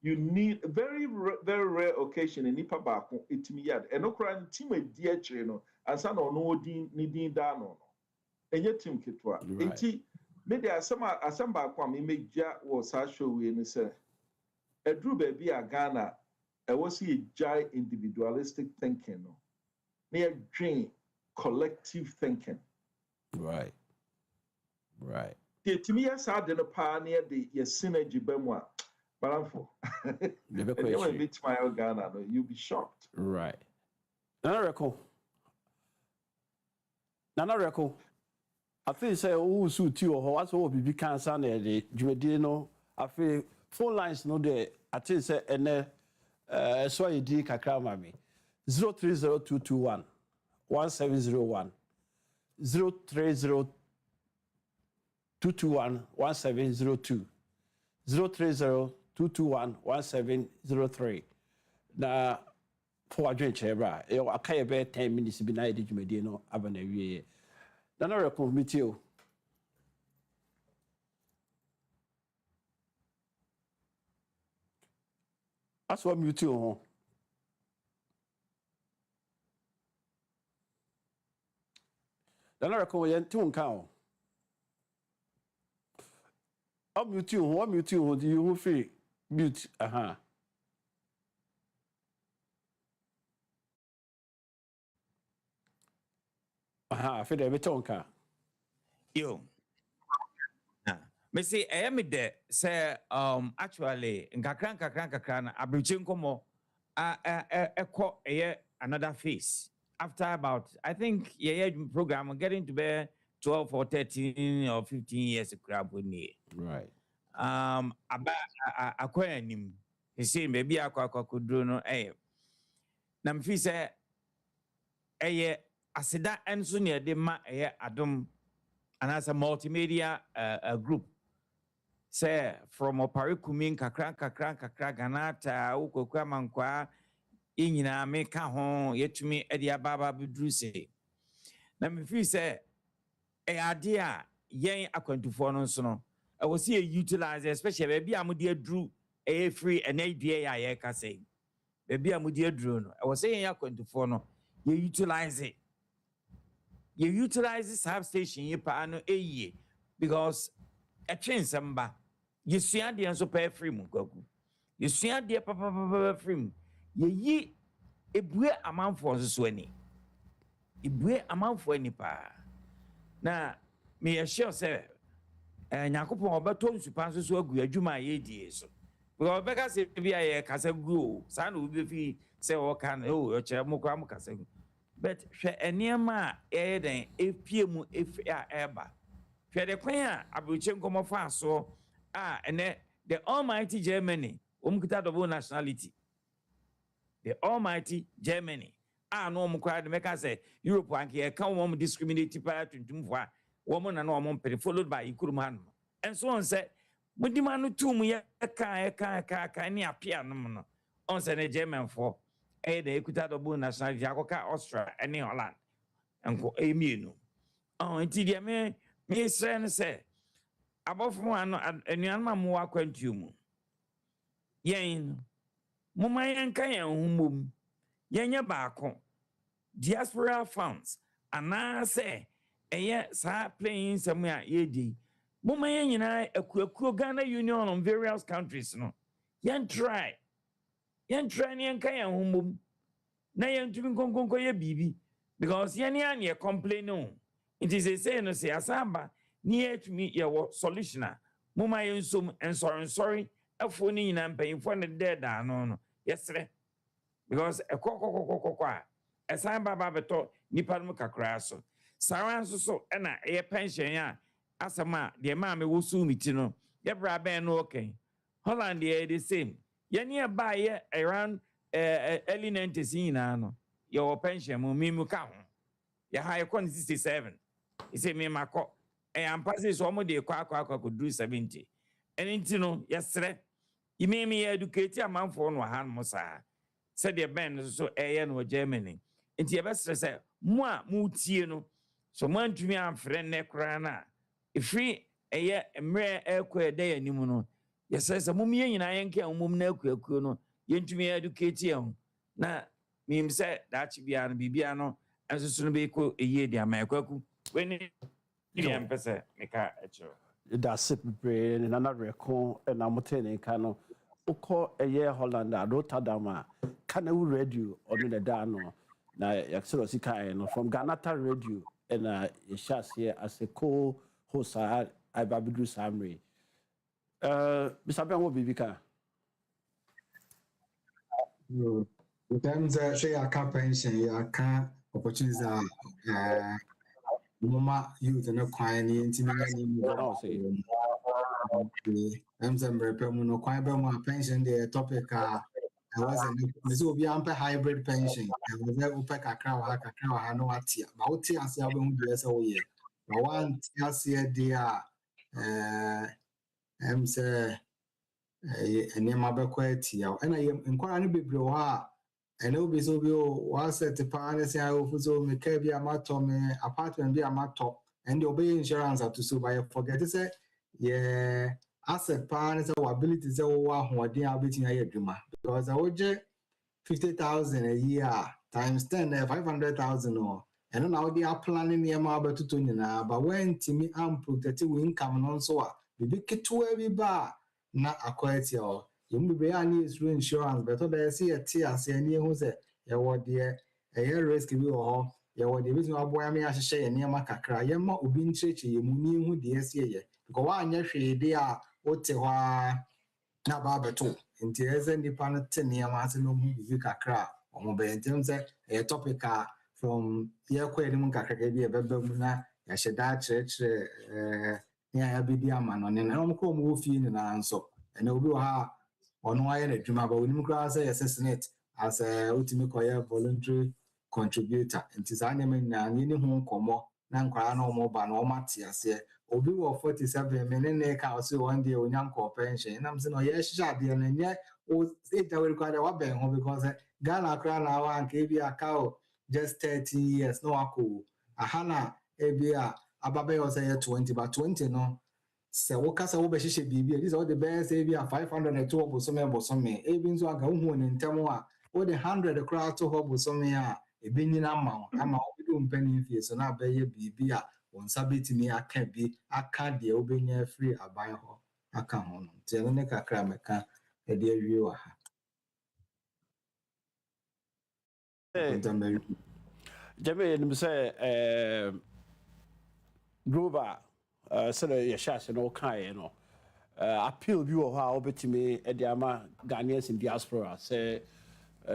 You need a very rare occasion in nipa baako etimi yad. Eno kra team edi akire no ansa na ono odin ni din da no. Enye team ketwa. Enti me de asem baako am imegya wo sa show we ni say edru ba bi a Ghana e wo see jai individualistic thinking no. Near dream collective thinking. Right. The etimi ya sa de no pa near the your synergy bemwa. Balanfo. You meet my Ghana, you'll be shocked. Right. Nana Reko. I think say who suit you or what's all be cancer the Jumedino. I feel phone lines no there. I think say and so you did kakama me 030221 1701 030221 1702 030-221-1703. Na for adventure bra. E akaya be 10 minutes bi na e djumedi no aba na wie. Na na record meet you. Aso mute you ho. Na na record yen tun kan o. Mute you, do you feel mute? Feel the betonka. Yo. Me say I am there say actually nkakran na Abrokyire Nkomo ekọ another phase after about I think program getting to be 12 or 13 or 15 years Right. Akwaya nim. He say maybe akwadro no na mfi say aseda enso ne de ma adom anasa multimedia group say from Oparikumin kakran ganata ukokwa mankwa inyina meka ho yetumi ede ababa bedru say na mfi say ade a yen akwantufo no nso no I will see utilize especially baby amudi adru free and idea ya ka say baby amudi adru no I was saying ya 24 no you utilize it substation you pa no because a train samba you see ade enso pa free mu kwaku you see ade papa free mu ye ebue amanfo nso ani ebue amanfo ani pa na me sure say Nyakopon obeto nsupa so agu adwuma ye die so because obeka se bia ye kasa gu sa na obi fi se o kan o kire mo kwa mo kasa gu but hwe enema den efie mu efi a eba hwe de kwan a Abrokyire Nkomo fa so and then the almighty Germany, kita double nationality. The almighty Germany. No mukra de meka say Europe and here can one discriminate para tuntum for woman and woman penny followed by Ikuruman. And so on said, when the man to me can appear no on the German for the Equita double nationality, Austria, and Holland, and go Emino. Oh, indeed, me say above one and young man more quantum. Yen, Mumma and Kayan whom Yanya Bako, diaspora funds, and now say, and yet, sir, playing somewhere, ye. Mumma and I, a Ghana Union on various countries, no. Yan try and Kayan whom. Na yan to be conquer bibi because yan complain no. It is a say no say Asempa near to me your solution. Muma yen sum and sorry. A phone in and paying for the dead no. Yes, sir. Because a coco Asempa babato nipan mukakraso. Saran so and a pension ya Asama the mammy will soon meet no. Yabra ben okay. Holland the same. Yan nearby around early 90s no your pension mo me muka ho ya high 67 he say me makọ am pass so mo de kwa do 70 enti no yesre ime me educate amanfo no ha no sa said the ben so no Germany enti ye besre say mo a mo tie no so mo antumi amfre ne kra na ifri emre ekọ de anim no yesre say mo me nyina yenke amum na akuakuo no yentumi educate yam na mim say that bia no bibia no enso no be ko eye dia maikwaku when ni empese meka echo da sip brain na na reko na motene ka no ukọ eye Holland Rotterdam a kana wu radio onu na da no na yaksero sika no from Ganata radio na yeshas here as a co-host I Babidu Samri Mr. Ben wo bibika in terms of say I can't pension, I can't opportunities Mama youth and no quiet intimate I'm some no quiet pension the topic I was a hybrid pension. I was there upek a crow no atia. But tia say I won't be so year. But one tia say dear I'm say near my bequetia and I am inquiring be blow and it'll be so was at the partners I also make a matom apartment be a matop and obey insurance to so by forget to say yeah asset partners or abilities who are dear betting a dreamer because I would 50,000 a year times 10 500,000 or and now they are planning near my to Tunina but when Timmy protected income and so we be to every bar not acquire your you be any through insurance, but they see a tear, say, near who's a dear, a year risk you all, your the reason why me as say near Macacra, your more ubin church, you mean who dear see ye. Because one year they are what they were not barber in tears and the planet near Martin Vicacra, or mobile in terms of a topic from the aquarium Cacabia, Babuna, a Shada church near Abidiaman on an home move in answer, and over on why a dream about Nimcra assassinate as a ultimate voluntary contributor. And tis animating any home como, Nankra no more ban or Matias here. Obi 47 minute house one day on young pension. And I'm saying, oh, yes, shot the and yet, it will require a weapon because Ghana crown our and gave a cow just 30 years, no aku. A Hana, Abia, Ababe was 20, but 20 no. Se wokasa wo behihye bibia this all the best e bia 502 obosome bosome e bi nso aga hu ne ntemo a wo de 100 kra to ho bosome a e benyina ma ama wo bi do mpani fie so na abaye bibia won sabetimi aka bi aka de wo benya free aban ho aka ho no te ne kakra meka e de awie wa ha Jame nim say global so the yashas no kai no appeal bi wo ha obetimi e de ama Ghanaians in diaspora say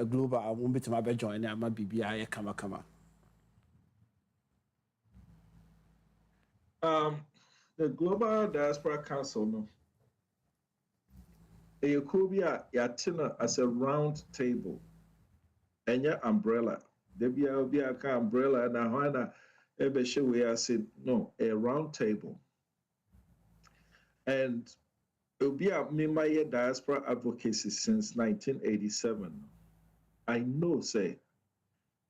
global won betimi be join ama bibia ye kama the Global Diaspora Council no A Kobia Yatina as a round table. And your umbrella. There be a umbrella and a hana ebe we I said no, a round table. And it'll be a my diaspora advocacy since 1987. I know say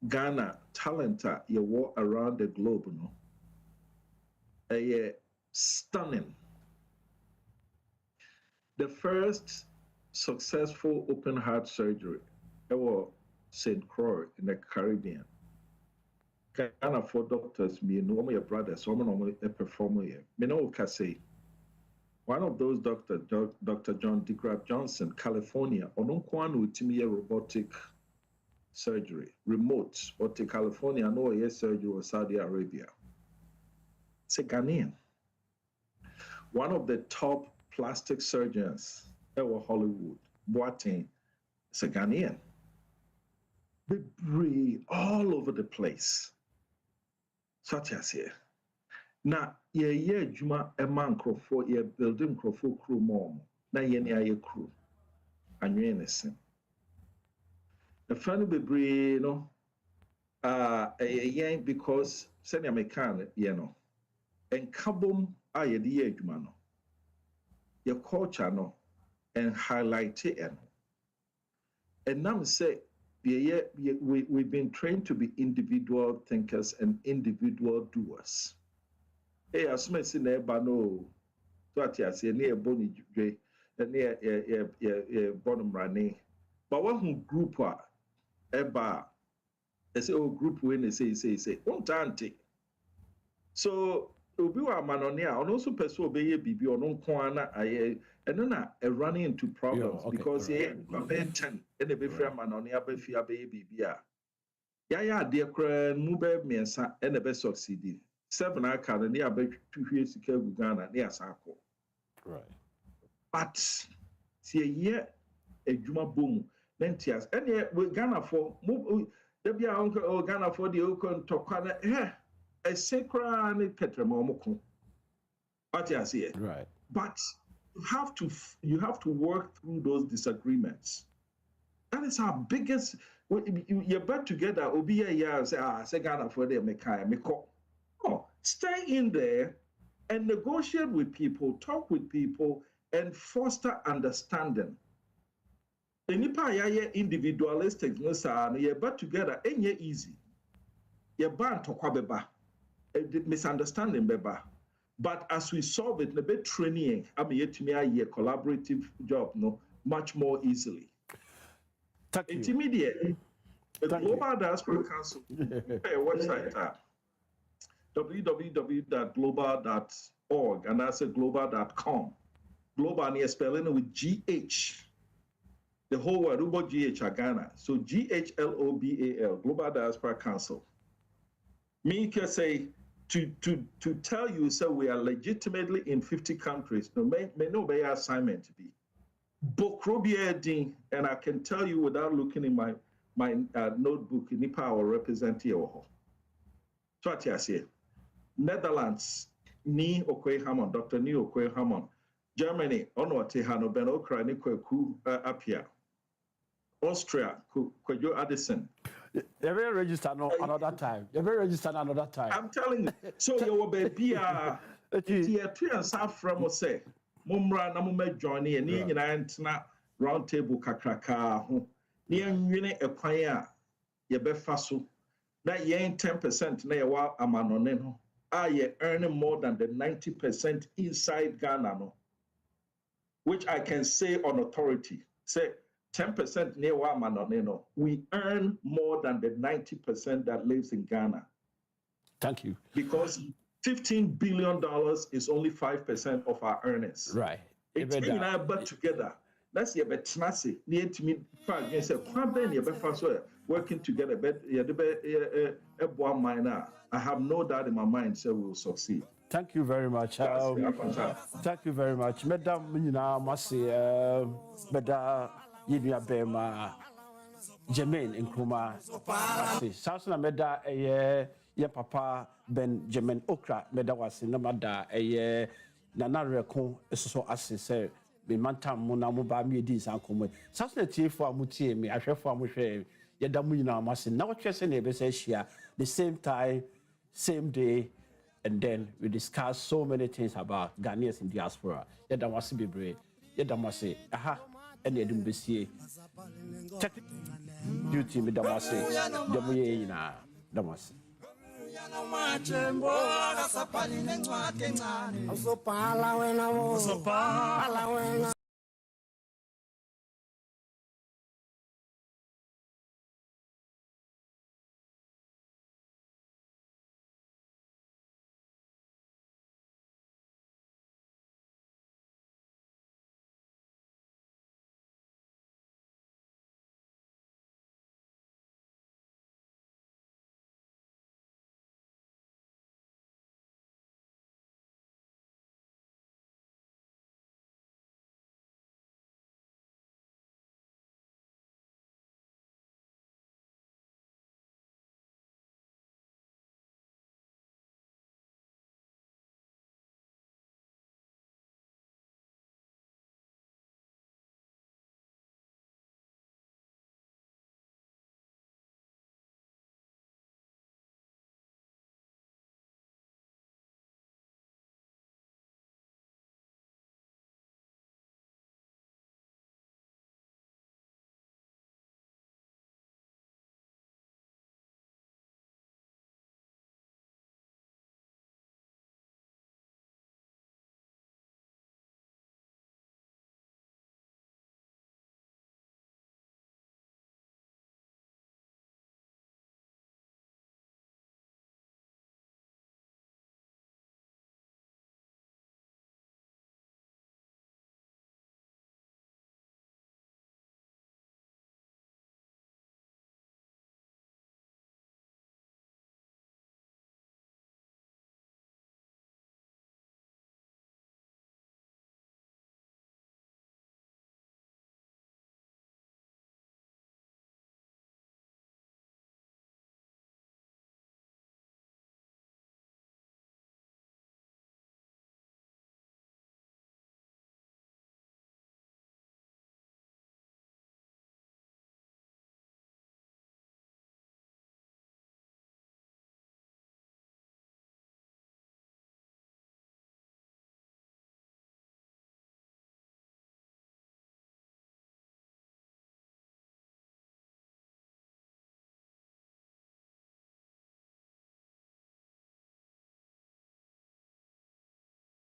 Ghana talenta you walk around the globe no. Stunning. The first successful open heart surgery was St. Croix in the Caribbean. Ghana for doctors, me and one of your brothers, someone a performer here. Me know can say one of those doctors, Dr. John DeGraff Johnson, California, on one with me robotic surgery, remote, or to California, no yes surgery or Saudi Arabia. It's a Ghanaian. One of the top plastic surgeons ever Hollywood, Boateng, it's a Ghanaian. They breathe all over the place. Such as here. Now, juma a man for ye building crew mom. Na ye crew. And you innocent. The funny be no because send me can and kabum aye the juma no. Your culture no and highlight it and now say we've been trained to be individual thinkers and individual doers. Hey, as I say, neighbor no, what I say near Bonnie Dre, near bottom running. But one group are eba, they say oh group when they say, won't auntie. So obi wa manonia and also person obey bibi on kwana aye and then running into problems because he compare 10 and the befre manonia be fia be bibia ya de kra mu be miensa and the best succeed 7 aka na ya be twhwe sika Ghana na asako right but see here adwuma bom nentias and we Ghana for there be uncle Ghana for the okon tokwa na a sacred petromomoko. What you see? Right. But you have to work through those disagreements. That is our biggest. You're back together. Obiya say Ghana for them meko. Oh, stay in there and negotiate with people, talk with people, and foster understanding. Enipa ya individualistic no sa no you're back together. Ain't easy. You're bound to kwabeba. Misunderstanding beba, but as we solve it, a bit training, I mean, yet me a collaborative job, no, much more easily. Intermediate, the Global Diaspora Council, website www.global.org and that's global.com. Global near spelling with GH. The whole word about GH Ghana. So GHLOBAL, Global Diaspora Council. Me can say to tell you so we are legitimately in 50 countries. No, may no be assignment to be. Bokrobia and I can tell you without looking in my notebook, Nipa or represent here. So what I say, Netherlands, Ni Okwe Hammond, Dr. Ni Okwe Hammond, Germany, Ono Tehano Ben Okra Nikweku Apia, Austria, Kwejo Addison. You're very registered another time. You're very registered another time. I'm telling you. So your baby here two and half from say Mumra Namume Johnny and Nina round table kakraka ho. Near winning a choir ye be faso. That ye ain't 10% na wa amanoneno. Ye earning more than the 90% inside Ghana no. Which I can say on authority. Say 10% near Wamanoneno. We earn more than the 90% that lives in Ghana. Thank you. Because $15 billion is only 5% of our earnings. Right. It's but together. That's your betnasi. Near to me, working together. I have no doubt in my mind, so we'll succeed. Thank you very much. Thank you very much. Madam Mina Masi, Madam Yidya Bema, Jermaine Nkrumah. Sasuna Meda, ye papa Benjamin Okra, Meda was in Namada, Nana Rekon, so as say, me mantam mo na mo ba me di san komo saso na tie fo amutie me ahwefo amuhwe ye da mu nyina amase na wotwe se na ebe se hia the same time same day and then we discuss so many things about Ghanaians in diaspora ye da wase bebre ye da wase aha ene edum besie duty me da wase dem ye nyina da wase Usopala wena